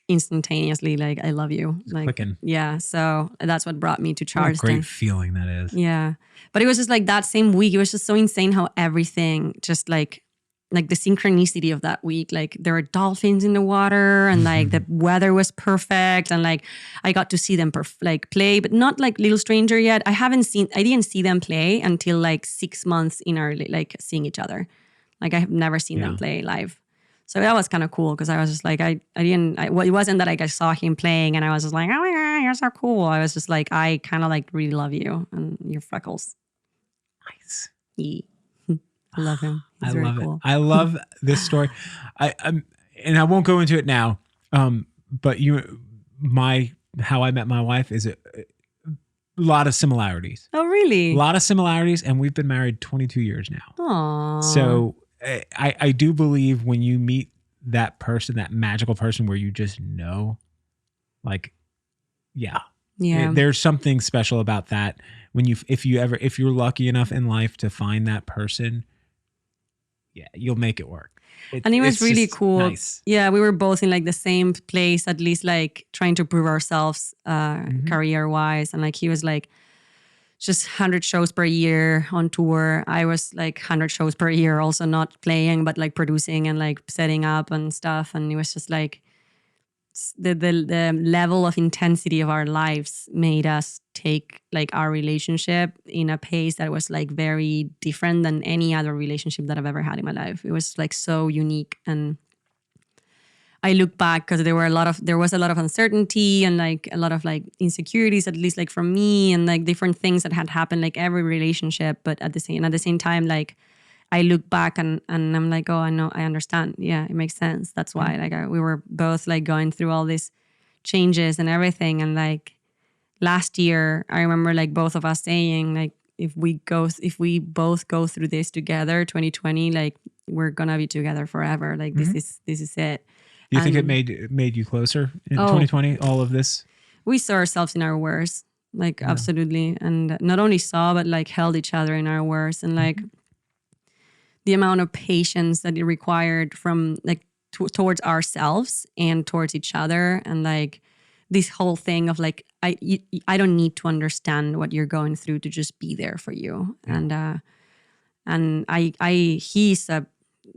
instantaneously, like, I love you. Like, clicking. Yeah. So that's what brought me to Charleston. What a great feeling that is. Yeah. But it was just like that same week, it was just so insane how everything just like the synchronicity of that week, like there were dolphins in the water and like the weather was perfect. And like, I got to see them play, but not like Little Stranger yet. I didn't see them play until like 6 months in our like seeing each other. Like I have never seen them play live. So that was kind of cool because I was just like, it wasn't that like I saw him playing and I was just like, oh my God, you're so cool. I was just like, I kind of like really love you and your freckles. Nice. Yeah. I love him. He's I very love cool. it. I love this story. And I won't go into it now. But how I met my wife is a lot of similarities. Oh, really? A lot of similarities, and we've been married 22 years now. Aww. So I do believe when you meet that person, that magical person where you just know, like, yeah. There's something special about that. When if you're lucky enough in life to find that person, yeah, you'll make it work. And it was really cool. Nice. Yeah, we were both in like the same place, at least like trying to prove ourselves career-wise. And like he was like just 100 shows per year on tour. I was like 100 shows per year, also not playing, but like producing and like setting up and stuff. And it was just like the level of intensity of our lives made us take like our relationship in a pace that was like very different than any other relationship that I've ever had in my life. It was like so unique. And I look back because there was a lot of uncertainty and like a lot of like insecurities, at least like from me, and like different things that had happened, like every relationship. But at the same time, like I look back and I'm like, oh, I know, I understand. Yeah, it makes sense. That's why like we were both like going through all these changes and everything. And like last year, I remember like both of us saying like, if we both go through this together, 2020, like we're gonna be together forever. Like this is it. Do you think it made you closer in 2020? All of this. We saw ourselves in our worst, like absolutely, and not only saw but like held each other in our worst, and like the amount of patience that it required from like towards ourselves and towards each other, and like this whole thing of like I don't need to understand what you're going through to just be there for you, and he's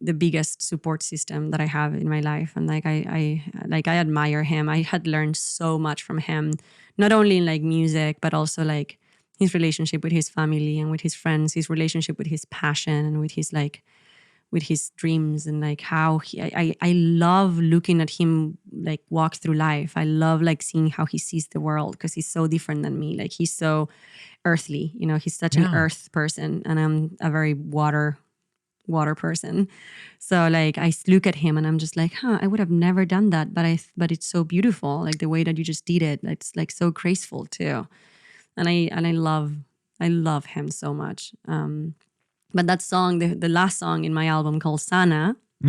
the biggest support system that I have in my life, and like I admire him. I had learned so much from him, not only in like music, but also like his relationship with his family and with his friends, his relationship with his passion and with his dreams, and like how I love looking at him like walk through life. I love like seeing how he sees the world because he's so different than me. Like he's so earthly, you know, he's such an earth person and I'm a very water person. So like I look at him and I'm just like, I would have never done that, but it's so beautiful, like the way that you just did it. It's like so graceful too. And I love him so much. But that song, the last song in my album called Sana, I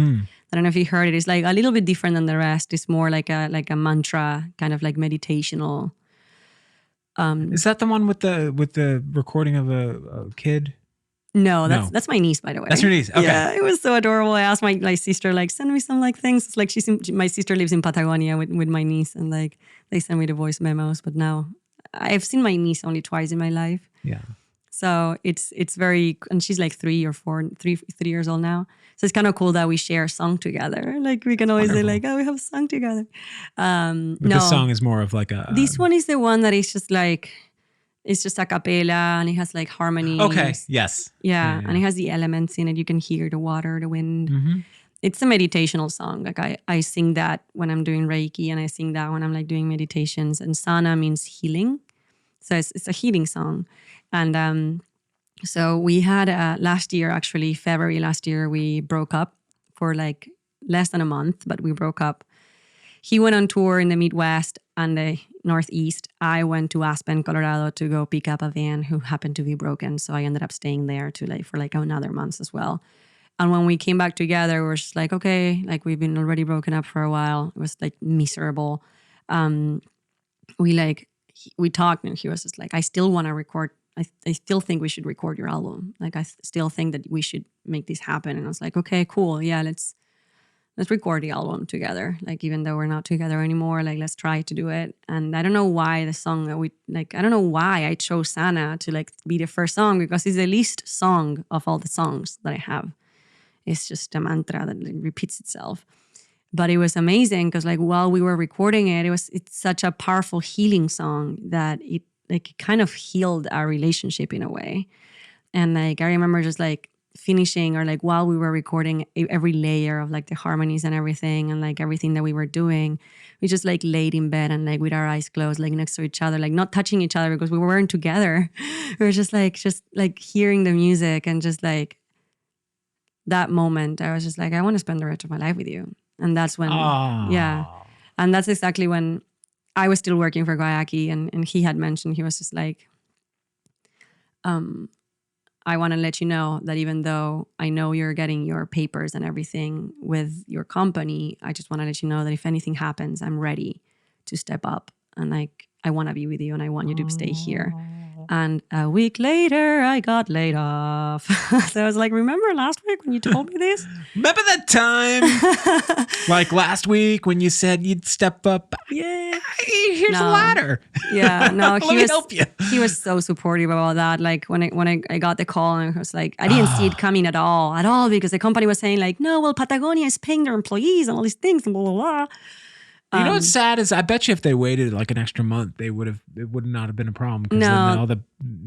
don't know if you heard it. It's like a little bit different than the rest. It's more like a mantra, kind of like meditational. Is that the one with the recording of a kid? No, that's my niece, by the way. That's your niece. Okay. Yeah, it was so adorable. I asked my sister, like, send me some like things. It's like my sister lives in Patagonia with my niece, and like they send me the voice memos. But now I've seen my niece only twice in my life. Yeah. So it's very, and she's like 3 years old now. So it's kind of cool that we share a song together. Like we can always say like, oh, we have a song together. But this song is more of like a... This one is the one that is just like, it's just a cappella and it has like harmonies. Okay, yes. Yeah, and it has the elements in it. You can hear the water, the wind. Mm-hmm. It's a meditational song. Like I sing that when I'm doing Reiki, and I sing that when I'm like doing meditations. And Sana means healing. So it's a healing song. And so we had last year, actually, February last year, we broke up for like less than a month, but we broke up. He went on tour in the Midwest and the Northeast. I went to Aspen, Colorado to go pick up a van who happened to be broken. So I ended up staying there for another month as well. And when we came back together, we were just like, okay, like we've been already broken up for a while. It was like miserable. We talked and he was just like, I still want to record. I still think we should record your album. Like I still think that we should make this happen. And I was like, okay, cool. Yeah, let's record the album together. Like even though we're not together anymore, like let's try to do it. And I don't know why the song that I don't know why I chose Sana to like be the first song, because it's the least song of all the songs that I have. It's just a mantra that like repeats itself. But it was amazing because like while we were recording it, it's such a powerful healing song that it kind of healed our relationship in a way. And like I remember just like finishing, or like while we were recording every layer of like the harmonies and everything, and like everything that we were doing, we just like laid in bed and like with our eyes closed, like next to each other, like not touching each other because we weren't together. We were just like hearing the music, and just like that moment, I was just like, I want to spend the rest of my life with you. And that's when, yeah. And that's exactly when I was still working for Guayaki, and he had mentioned, he was just like, I want to let you know that even though I know you're getting your papers and everything with your company, I just want to let you know that if anything happens, I'm ready to step up. And like, I want to be with you and I want you to stay here. And a week later, I got laid off. So I was like, remember last week when you told me this? Remember that time? Like last week when you said you'd step up? Yeah. Here's a ladder. Yeah, no, Let me help you. He was so supportive about that. Like when I got the call, and I was like, I didn't see it coming at all, because the company was saying like, no, well, Patagonia is paying their employees and all these things and blah, blah, blah. You know what's sad is I bet you if they waited like an extra month, it would not have been a problem. No.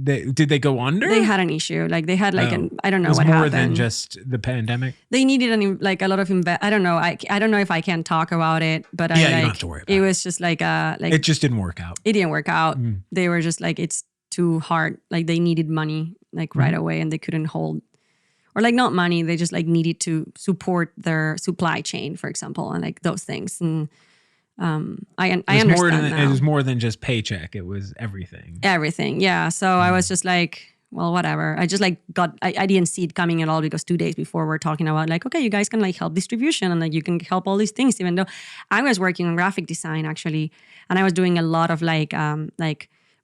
Did they go under? They had an issue. Like they had like I don't know what happened. It was more than just the pandemic. They needed a lot of I don't know. I don't know if I can talk about it, but you don't have to worry about it. Was just like it just didn't work out. It didn't work out. They were just like, it's too hard. Like they needed money like right away, and they couldn't hold, or like not money. They just like needed to support their supply chain, for example, and like those things. And I understand now. It was more than just paycheck. It was everything. Everything, yeah. So I was just like, well, whatever. I just like I didn't see it coming at all, because 2 days before we're talking about like, okay, you guys can like help distribution and like you can help all these things, even though I was working on graphic design actually, and I was doing a lot of like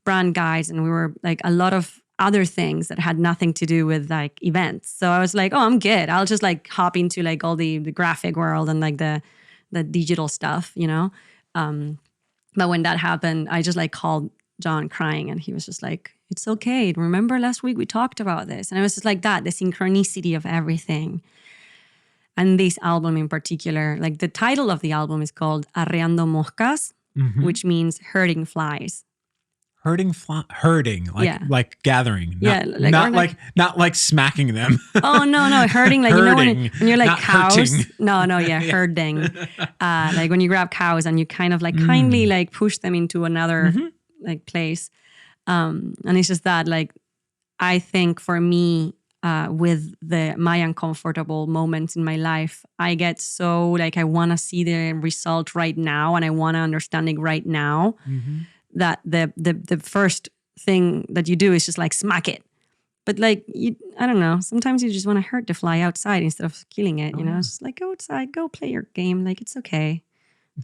brand guides, and we were like a lot of other things that had nothing to do with like events. So I was like, oh, I'm good. I'll just like hop into like all the graphic world and like the digital stuff, you know? But when that happened, I just like called John crying, and he was just like, it's okay. Remember last week we talked about this? And I was just like that, the synchronicity of everything. And this album in particular, like the title of the album is called Arreando Moscas, which means herding flies. Herding, like gathering. Not like smacking them. Oh no, herding, like herding, you know when you're like cows. Hurting. No, herding. Like when you grab cows and you kind of like kindly like push them into another like place. And it's just that like I think for me, with my uncomfortable moments in my life, I get so like I want to see the result right now, and I want to understand it right now. That the first thing that you do is just like smack it. But like, I don't know, sometimes you just want to hurt the fly outside instead of killing it, you know? It's just like, go outside, go play your game. Like, it's okay.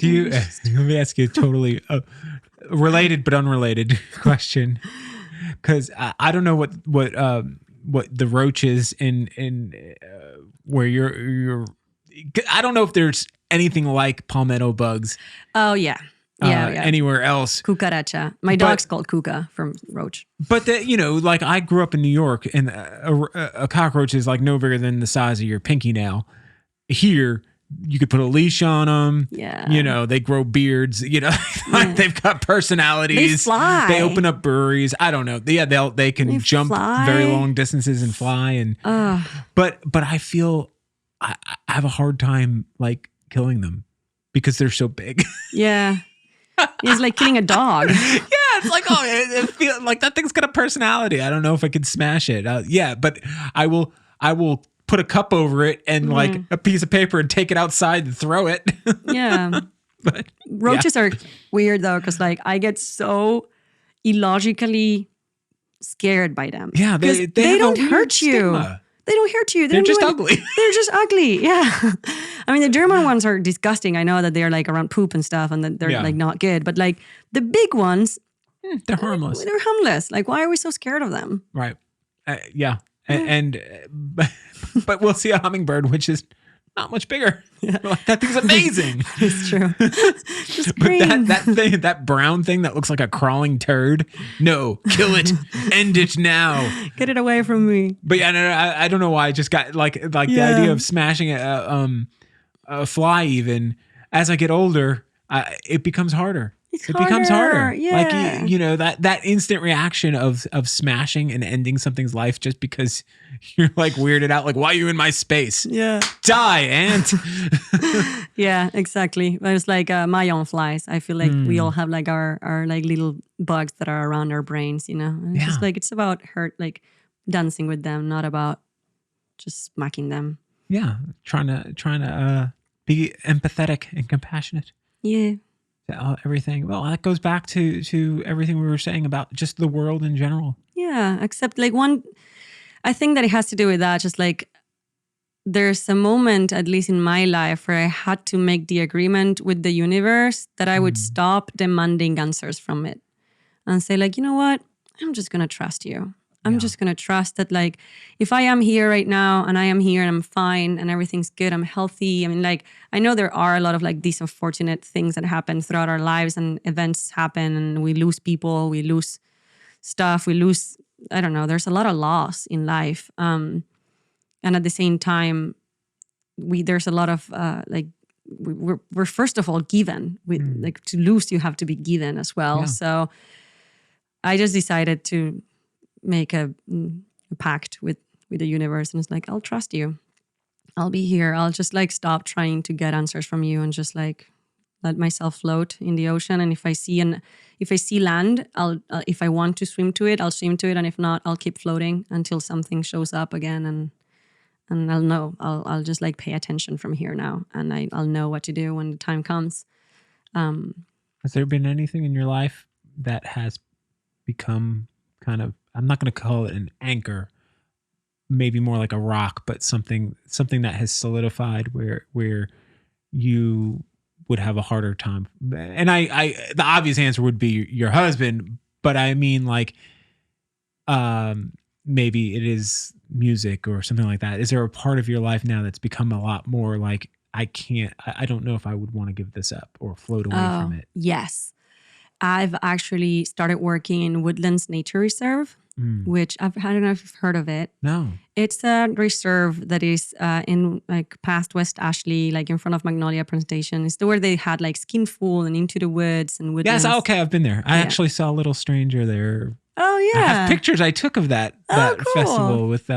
Let me ask you a totally related but unrelated question. Because I don't know what the roaches in where you're, I don't know if there's anything like palmetto bugs. Oh, yeah. anywhere else. Cucaracha. My dog's called Cuca from roach. But like I grew up in New York, and a cockroach is like no bigger than the size of your pinky nail. Here, you could put a leash on them. Yeah. They grow beards. They've got personalities. They fly. They open up breweries. I don't know. Yeah, they can jump fly. very long distances and fly. And but I feel I have a hard time like killing them because they're so big. Yeah. It's like killing a dog. Yeah, it's like it feels like that thing's got a personality. I don't know if I could smash it. But I will put a cup over it and like a piece of paper and take it outside and throw it. Yeah. But roaches are weird though, because like I get so illogically scared by them. Yeah, they don't hurt you. Stigma. They don't hurt you. They're just ugly. They're just ugly. Yeah. I mean, the German ones are disgusting. I know that they're like around poop and stuff and that they're like not good. But like the big ones, they're harmless. They're harmless. Like, why are we so scared of them? Right. Yeah. But we'll see a hummingbird, which is not much bigger. Yeah. Like, that thing's amazing. It's true. Just but green. that thing, that brown thing that looks like a crawling turd. No, kill it. End it now. Get it away from me. But yeah, no, I don't know why. I just got like the idea of smashing a fly. Even as I get older, it becomes harder. It becomes harder. Yeah. Like that instant reaction of smashing and ending something's life just because you're like weirded out. Like, why are you in my space? Yeah. Die, ant. Yeah, exactly. There's like Mayan flies. I feel like we all have like our like little bugs that are around our brains, And it's just like it's about dancing with them, not about just smacking them. Yeah, trying to be empathetic and compassionate. Yeah. Everything. Well, that goes back to everything we were saying about just the world in general. Yeah, except like I think that it has to do with that. Just like there's a moment, at least in my life, where I had to make the agreement with the universe that I would stop demanding answers from it and say like, you know what? I'm just going to trust you. I'm just going to trust that like, if I am here right now and I am here and I'm fine and everything's good, I'm healthy. I mean, like, I know there are a lot of like these unfortunate things that happen throughout our lives and events happen and we lose people, we lose stuff, I don't know, there's a lot of loss in life. And at the same time, there's a lot of we're first of all given. Like to lose, you have to be given as well. Yeah. So I just decided to make a pact with the universe, and it's like, I'll trust you. I'll be here. I'll just like stop trying to get answers from you and just like let myself float in the ocean. And if I see land, if I want to swim to it, I'll swim to it, and if not, I'll keep floating until something shows up again, and I'll know. I'll just like pay attention from here now, and I'll know what to do when the time comes. Has there been anything in your life that has become kind of, I'm not going to call it an anchor, maybe more like a rock, but something that has solidified where you would have a harder time? And I the obvious answer would be your husband, but I mean like maybe it is music or something like that. Is there a part of your life now that's become a lot more like, I don't know if I would want to give this up or float away from it? Yes. I've actually started working in Woodlands Nature Reserve, which I don't know if you've heard of it. No. It's a reserve that is in like past West Ashley, like in front of Magnolia Plantation. It's where they had like Skinful and Into the Woods and Woodlands. Yes, okay, I've been there. I actually saw Little Stranger there. Oh yeah. I have pictures I took of that cool. festival with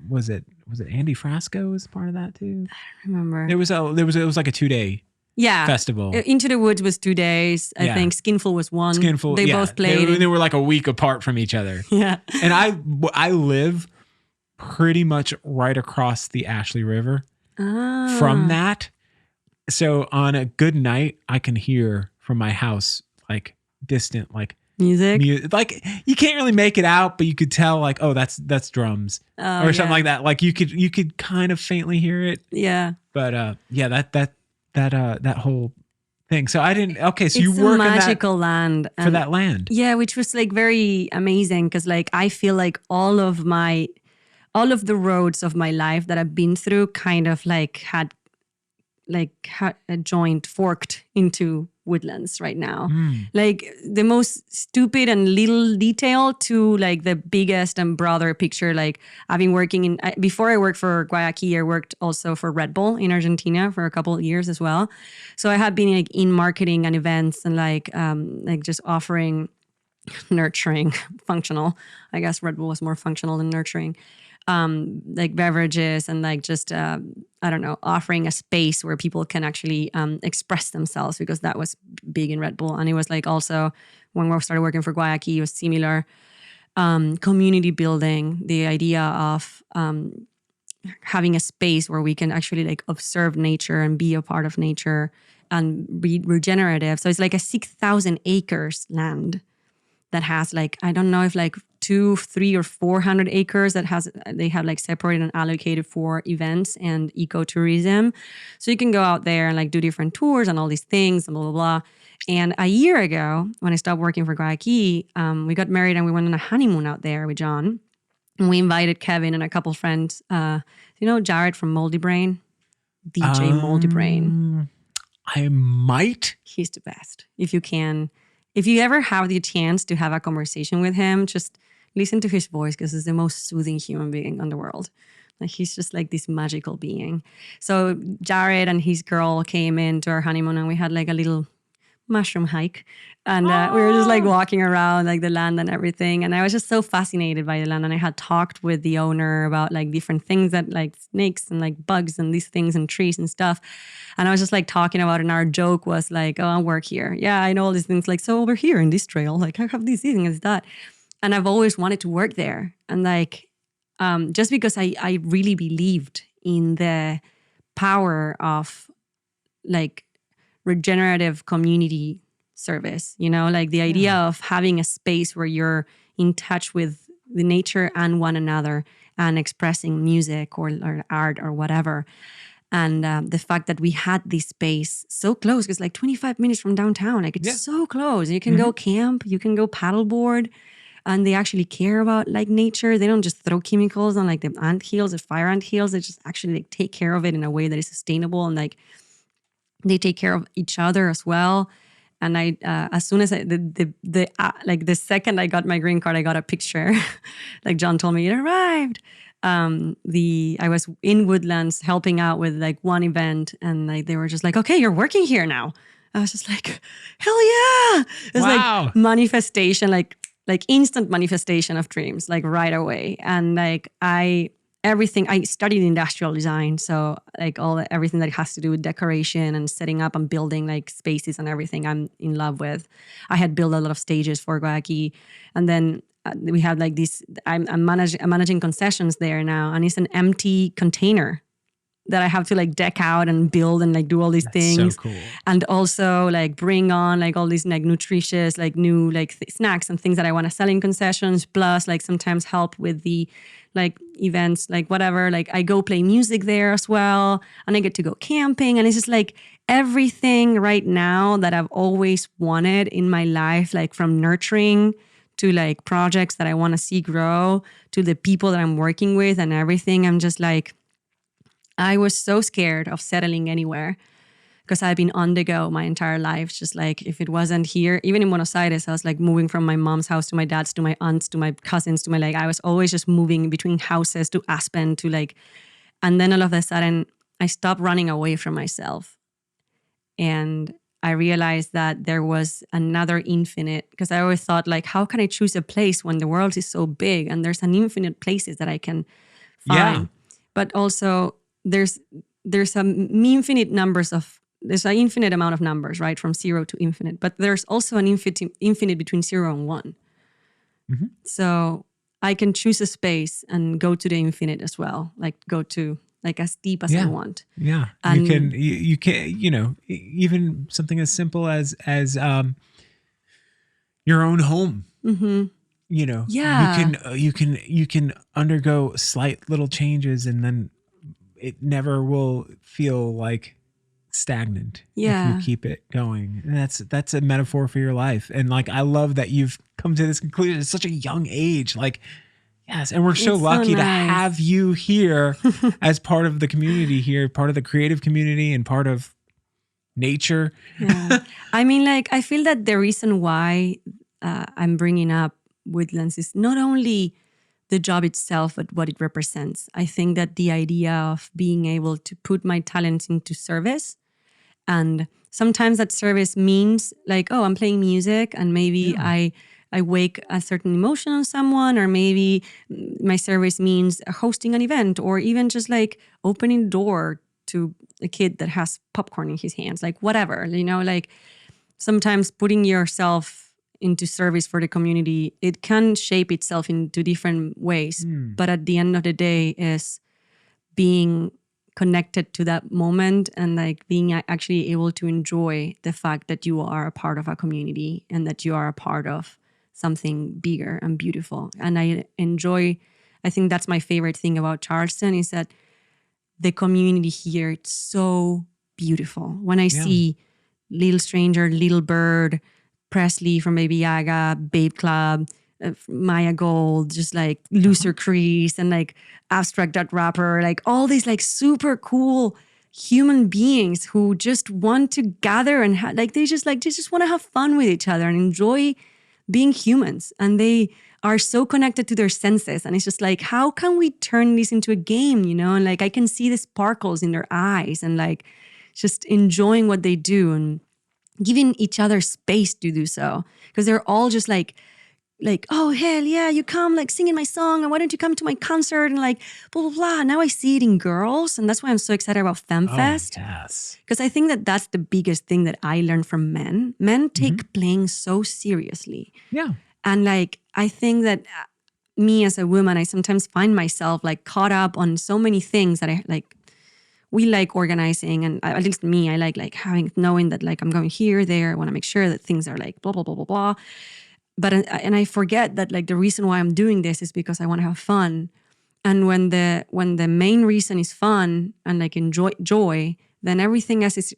was it Andy Frasco was part of that too? I don't remember. It was like a 2-day festival. Into the Woods was 2 days. I think Skinful was one. Skinful, they both played. They were like a week apart from each other. Yeah. And I live pretty much right across the Ashley River from that. So on a good night, I can hear from my house like distant like music. Like you can't really make it out, but you could tell like, oh, that's drums or something like that. Like you could kind of faintly hear it. Yeah. But that whole thing. So I didn't. Okay, so you it's work a magical land for that land. Yeah, which was like very amazing because like I feel like all of the roads of my life that I've been through kind of like had forked into Woodlands right now. Like the most stupid and little detail to like the biggest and broader picture. Like I've been working before I worked for Guayaquil, I worked also for Red Bull in Argentina for a couple of years as well. So I had been like in marketing and events and like just offering nurturing, functional. I guess Red Bull was more functional than nurturing. Like beverages and like just, I don't know, offering a space where people can actually express themselves, because that was big in Red Bull. And it was like also when we started working for Guayaquil, it was similar. Community building, the idea of having a space where we can actually like observe nature and be a part of nature and be regenerative. So it's like a 6,000 acres land that has like, I don't know if like 200, 300 or 400 acres they have like separated and allocated for events and ecotourism. So you can go out there and like do different tours and all these things and blah, blah, blah. And a year ago, when I stopped working for Guayaquil, we got married and we went on a honeymoon out there with John. And we invited Kevin and a couple friends. Jared from Moldy Brain? DJ Moldy Brain. I might. He's the best. If you ever have the chance to have a conversation with him, just listen to his voice, because he's the most soothing human being in the world. Like he's just like this magical being. So Jared and his girl came into our honeymoon and we had like a little mushroom hike. And we were just like walking around like the land and everything. And I was just so fascinated by the land. And I had talked with the owner about like different things that like snakes and like bugs and these things and trees and stuff. And I was just like talking about it. And our joke was like, oh, I work here. Yeah, I know all these things. Like, so over here in this trail, like I have these things and that. And I've always wanted to work there. And like, just because I really believed in the power of like regenerative community service, like the idea of having a space where you're in touch with the nature and one another and expressing music or art or whatever. And the fact that we had this space so close, because like 25 minutes from downtown, like it's so close. You can go camp, you can go paddleboard, and they actually care about like nature. They don't just throw chemicals on like the ant hills, the fire ant hills. They just actually like take care of it in a way that is sustainable, and like they take care of each other as well. And I, as soon as the second I got my green card, I got a picture. Like John told me, it arrived. I was in Woodlands helping out with like one event, and like they were just like, okay, you're working here now. I was just like, hell yeah! It's like manifestation, like instant manifestation of dreams, like right away. And like I studied industrial design, so like everything that has to do with decoration and setting up and building like spaces and everything I'm in love with. I had built a lot of stages for Guayaquil, and then we have like this, I'm managing concessions there now, and it's an empty container that I have to like deck out and build and like do all these things. So cool. And also like bring on like all these like nutritious, like new like snacks and things that I want to sell in concessions, plus like sometimes help with the like events, like whatever. Like I go play music there as well, and I get to go camping, and it's just like everything right now that I've always wanted in my life, like from nurturing to like projects that I want to see grow to the people that I'm working with and everything. I'm just like, I was so scared of settling anywhere because I've been on the go my entire life. Just like if it wasn't here, even in Buenos Aires, I was like moving from my mom's house to my dad's, to my aunts, to my cousins, to my like, I was always just moving between houses to Aspen to like, and then all of a sudden I stopped running away from myself. And I realized that there was another infinite, because I always thought like, how can I choose a place when the world is so big and there's an infinite places that I can find. Yeah. But also there's an infinite amount of numbers, right? From 0 to infinite. But there's also an infinite between 0 and 1. Mm-hmm. So I can choose a space and go to the infinite as well. Like go to like as deep as I want. Yeah. And you can, even something as simple as your own home. Mm-hmm. You can undergo slight little changes, and then it never will feel like stagnant if you keep it going. And that's a metaphor for your life. And like, I love that you've come to this conclusion at such a young age. Like, yes. And we're so lucky to have you here as part of the community here, part of the creative community, and part of nature. Yeah. I mean, like, I feel that the reason why I'm bringing up woodlands is not only the job itself, but what it represents. I think that the idea of being able to put my talents into service, and sometimes that service means like, oh, I'm playing music, and maybe I wake a certain emotion on someone, or maybe my service means hosting an event, or even just like opening the door to a kid that has popcorn in his hands, like whatever, like sometimes putting yourself into service for the community, it can shape itself into different ways. But at the end of the day is being connected to that moment and like being actually able to enjoy the fact that you are a part of a community and that you are a part of something bigger and beautiful. And I think that's my favorite thing about Charleston is that the community here, it's so beautiful. When I see Little Stranger, Little Bird, Presley from Baby Yaga, Babe Club, Maya Gold, just like Looser Crease and like Abstract Dot Rapper, like all these like super cool human beings who just want to gather and they just want to have fun with each other and enjoy being humans. And they are so connected to their senses. And it's just like, how can we turn this into a game, And like, I can see the sparkles in their eyes and like just enjoying what they do and giving each other space to do so. Because they're all just like, oh, hell yeah, you come like singing my song. And why don't you come to my concert? And like, blah, blah, blah. Now I see it in girls. And that's why I'm so excited about FemFest. Oh, yes. Because I think that that's the biggest thing that I learned from men. Men take playing so seriously. Yeah. And like, I think that me as a woman, I sometimes find myself like caught up on so many things that I like. We like organizing, and at least me, I like knowing that like I'm going here, there. I want to make sure that things are like blah, blah, blah, blah, blah. But, and I forget that like the reason why I'm doing this is because I want to have fun. And when the main reason is fun and like joy, then everything else is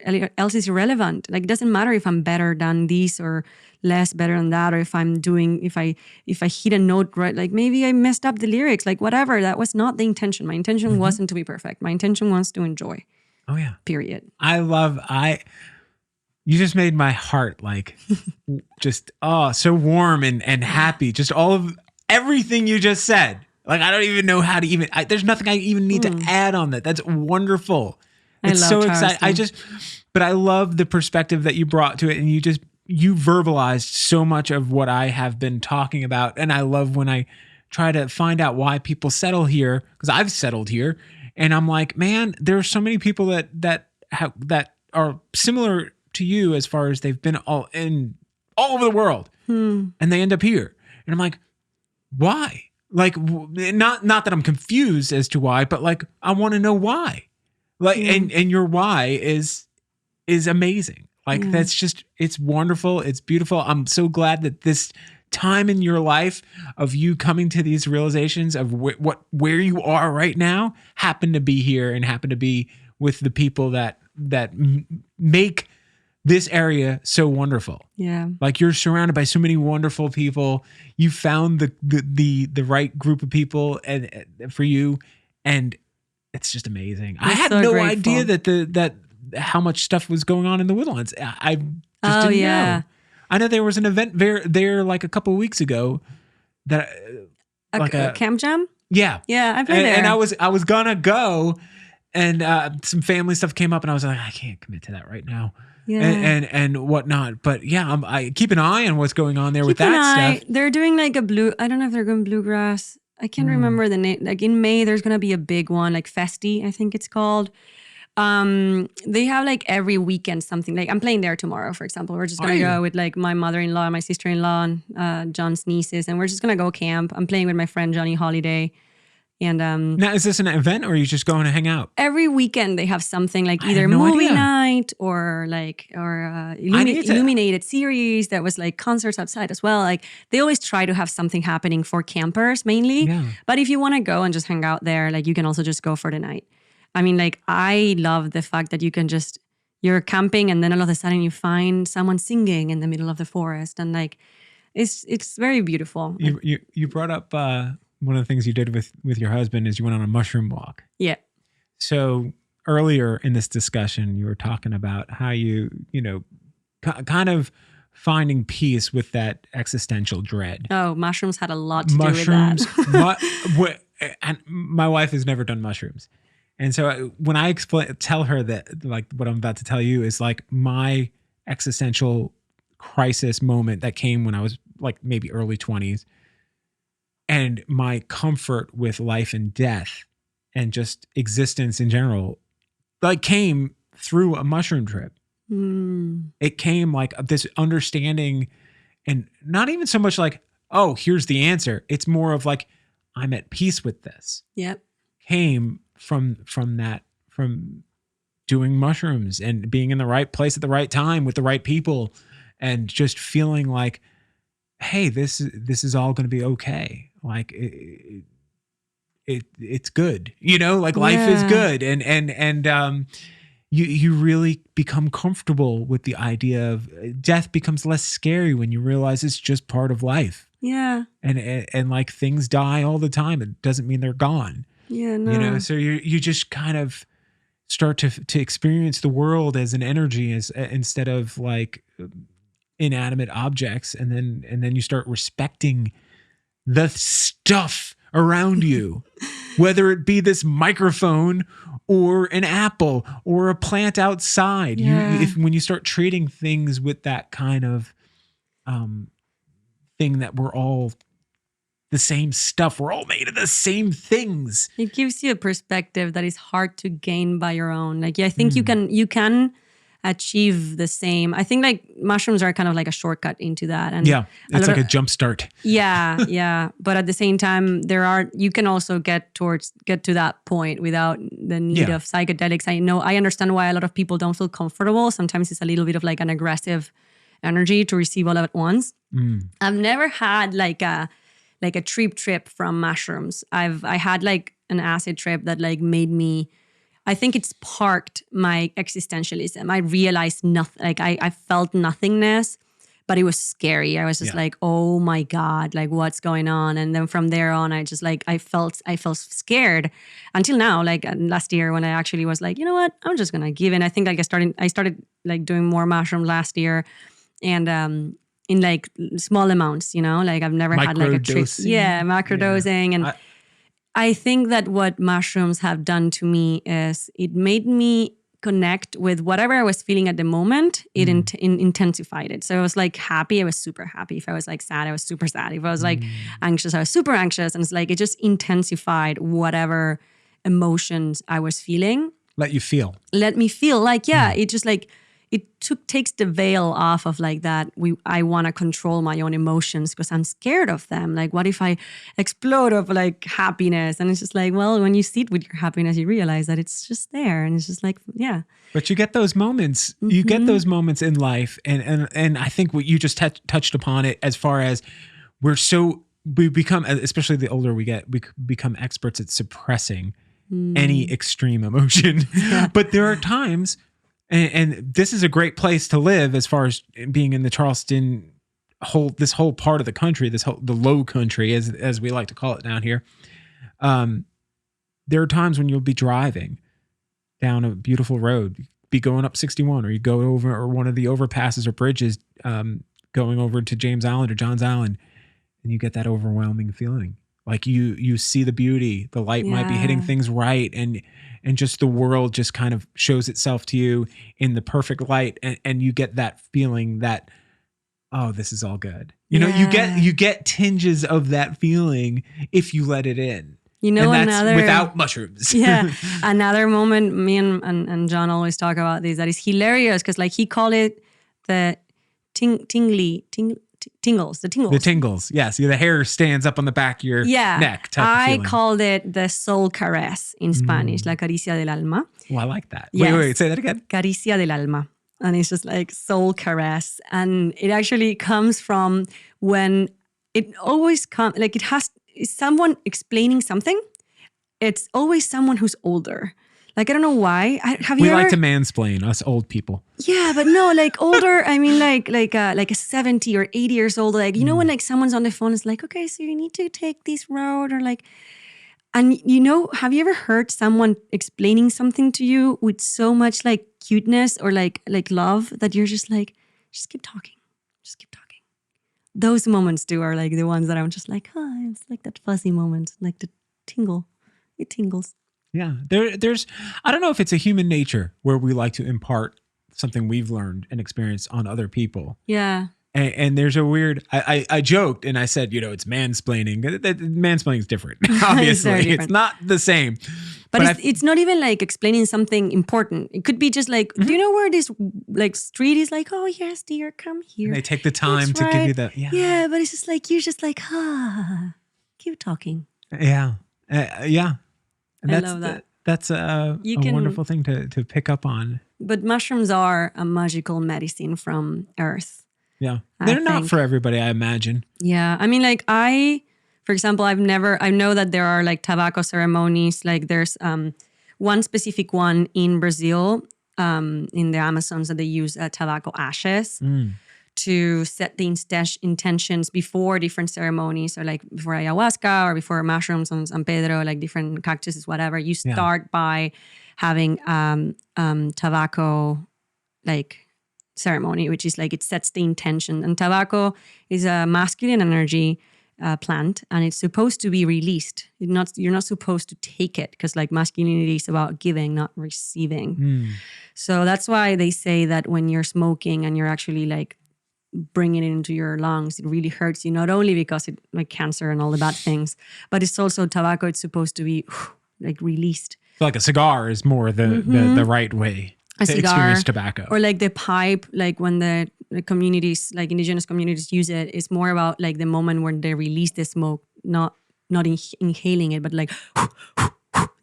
irrelevant. Like, it doesn't matter if I'm better than this or less better than that, or if I hit a note right, like maybe I messed up the lyrics, like whatever. That was not the intention. My intention wasn't to be perfect. My intention was to enjoy. Oh yeah. Period. You just made my heart like just so warm and happy. Just all of everything you just said. Like, I don't even know how to even. There's nothing I even need to add on that. That's wonderful. It's so exciting. But I love the perspective that you brought to it, and you verbalized so much of what I have been talking about. And I love when I try to find out why people settle here, because I've settled here, and I'm like, man, there are so many people that are similar to you as far as they've been all over the world, and they end up here, and I'm like, why? Like, not that I'm confused as to why, but like, I want to know why. Like, and your why is amazing. Like, that's just, it's wonderful. It's beautiful. I'm so glad that this time in your life of you coming to these realizations of where you are right now happen to be here and happen to be with the people that make this area so wonderful. Yeah. Like, you're surrounded by so many wonderful people. You found the right group of people and for you, and it's just amazing. I had no idea that how much stuff was going on in the Woodlands. I just didn't know. I know there was an event there like a couple of weeks ago that a camp jam. Yeah, I played there, and I was gonna go, and some family stuff came up, and I was like, I can't commit to that right now. Yeah. And whatnot. But yeah, I keep an eye on what's going on there with that stuff. They're doing like I don't know if they're going bluegrass. I can't remember the name. Like, in May, there's going to be a big one, like Festi, I think it's called. They have like every weekend something. Like, I'm playing there tomorrow, for example. We're just going to go with like my mother-in-law, my sister-in-law, and John's nieces. And we're just going to go camp. I'm playing with my friend Johnny Holiday. And now, is this an event, or are you just going to hang out? Every weekend they have something like either movie night or illuminated series that was like concerts outside as well. Like, they always try to have something happening for campers mainly. Yeah. But if you want to go and just hang out there, like, you can also just go for the night. I mean, like, I love the fact that you can you're camping and then all of a sudden you find someone singing in the middle of the forest, and like, it's very beautiful. You brought up one of the things you did with your husband is you went on a mushroom walk. Yeah. So earlier in this discussion, you were talking about how you know, kind of finding peace with that existential dread. Oh, mushrooms had a lot to do with that. And my wife has never done mushrooms. And so when I tell her that, like, what I'm about to tell you is like my existential crisis moment that came when I was like maybe early 20s, and my comfort with life and death and just existence in general, like, came through a mushroom trip. It came like this understanding, and not even so much like, oh, here's the answer. It's more of like, I'm at peace with this. Yep. Came from doing mushrooms and being in the right place at the right time with the right people, and just feeling like, hey, this is all going to be okay. Like it's good, you know, like life is good. And you really become comfortable with the idea of death becomes less scary when you realize it's just part of life. Yeah. And like things die all the time. It doesn't mean they're gone. Yeah, no. You know, so you just kind of start to experience the world as an energy, as instead of like inanimate objects, and then you start respecting the stuff around you, whether it be this microphone or an apple or a plant outside. Yeah. When you start treating things with that kind of thing that we're all the same stuff, we're all made of the same things. It gives you a perspective that is hard to gain by your own. Like, yeah, I think you can achieve the same. I think like mushrooms are kind of like a shortcut into that. And yeah, it's like a jump start. Yeah, yeah. But at the same time, you can also get to that point without the need of psychedelics. I understand why a lot of people don't feel comfortable. Sometimes it's a little bit of like an aggressive energy to receive all at once. I've never had like a trip from mushrooms. I had like an acid trip that like made me, I think it sparked my existentialism. I realized nothing, like I felt nothingness, but it was scary. I was just like, oh my God, like what's going on? And then from there on, I just like, I felt scared until now. Like last year when I actually was like, you know what, I'm just gonna give in. I think like I started like doing more mushrooms last year, and in like small amounts, you know, like I've never had like a trip. Yeah, microdosing. And I think that what mushrooms have done to me is it made me connect with whatever I was feeling at the moment. It intensified it. So I was like happy, I was super happy. If I was like sad, I was super sad. If I was like anxious, I was super anxious. And it's like, it just intensified whatever emotions I was feeling. Let me feel like, it just like, it takes the veil off of like that. I want to control my own emotions because I'm scared of them. Like, what if I explode of like happiness? And it's just like, well, when you sit with your happiness, you realize that it's just there, and it's just like, yeah. But you get those moments. You get those moments in life, and I think what you just touched upon it, as far as we become, especially the older we get, we become experts at suppressing any extreme emotion. But there are times. And this is a great place to live as far as being in the Charleston this whole part of the country, the low country as we like to call it down here. There are times when you'll be driving down a beautiful road, be going up 61, or you go over or one of the overpasses or bridges, going over to James Island or Johns Island, and you get that overwhelming feeling. Like you see the beauty, the light might be hitting things right, and just the world just kind of shows itself to you in the perfect light, and you get that feeling that, oh, this is all good. You know, you get tinges of that feeling if you let it in. You know, and that's without mushrooms. Yeah. Another moment, me and John always talk about this, that is hilarious, because like he called it the tingles. The tingles, yes. The hair stands up on the back of your neck. I called it the soul caress in Spanish, la caricia del alma. Oh, I like that. Yes. Wait, say that again. Caricia del alma. And it's just like soul caress. And it actually comes from when it always comes, like it has someone explaining something. It's always someone who's older. Like, I don't know why. We like to mansplain, us old people. Yeah, but no, like older, I mean like a 70 or 80 years old. Like, you know when like someone's on the phone, it's like, okay, so you need to take this road, or like, And have you ever heard someone explaining something to you with so much like cuteness or like love that you're just like, just keep talking. Just keep talking. Those moments too are like the ones that I'm just like, it's like that fuzzy moment, like the tingle. It tingles. Yeah. There's I don't know if it's a human nature where we like to impart something we've learned and experienced on other people. Yeah. And there's a weird, I joked and I said, it's mansplaining. Mansplaining is different. Obviously, different. It's not the same. But it's not even like explaining something important. It could be just like, do you know where this like street is? Like, oh yes, dear, come here. And they take the time That's to right. give you that. Yeah. Yeah, but it's just like, you're just like, keep talking. Yeah. Yeah. And I love that. That's a wonderful thing to pick up on. But mushrooms are a magical medicine from Earth. Yeah. They're not for everybody, I imagine. Yeah. I mean, like for example, I know that there are like tobacco ceremonies. Like there's one specific one in Brazil, in the Amazons, that they use tobacco ashes to set the intentions before different ceremonies, or like before ayahuasca or before mushrooms on San Pedro, like different cactuses, whatever. You start by having tobacco like ceremony, which is like it sets the intention. And tobacco is a masculine energy plant, and it's supposed to be released. You're not supposed to take it, because like masculinity is about giving, not receiving. So that's why they say that when you're smoking and you're actually like bringing it into your lungs, it really hurts you, not only because it like cancer and all the bad things, but it's also tobacco. It's supposed to be like released. So like a cigar is more the right way to experience tobacco. Or like the pipe, like when the communities, like indigenous communities use it, it's more about like the moment when they release the smoke, not inhaling it, but like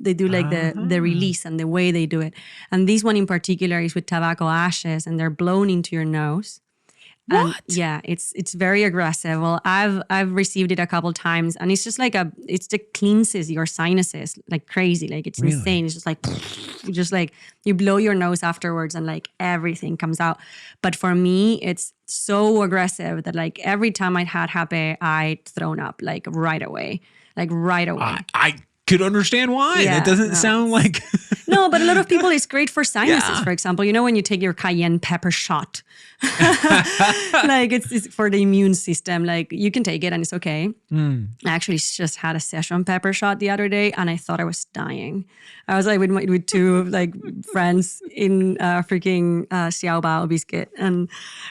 they do like the release and the way they do it. And this one in particular is with tobacco ashes, and they're blown into your nose. What? Yeah, it's very aggressive. Well, I've received it a couple times, and it's just like it cleanses your sinuses like crazy. Like it's insane. It's just like you blow your nose afterwards, and like everything comes out. But for me, it's so aggressive that like every time I'd had hape, I'd thrown up like right away. I could understand why. Yeah, it doesn't sound like no, but a lot of people, it's great for sinuses. For example, when you take your cayenne pepper shot, like it's for the immune system. Like you can take it and it's okay. I actually just had a session pepper shot the other day, and I thought I was dying. I was like with two like friends in freaking Xiao Bao biscuit, and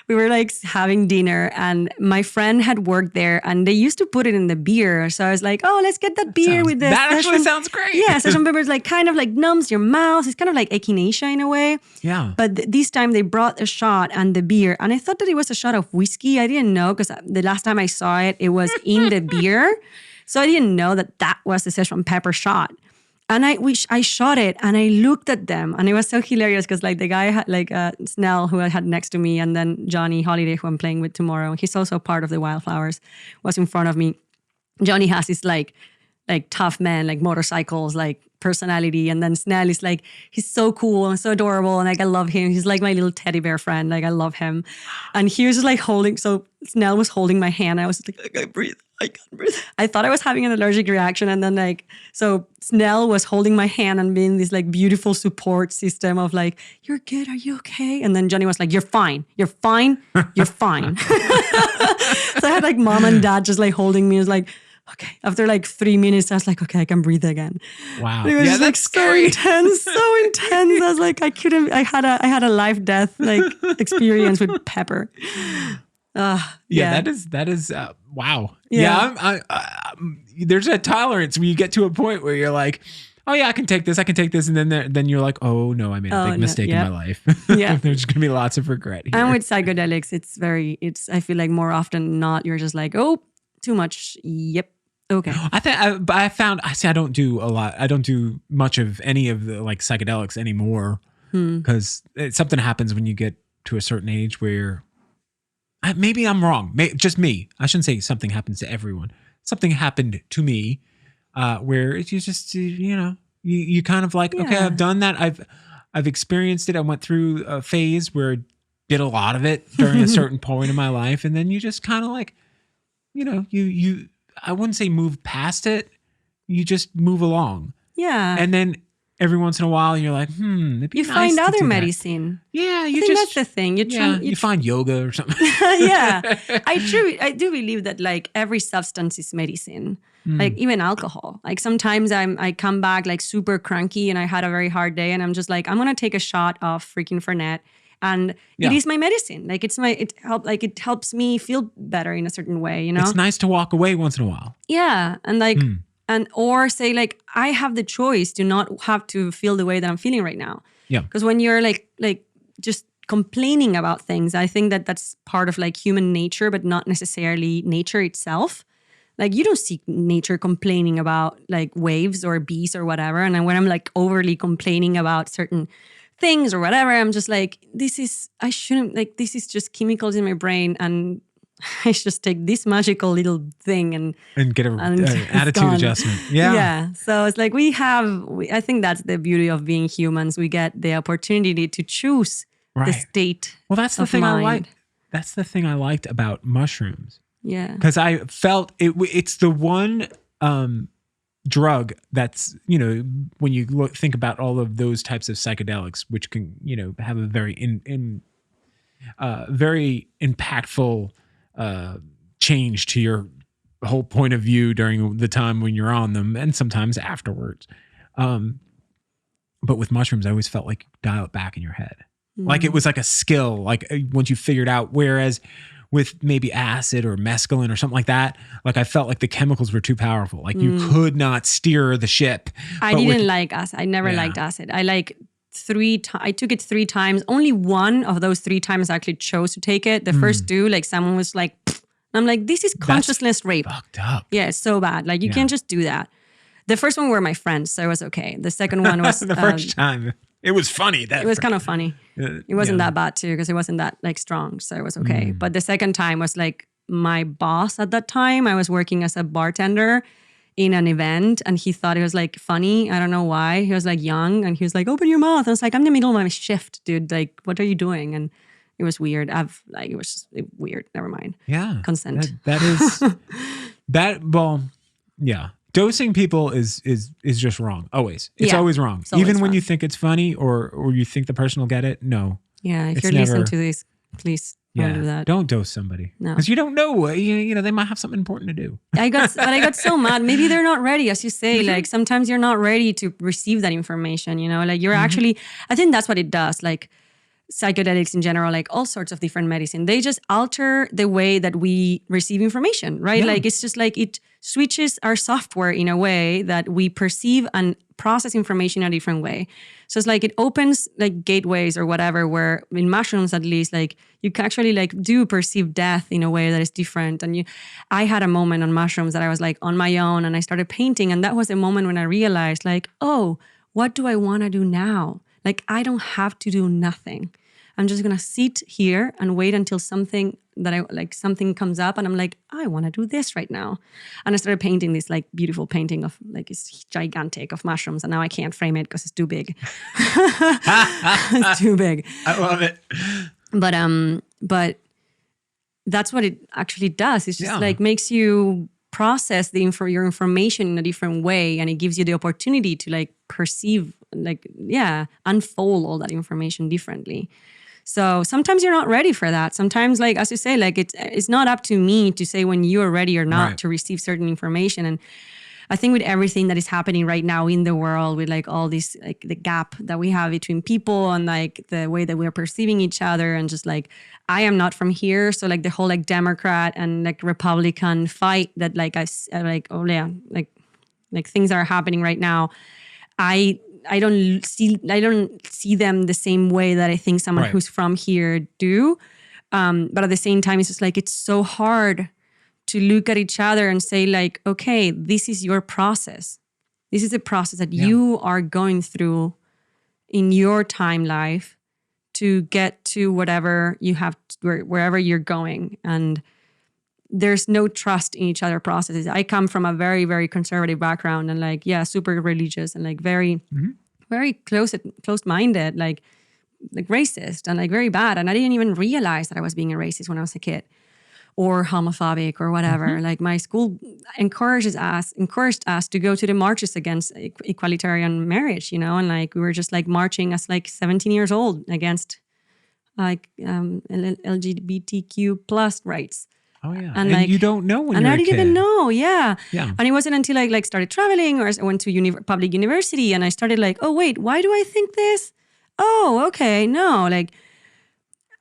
we were like having dinner, and my friend had worked there, and they used to put it in the beer. So I was like, oh, let's get that beer with the that actually sounds great. Yeah, session pepper is like kind of like numbs your mouth. It's kind of like echinacea in a way. Yeah. But this time they brought a shot and the beer, and I thought that it was a shot of whiskey. I didn't know, because the last time I saw it, it was in the beer. So I didn't know that was the session pepper shot. And I shot it, and I looked at them, and it was so hilarious because like the guy had like Snell, who I had next to me, and then Johnny Holiday, who I'm playing with tomorrow. He's also part of the Wildflowers, was in front of me. Johnny has this like tough man, like motorcycles, like personality. And then Snell is like, he's so cool and so adorable. And like, I love him. He's like my little teddy bear friend. Like I love him. And he was just like so Snell was holding my hand. I was just like, I can't breathe. I thought I was having an allergic reaction. And then like, so Snell was holding my hand and being this like beautiful support system of like, you're good. Are you okay? And then Johnny was like, you're fine. You're fine. You're fine. So I had like mom and dad just like holding me. It was like, okay. After like 3 minutes, I was like, okay, I can breathe again. Wow. It was just like scary. So intense. I was like, I had a life-death like experience with pepper. Yeah, that is wow. Yeah, there's a tolerance where you get to a point where you're like, oh yeah, I can take this, and then you're like, oh no, I made a big mistake in my life. Yeah, there's gonna be lots of regret here. And with psychedelics, I feel like more often than not, you're just like, oh, too much. Yep. Okay. I found I don't do a lot. I don't do much of any of the like psychedelics anymore, because something happens when you get to a certain age where maybe I'm wrong. Just me. I shouldn't say something happens to everyone. Something happened to me where you just you kind of like, okay, I've done that. I've experienced it. I went through a phase where I did a lot of it during a certain point in my life, and then you just kind of like, you I wouldn't say move past it, you just move along. Yeah. And then every once in a while, you're like, it'd be you nice find to other do that. medicine. Yeah, I you think just that's the thing. you find yoga or something. Yeah. I do believe that like every substance is medicine. Like even alcohol. Like sometimes I come back like super cranky and I had a very hard day and I'm just like, I'm gonna take a shot of freaking Fernet. And it is my medicine. Like it helps me feel better in a certain way, you know? It's nice to walk away once in a while. Yeah. And like or say like I have the choice to not have to feel the way that I'm feeling right now. Yeah. Because when you're like just complaining about things, I think that that's part of like human nature, but not necessarily nature itself. Like you don't see nature complaining about like waves or bees or whatever. And then when I'm like overly complaining about certain things or whatever, I'm just like, this is just chemicals in my brain. And I just take this magical little thing and get an attitude adjustment. Yeah. Yeah. So it's like I think that's the beauty of being humans. We get the opportunity to choose the state. Well, that's the thing I like. That's the thing I liked about mushrooms. Yeah. Because I felt it's the one drug that's, when you think about all of those types of psychedelics, which can, have a very very impactful change to your whole point of view during the time when you're on them and sometimes afterwards. But with mushrooms, I always felt like you dial it back in your head. Like it was like a skill, like once you figured out, whereas with maybe acid or mescaline or something like that, like I felt like the chemicals were too powerful. Like you could not steer the ship. I didn't like acid. I never liked acid. I took it 3 times. Only one of those 3 times I actually chose to take it. The first 2, like someone was like, pfft. I'm like, this is consciousness rape. Fucked up. Yeah, it's so bad. Like you can't just do that. The first one were my friends, so it was okay. The second one was the first time. It was funny. It was kind of funny. It wasn't that bad too because it wasn't that like strong, so it was okay. But the second time was like my boss at that time. I was working as a bartender in an event, and he thought it was like funny. I don't know why. He was like young, and he was like, "Open your mouth." I was like, "I'm in the middle of my shift, dude. Like, what are you doing?" And it was weird. It was just weird. Never mind. Yeah, consent. That is that. Well, yeah. Dosing people is just wrong. Always. It's always wrong. Even when you think it's funny or you think the person will get it. No. Yeah. If you're listening to this, please don't do that. Don't dose somebody. No. Because you don't know. They might have something important to do. I got so mad. Maybe they're not ready, as you say. Like sometimes you're not ready to receive that information, like you're actually, I think that's what it does. Like psychedelics in general, like all sorts of different medicine, they just alter the way that we receive information, right? Yeah. Like it's just like it switches our software in a way that we perceive and process information in a different way. So it's like it opens like gateways or whatever, where in mushrooms at least, like you can actually like do perceive death in a way that is different. And I had a moment on mushrooms that I was like on my own and I started painting, and that was the moment when I realized like, oh, what do I want to do now? Like, I don't have to do nothing. I'm just going to sit here and wait until something comes up and I'm like, I want to do this right now. And I started painting this like beautiful painting of like, it's gigantic of mushrooms. And now I can't frame it because it's too big. It's too big. I love it. But that's what it actually does. It's just like makes you process your information in a different way, and it gives you the opportunity to like perceive, unfold all that information differently. So sometimes you're not ready for that. Sometimes, like as you say, like it's not up to me to say when you are ready or not to receive certain information. And I think with everything that is happening right now in the world, with like all this, like the gap that we have between people and like the way that we're perceiving each other, and just like, I am not from here. So like the whole like Democrat and like Republican fight that like like things are happening right now. I don't see them the same way that I think someone who's from here do. But at the same time, it's just like, it's so hard to look at each other and say like, okay, this is your process. This is a process that you are going through in your time life to get to whatever you have, wherever you're going. And there's no trust in each other processes. I come from a very, very conservative background and like, super religious and like very, very close-minded, like racist and like very bad. And I didn't even realize that I was being a racist when I was a kid, or homophobic or whatever. Like my school encouraged us to go to the marches against equalitarian marriage, and like we were just like marching as like 17 years old against like LGBTQ plus rights. Oh yeah, And like, you don't know when and you're I a didn't kid. even know, yeah. Yeah. And it wasn't until I like started traveling or I went to public university and I started like, oh wait, why do I think this? Oh, okay, no, like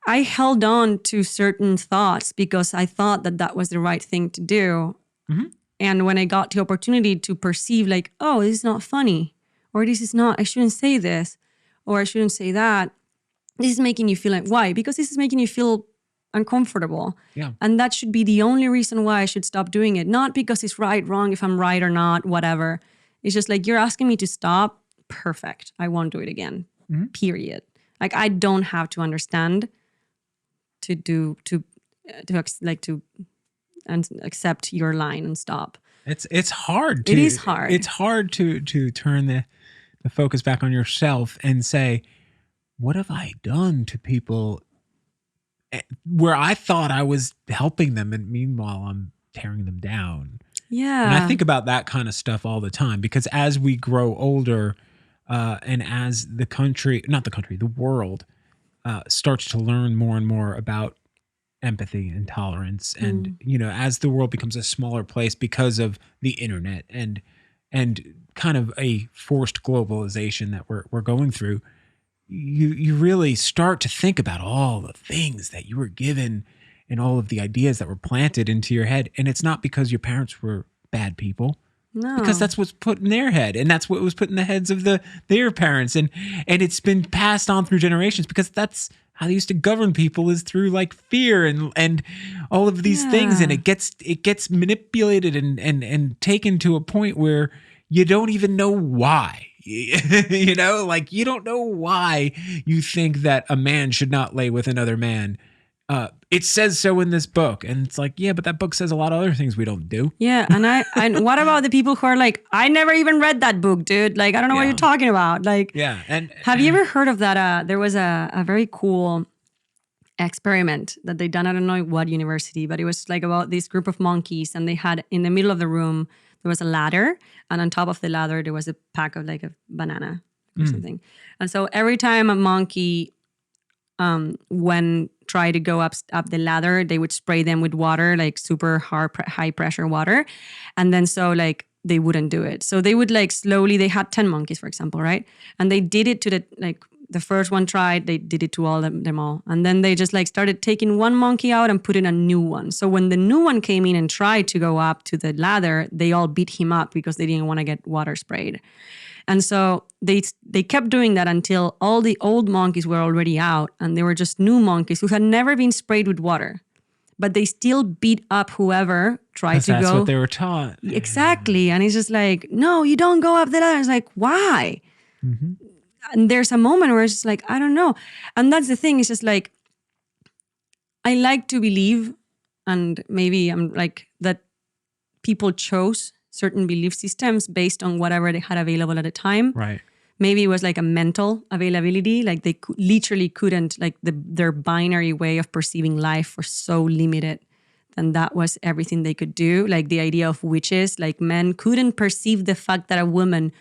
I held on to certain thoughts because I thought that that was the right thing to do. Mm-hmm. And when I got the opportunity to perceive like, oh, this is not funny, or this is not, I shouldn't say this, or I shouldn't say that. This is making you feel like, why? Because this is making you feel uncomfortable. Yeah. And that should be the only reason why I should stop doing it. Not because it's right, wrong, if I'm right or not, whatever. It's just like, you're asking me to stop. Perfect. I won't do it again. Mm-hmm. Period. Like, I don't have to understand to accept your line and stop. It's hard. It is hard. It's hard to turn the focus back on yourself and say, what have I done to people where I thought I was helping them, and meanwhile I'm tearing them down. Yeah. And I think about that kind of stuff all the time, because as we grow older, and as the world starts to learn more and more about empathy and tolerance, and as the world becomes a smaller place because of the internet and kind of a forced globalization that we're going through, you really start to think about all the things that you were given and all of the ideas that were planted into your head. And it's not because your parents were bad people. No. Because that's what's put in their head, and that's what was put in the heads of their parents, and it's been passed on through generations, because that's how they used to govern people, is through like fear and all of these things, and it gets manipulated and taken to a point where you don't even know why. Like you don't know why you think that a man should not lay with another man. It says so in this book, and it's like, yeah, but that book says a lot of other things we don't do. Yeah, and what about the people who are like, I never even read that book, dude. Like, I don't know what you're talking about. Like, yeah, and have you ever heard of that? There was a very cool experiment that they done. I don't know what university, but it was like about this group of monkeys, and they had in the middle of the room there was a ladder, and on top of the ladder there was a pack of like a banana or something. And so every time a monkey when try to go up the ladder, they would spray them with water, like super high pressure water. And then so like they wouldn't do it. So they would like slowly, they had 10 monkeys, for example, right? And they did it to the first one tried, they did it to all them all. And then they just like started taking one monkey out and putting a new one. So when the new one came in and tried to go up to the ladder, they all beat him up because they didn't want to get water sprayed. And so they kept doing that until all the old monkeys were already out, and there were just new monkeys who had never been sprayed with water. But they still beat up whoever tried to go. That's what they were taught. Exactly. And it's just like, no, you don't go up the ladder. It's like, why? Mm-hmm. And there's a moment where it's just like, I don't know. And that's the thing. It's just like, I like to believe, and maybe I'm like, that people chose certain belief systems based on whatever they had available at the time. Right. Maybe it was like a mental availability, like they literally couldn't, like their binary way of perceiving life was so limited, and that was everything they could do. Like the idea of witches, like men couldn't perceive the fact that a woman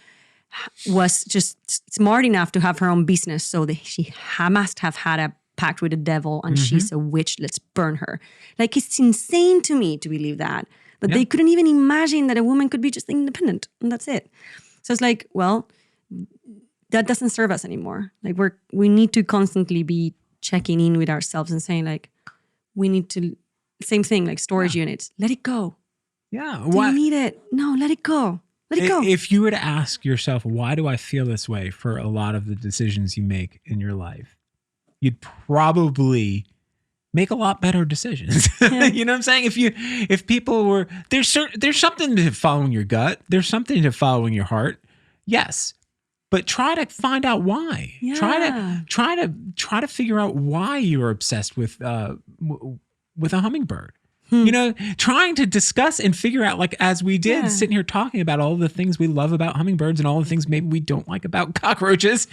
was just smart enough to have her own business, so she must have had a pact with the devil, and she's a witch, let's burn her. Like, it's insane to me to believe that they couldn't even imagine that a woman could be just independent, and that's it. So it's like, well, that doesn't serve us anymore. Like we need to constantly be checking in with ourselves and saying like, we need to, same thing, like storage units, let it go. Yeah. Do you need it? No, let it go. Let it go. If you were to ask yourself, why do I feel this way for a lot of the decisions you make in your life, you'd probably make a lot better decisions. Yeah. You know what I'm saying? If people were, there's something to following your gut. There's something to following your heart. Yes. But try to find out why. Yeah. Try to figure out why you're obsessed with a hummingbird. You know, trying to discuss and figure out, like, as we did, sitting here talking about all the things we love about hummingbirds and all the things maybe we don't like about cockroaches,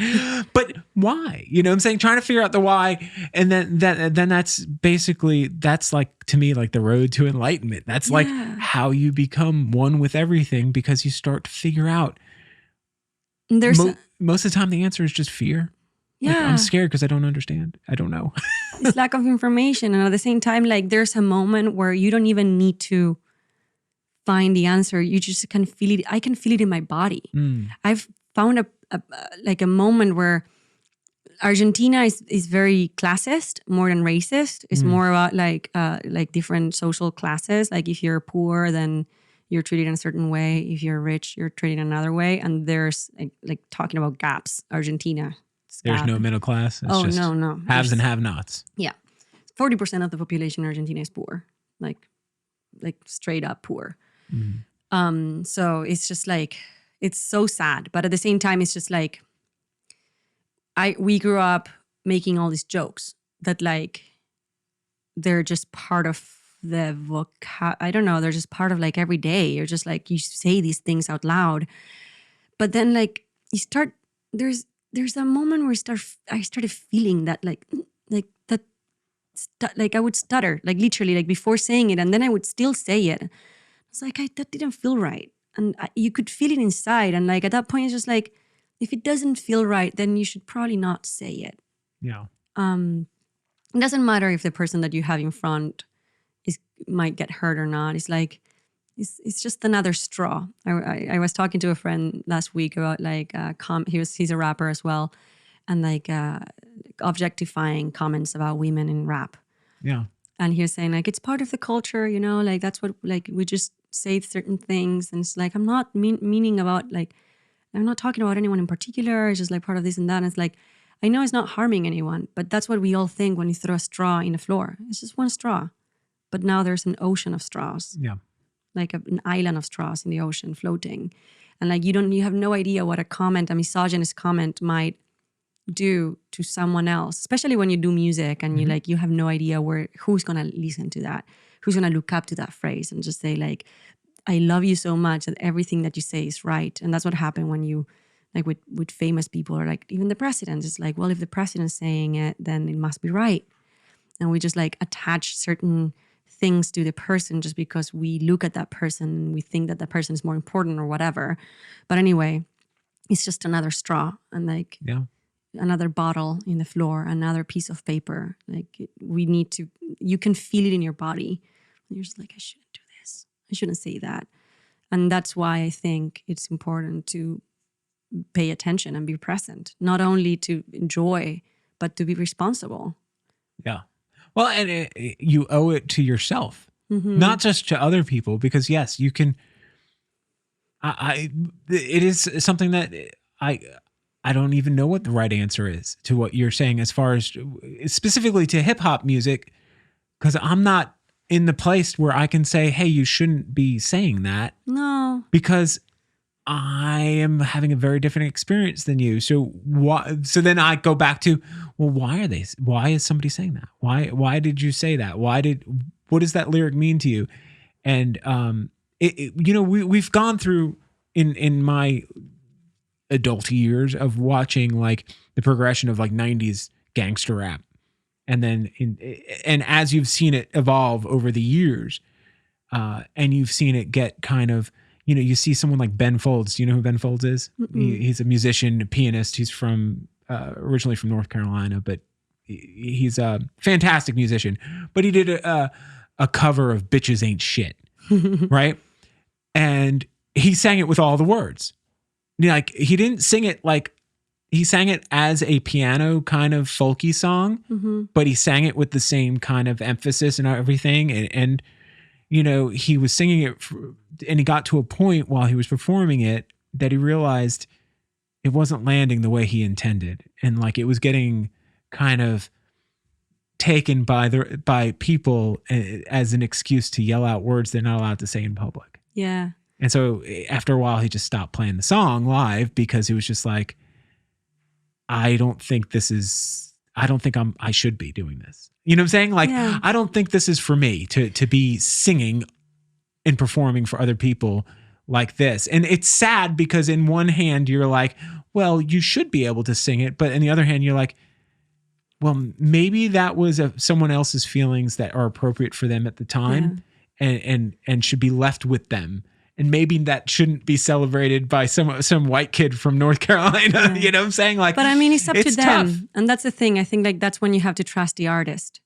but why? You know what I'm saying? Trying to figure out the why. And then that's basically, that's like, to me, like the road to enlightenment. That's like how you become one with everything, because you start to figure out. Most of the time, the answer is just fear. Yeah. Like, I'm scared because I don't understand. I don't know. It's lack of information. And at the same time, like, there's a moment where you don't even need to find the answer. You just can feel it. I can feel it in my body. I've found a moment where Argentina is very classist more than racist. It's more about like different social classes. Like, if you're poor, then you're treated in a certain way. If you're rich, you're treated another way. And there's like talking about gaps. Argentina. There's no middle class. It's just no. Haves and have-nots. Yeah. 40% of the population in Argentina is poor. Like straight up poor. So it's just like, it's so sad. But at the same time, it's just like, we grew up making all these jokes that, like, they're just part of the I don't know, they're just part of, like, every day. You're just like, you say these things out loud. But then, like, you start, there's a moment where I started feeling that like I would stutter, like, literally, like, before saying it, and then I would still say it. I was like, that didn't feel right. And you could feel it inside. And, like, at that point, it's just like, if it doesn't feel right, then you should probably not say it. Yeah. It doesn't matter if the person that you have in front might get hurt or not. It's like, it's just another straw. I was talking to a friend last week about, like, he's a rapper as well, and, like, objectifying comments about women in rap. Yeah. And he was saying, like, it's part of the culture, you know, like, that's what, like, we just say certain things. And it's like, I'm not meaning about, like, I'm not talking about anyone in particular. It's just, like, part of this and that. And it's like, I know it's not harming anyone, but that's what we all think when you throw a straw in the floor. It's just one straw. But now there's an ocean of straws. Yeah. Like an island of straws in the ocean floating. And, like, you have no idea what a misogynist comment might do to someone else, especially when you do music and you have no idea who's going to listen to that, who's going to look up to that phrase and just say, like, I love you so much that everything that you say is right. And that's what happened when you, like, with famous people, or, like, even the president. It's like, well, if the president's saying it, then it must be right. And we just, like, attach certain things to the person just because we look at that person and we think that that person is more important or whatever. But anyway, it's just another straw and, like, another bottle in the floor, another piece of paper. Like, you can feel it in your body. And you're just like, I shouldn't do this. I shouldn't say that. And that's why I think it's important to pay attention and be present, not only to enjoy, but to be responsible. Yeah. Well, and you owe it to yourself, not just to other people, because yes, you can. It is something that I don't even know what the right answer is to what you're saying as far as specifically to hip hop music, because I'm not in the place where I can say, hey, you shouldn't be saying that. No, because I am having a very different experience than you. So so then I go back to, well, why is somebody saying that? Why did you say that? What does that lyric mean to you? And, we've gone through in my adult years of watching, like, the progression of, like, 90s gangster rap. And then, and as you've seen it evolve over the years, and you've seen it get kind of, you see someone like Ben Folds. Do you know who Ben Folds is? He's a musician, a pianist. He's originally from North Carolina, but he's a fantastic musician. But he did a cover of Bitches Ain't Shit, right? And he sang it with all the words. Like, he didn't sing it like, he sang it as a piano kind of folky song, but he sang it with the same kind of emphasis and everything. And he was singing it and he got to a point while he was performing it that he realized it wasn't landing the way he intended. And, like, it was getting kind of taken by people as an excuse to yell out words they're not allowed to say in public. Yeah. And so after a while, he just stopped playing the song live because he was just like, I don't think this is I don't think I should be doing this. You know what I'm saying? Like, Yeah. I don't think this is for me to be singing and performing for other people like this. And it's sad because in one hand you're like, well, you should be able to sing it. But in the other hand, you're like, well, maybe that was someone else's feelings that are appropriate for them at the time and should be left with them. And maybe that shouldn't be celebrated by some white kid from North Carolina. You know what I'm saying? Like, but I mean, it's up to them. tough. And that's the thing. I think like that's when you have to trust the artist.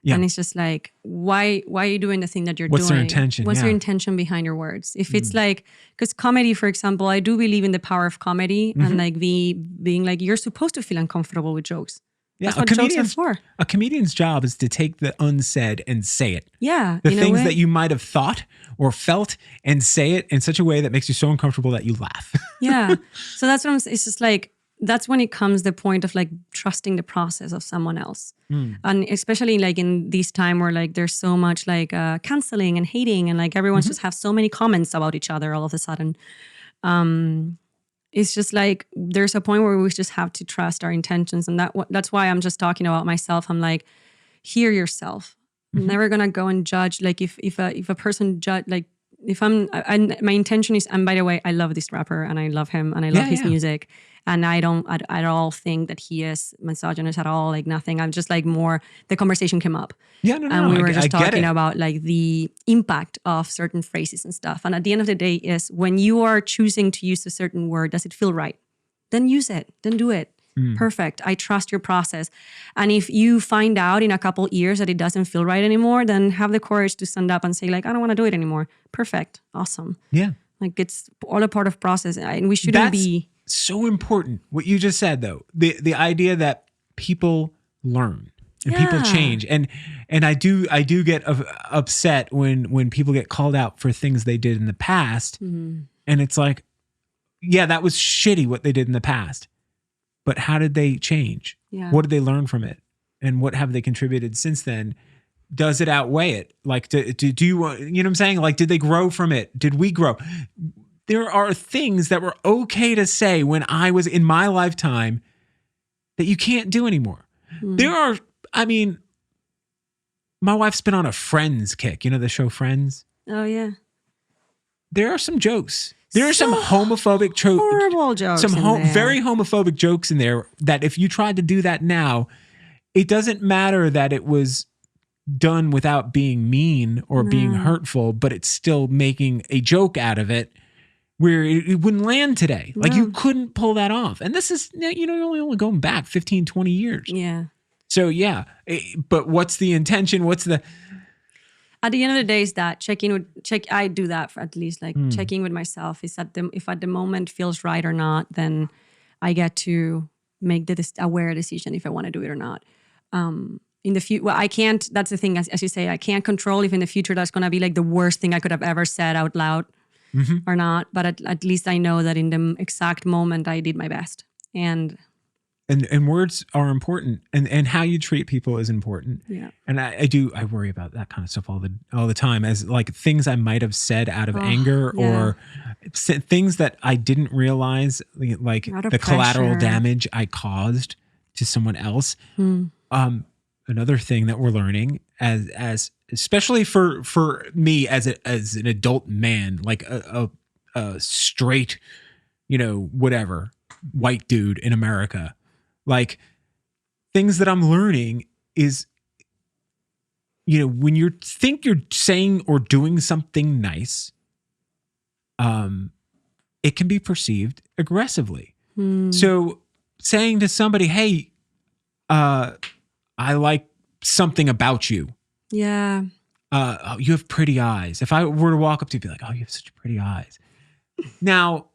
Yeah. And it's just like, why are you doing the thing that you're doing? What's their intention? What's Yeah. your intention behind your words? If it's like, because comedy, for example, I do believe in the power of comedy and like being like, you're supposed to feel uncomfortable with jokes. Yeah, That's what jokes are for. A comedian's job is to take the unsaid and say it. Yeah. The in a things way. that you might have thought or felt and say it in such a way that makes you so uncomfortable that you laugh. Yeah. So that's what I'm saying. It's just like, that's when it comes the point of like trusting the process of someone else. And especially like in this time where like there's so much like canceling and hating and like everyone's just have so many comments about each other all of a sudden. It's just like there's a point where we just have to trust our intentions. And that's why I'm just talking about myself. I'm like, hear yourself. I'm never gonna go and judge. Like if a person judge, like if my intention is, and by the way, I love this rapper and I love him and I love his music. And I don't at all think that he is misogynist at all, like nothing. I'm just like more, the conversation came up. Yeah, no, And we were I just get talking it. about like the impact of certain phrases and stuff. And at the end of the day is when you are choosing to use a certain word, does it feel right? Then use it, then do it. Perfect. I trust your process. And if you find out in a couple years that it doesn't feel right anymore, then have the courage to stand up and say like, I don't want to do it anymore. Perfect. Awesome. Yeah. Like it's all a part of process. And we shouldn't be... So important what you just said though, the idea that people learn and people change, and I do get upset when people get called out for things they did in the past, and it's like, yeah, that was shitty what they did in the past, but how did they change? What did they learn from it, and what have they contributed since then? Does it outweigh it? Like, do you you know what I'm saying? Like, did they grow from it? Did we grow? There are things that were okay to say when I was in my lifetime that you can't do anymore. There are, I mean, my wife's been on a Friends kick. You know the show Friends? Oh, yeah. There are some jokes. There are some homophobic Horrible jokes some in there. very homophobic jokes in there that if you tried to do that now, it doesn't matter that it was done without being mean or being hurtful, but it's still making a joke out of it where it wouldn't land today. Like you couldn't pull that off. And this is, you know, you're only going back 15, 20 years. Yeah. So yeah, but what's the intention? What's the... At the end of the day is that I do that for at least like checking with myself is if at the moment feels right or not, then I get to make the aware decision if I want to do it or not. In the future, well, I can't, that's the thing, as you say, I can't control if in the future that's going to be like the worst thing I could have ever said out loud or not. But at least I know that in the exact moment I did my best. And words are important, and how you treat people is important. Yeah. And I worry about that kind of stuff all the time, as like things I might have said out of anger or things that I didn't realize, like the collateral damage I caused to someone else. Another thing that we're learning as especially for me as an adult man, like a straight, you know, whatever, white dude in America. Like things that I'm learning is, you know, when you think you're saying or doing something nice, it can be perceived aggressively. So saying to somebody, hey, I like something about you. yeah. You have pretty eyes. If I were to walk up to you and be like, oh, you have such pretty eyes. Now,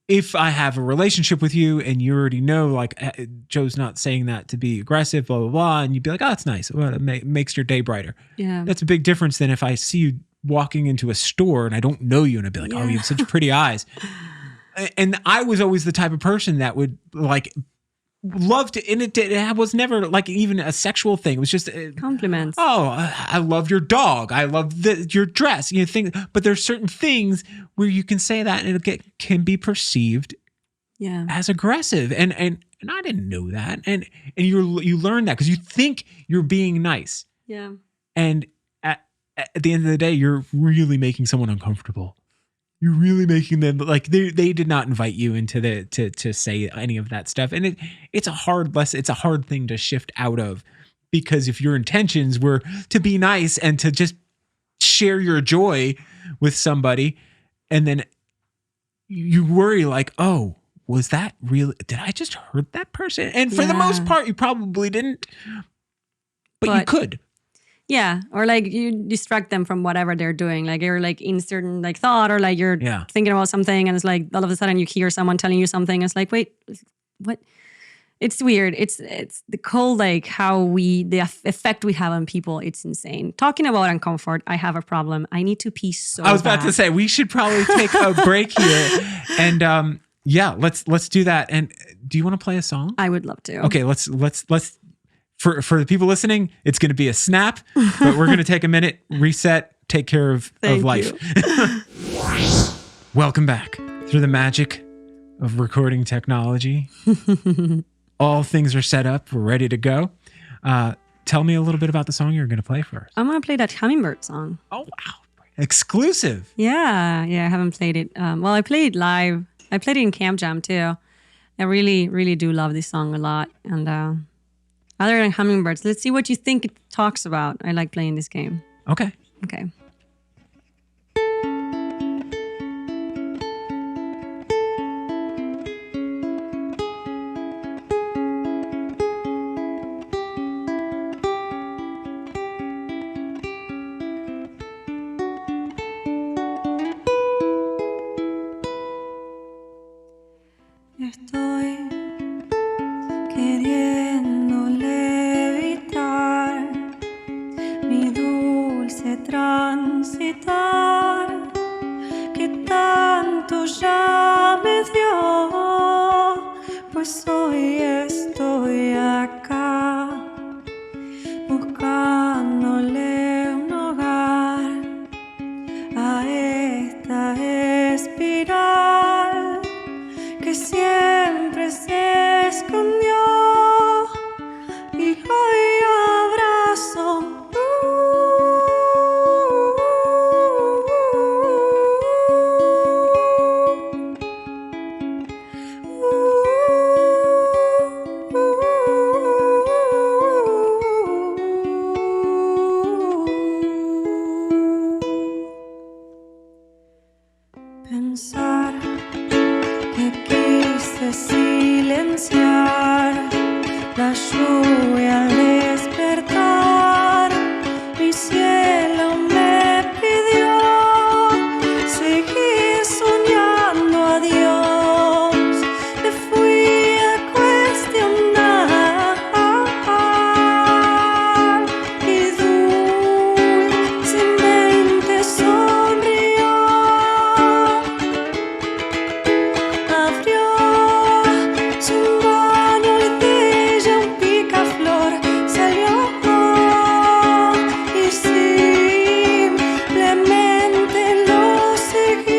if I have a relationship with you and you already know, like, Joe's not saying that to be aggressive, blah, blah, blah, and you'd be like, oh, that's nice. Well, it makes your day brighter. Yeah. That's a big difference than if I see you walking into a store and I don't know you and I'd be like, oh, you have such pretty eyes. And I was always the type of person that would like love to, and it was never like even a sexual thing. It was just Compliments. Oh, I love your dog. I love your dress. You know, but there's certain things where you can say that and it can be perceived as aggressive. And and I didn't know that. And you learn that because you think you're being nice. Yeah. And at the end of the day, you're really making someone uncomfortable. You're really making them like they did not invite you into to say any of that stuff. And it's a hard lesson. It's a hard thing to shift out of, because if your intentions were to be nice and to just share your joy with somebody, and then you worry like, oh, was that real? Did I just hurt that person? And for the most part, you probably didn't, but you could. Yeah, or like you distract them from whatever they're doing. Like you're like in certain like thought, or like you're thinking about something, and it's like all of a sudden you hear someone telling you something. It's like, wait, what? It's weird. It's the cold, like how the effect we have on people. It's insane. Talking about uncomfort, I have a problem. I need to pee so I was about to say we should probably take a break here, and let's do that. And do you want to play a song? I would love to. Okay, let's. For the people listening, it's going to be a snap, but we're going to take a minute, reset, take care of life. Welcome back through the magic of recording technology. All things are set up. We're ready to go. Tell me a little bit about the song you're going to play first. I'm going to play that Hummingbird song. Oh, wow. Exclusive. Yeah, I haven't played it. Well, I played it live. I played it in Camp Jam too. I really, really do love this song a lot. And other than hummingbirds, let's see what you think it talks about. I like playing this game. Okay. Okay. Estoy queriendo levitar, mi dulce transitar, que tanto ya me dio, pues hoy estoy acá, buscándole un hogar a esta espiral que siempre se escondió y hoy abrazo. Pensar que quise silenciar la lluvia al despertar, mi cielo me pidió seguir soñando a Dios, le fui a cuestionar y dulcemente sonrió. Abrió su mano y de ella un picaflor salió y simplemente lo seguí.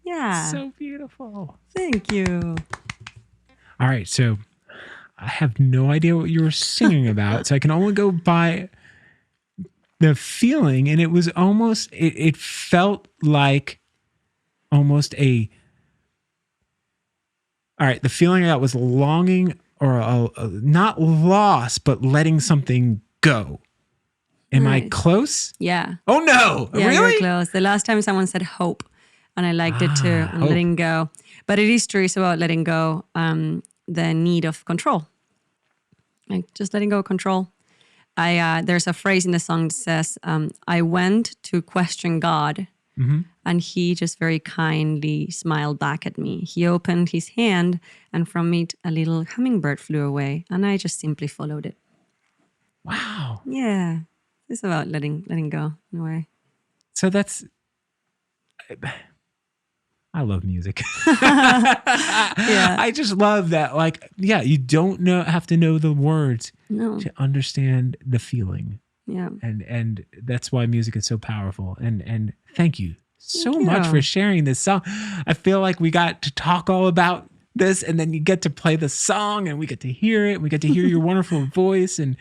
Yeah. So beautiful. Thank you. All right. So I have no idea what you were singing about. So I can only go by the feeling. And it was almost, it felt like almost all right. The feeling I got was longing or not loss, but letting something go. Am I Nice. close? Yeah. Oh no! Yeah, Really? you're close. The last time someone said hope, and I liked it too, and hope. letting go. But it is true. It's about letting go the need of control. Like just letting go of control. There's a phrase in the song that says, I went to question God, and he just very kindly smiled back at me. He opened his hand, and from it, a little hummingbird flew away, and I just simply followed it. Wow. Yeah. It's about letting go in a way. So that's. I love music. Yeah. I just love that. Like, yeah, you don't have to know the words No. to understand the feeling. Yeah. And that's why music is so powerful. And thank you so Thank much you. for sharing this song. I feel like we got to talk all about this, and then you get to play the song, and we get to hear it. We get to hear your wonderful voice, and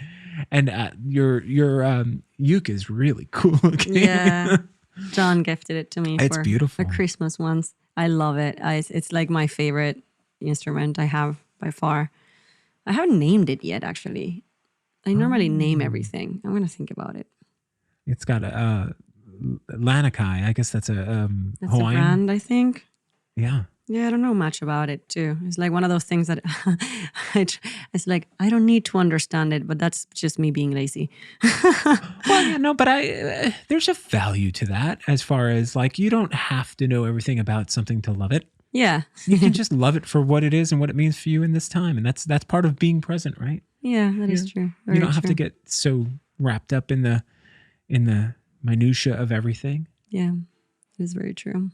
your uke is really cool looking. Yeah. John gifted it to me It's for beautiful. a Christmas once. I love it. It's like my favorite instrument I have by far. I haven't named it yet, actually. I normally name everything. I'm going to think about it. It's got a Lanakai. I guess that's a That's Hawaiian. a brand, I think. Yeah. Yeah, I don't know much about it too. It's like one of those things that it's like I don't need to understand it, but that's just me being lazy. Well, yeah, no, but there's a value to that as far as like you don't have to know everything about something to love it. Yeah, You can just love it for what it is and what it means for you in this time, and that's part of being present, right? yeah, that is true. You don't have to get so wrapped up in the minutia of everything. Yeah, it is very true.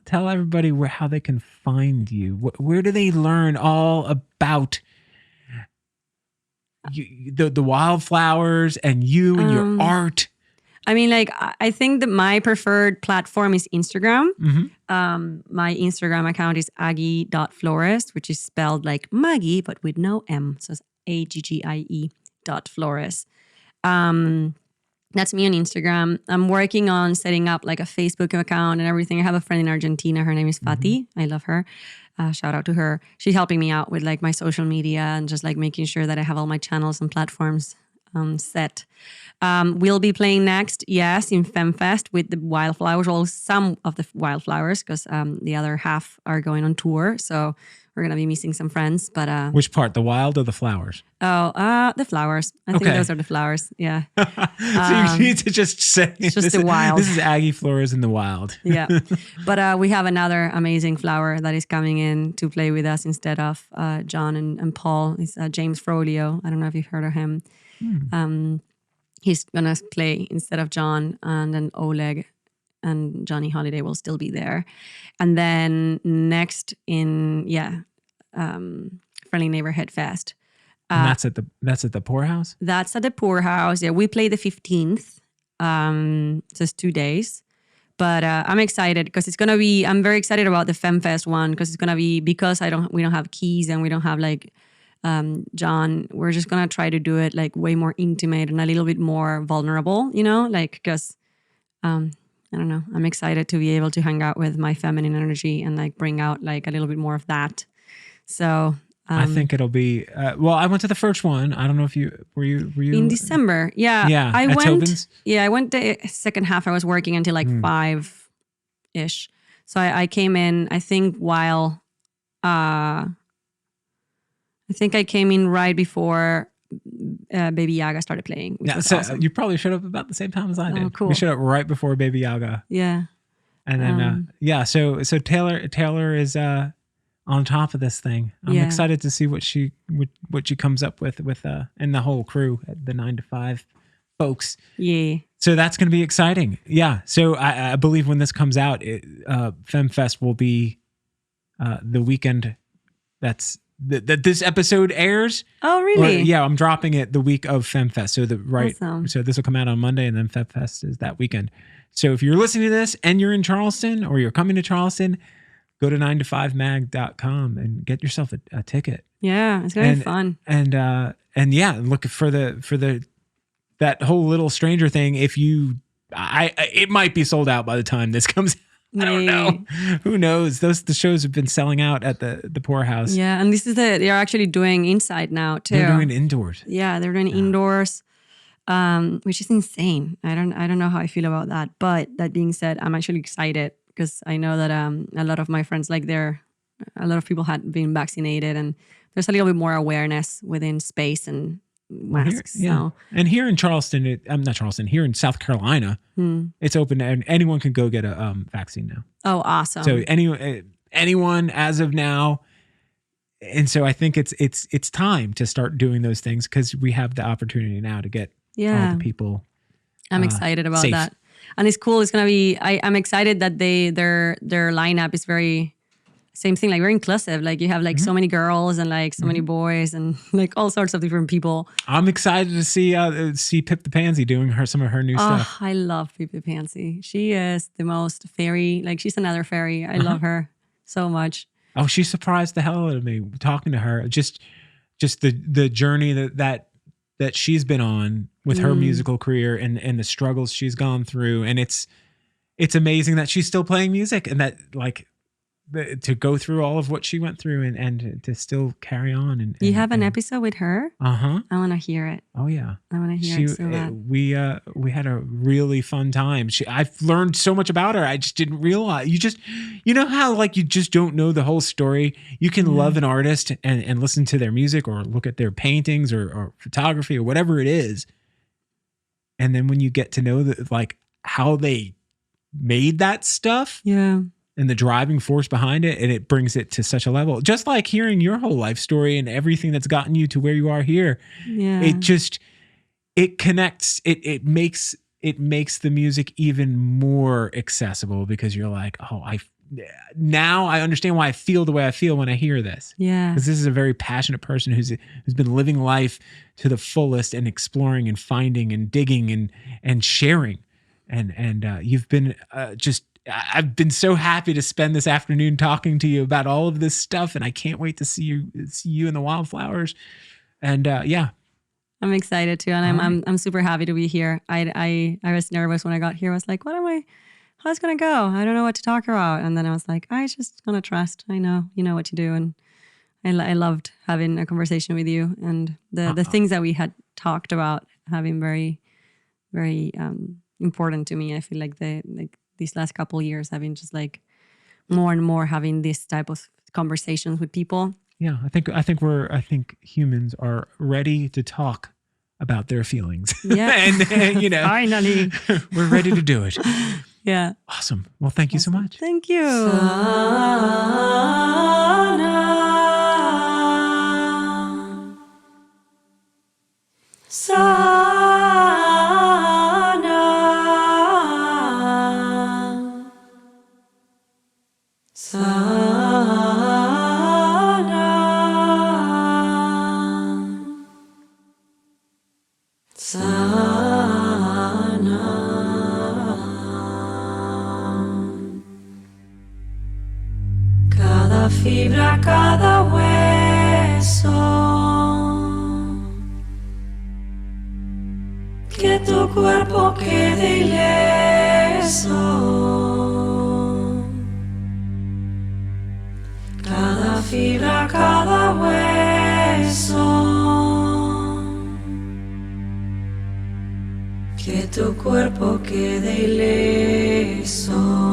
Tell everybody how they can find you. Where do they learn all about the Wildflowers and you and your art? I mean, like, I think that my preferred platform is Instagram. Mm-hmm. My Instagram account is Aggie.Flores, which is spelled like Maggie, but with no M. So it's AGGIE.Flores. That's me on Instagram. I'm working on setting up like a Facebook account and everything. I have a friend in Argentina. Her name is Fati. I love her. Shout out to her. She's helping me out with like my social media and just like making sure that I have all my channels and platforms set. We'll be playing next, yes, in FemFest with the Wildflowers, well, some of the Wildflowers, because the other half are going on tour. So we're going to be missing some friends. But Which part, the wild or the flowers? the flowers. I think those are the flowers. Yeah. So you need to just say it's just this the wild. This is Aggie Flores in the wild. Yeah. But we have another amazing flower that is coming in to play with us instead of John and Paul. It's James Frolio. I don't know if you've heard of him. He's going to play instead of John, and then Oleg and Johnny Holiday will still be there. And then next in, Friendly Neighborhood Fest. And that's at the Poorhouse? That's at the Poorhouse. Yeah, we play the 15th. Just 2 days. But I'm excited because it's going to be, I'm very excited about the FemFest one because it's going to be, because we don't have keys and we don't have like John, we're just going to try to do it like way more intimate and a little bit more vulnerable, like, because I don't know, I'm excited to be able to hang out with my feminine energy and like bring out like a little bit more of that. So I think it'll be, well, I went to the first one. I don't know if were you in December. Yeah. Yeah. I at went, Tobin's? yeah, I went the second half. I was working until like 5-ish. So I came in, I think I think I came in right before Baby Yaga started playing. Which was awesome. You probably showed up about the same time as I did. Oh, cool. We showed up right before Baby Yaga. Yeah. And then, so Taylor is on top of this thing. I'm excited to see what she comes up with and the whole crew, the 9 to 5 folks. Yeah. So that's going to be exciting. Yeah. So I believe when this comes out, FemFest will be the weekend that this episode airs. Oh, really? Yeah, I'm dropping it the week of FemFest. So Awesome. So this will come out on Monday, and then FemFest is that weekend. So if you're listening to this and you're in Charleston or you're coming to Charleston, go to 9to5mag.com and get yourself a ticket. Yeah, it's gonna be fun. And look for that whole Little Stranger thing. It might be sold out by the time this comes out. I don't know. Who knows? The shows have been selling out at the Poorhouse. Yeah, and this is they're actually doing inside now too. They're doing indoors. Yeah, they're doing indoors. which is insane. I don't know how I feel about that. But that being said, I'm actually excited because I know that a lot of my friends, like a lot of people had been vaccinated, and there's a little bit more awareness within space and masks. So. And here in Charleston, I'm not Charleston, here in South Carolina, it's open and anyone can go get a vaccine now. Oh, awesome. So anyone as of now. And so I think it's time to start doing those things because we have the opportunity now to get all the people. I'm excited about safe. that. And it's cool. It's going to be, I'm excited that their lineup is very, same thing, like very inclusive. Like you have like so many girls and like so many boys and like all sorts of different people. I'm excited to see Pip the Pansy doing some of her new stuff. I love Pip the Pansy. She is the most fairy, like she's another fairy. I love her so much. Oh, she surprised the hell out of me talking to her. Just the journey that she's been on with her musical career and the struggles she's gone through. And it's amazing that she's still playing music and that like to go through all of what she went through and to still carry on. And you have an episode with her? Uh-huh. I want to hear it. Oh yeah. I want to hear it so bad. We had a really fun time. I've learned so much about her. I just didn't realize. You know how like you just don't know the whole story. You can love an artist and listen to their music or look at their paintings or photography or whatever it is. And then when you get to know like how they made that stuff. Yeah. And the driving force behind it, and it brings it to such a level. Just like hearing your whole life story and everything that's gotten you to where you are here. Yeah. It connects, it makes the music even more accessible because you're like, oh, now I understand why I feel the way I feel when I hear this. Yeah. Because this is a very passionate person who's been living life to the fullest and exploring and finding and digging and sharing. And you've been I've been so happy to spend this afternoon talking to you about all of this stuff, and I can't wait to see you in the Wildflowers. And I'm excited too, and I'm super happy to be here. I was nervous when I got here. I was like, how's it gonna go? I don't know what to talk about. And then I was like, I just gonna trust. I know you know what to do, and I loved having a conversation with you and the things that we had talked about have been very, very important to me. I feel like these last couple of years have been just like more and more having this type of conversations with people. Yeah, I think humans are ready to talk about their feelings. Yeah. and you know, finally we're ready to do it. Yeah. Awesome. Well, thank you so much. Thank you. Cada fibra, cada hueso, que tu cuerpo quede ileso. Cada fibra, cada hueso, que tu cuerpo quede ileso.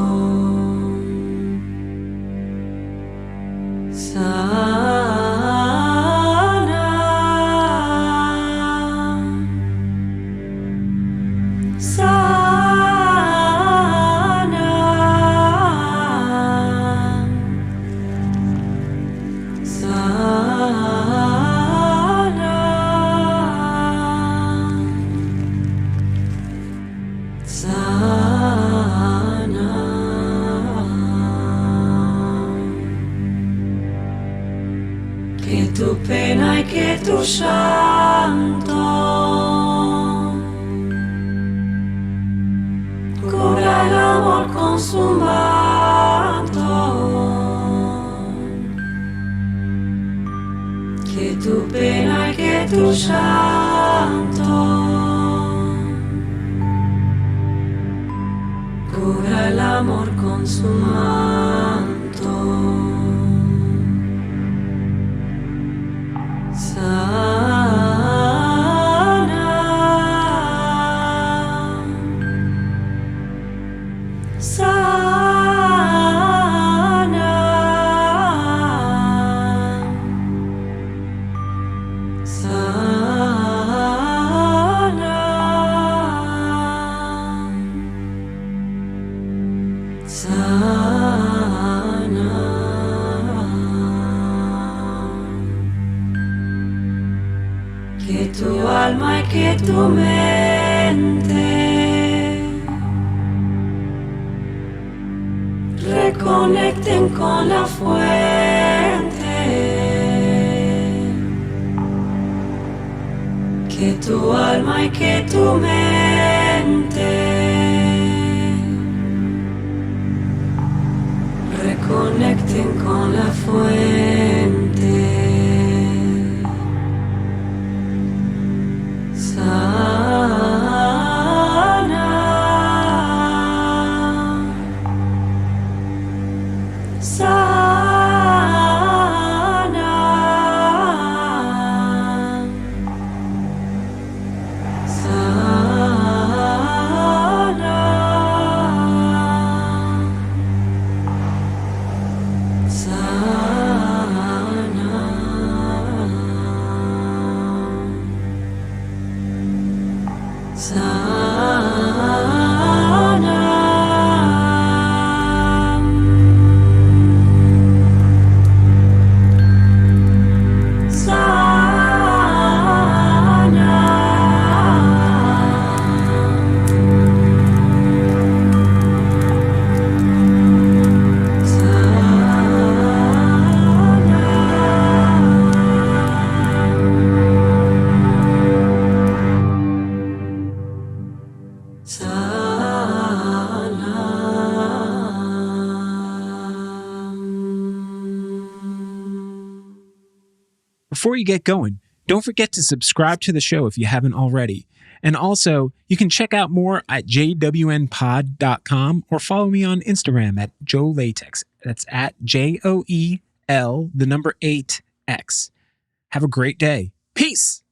Que tu pena y que tu llanto cubra el amor con su manto. Que tu pena y que tu llanto cubra el amor con su manto. Sana. Que tu alma y que tu mente reconecten con la fuente. Que tu alma y que tu mente reconecten con la fuente. Before you get going, don't forget to subscribe to the show if you haven't already. And also, you can check out more at jwnpod.com or follow me on Instagram at JoeLatex. That's at JOEL8X. Have a great day. Peace!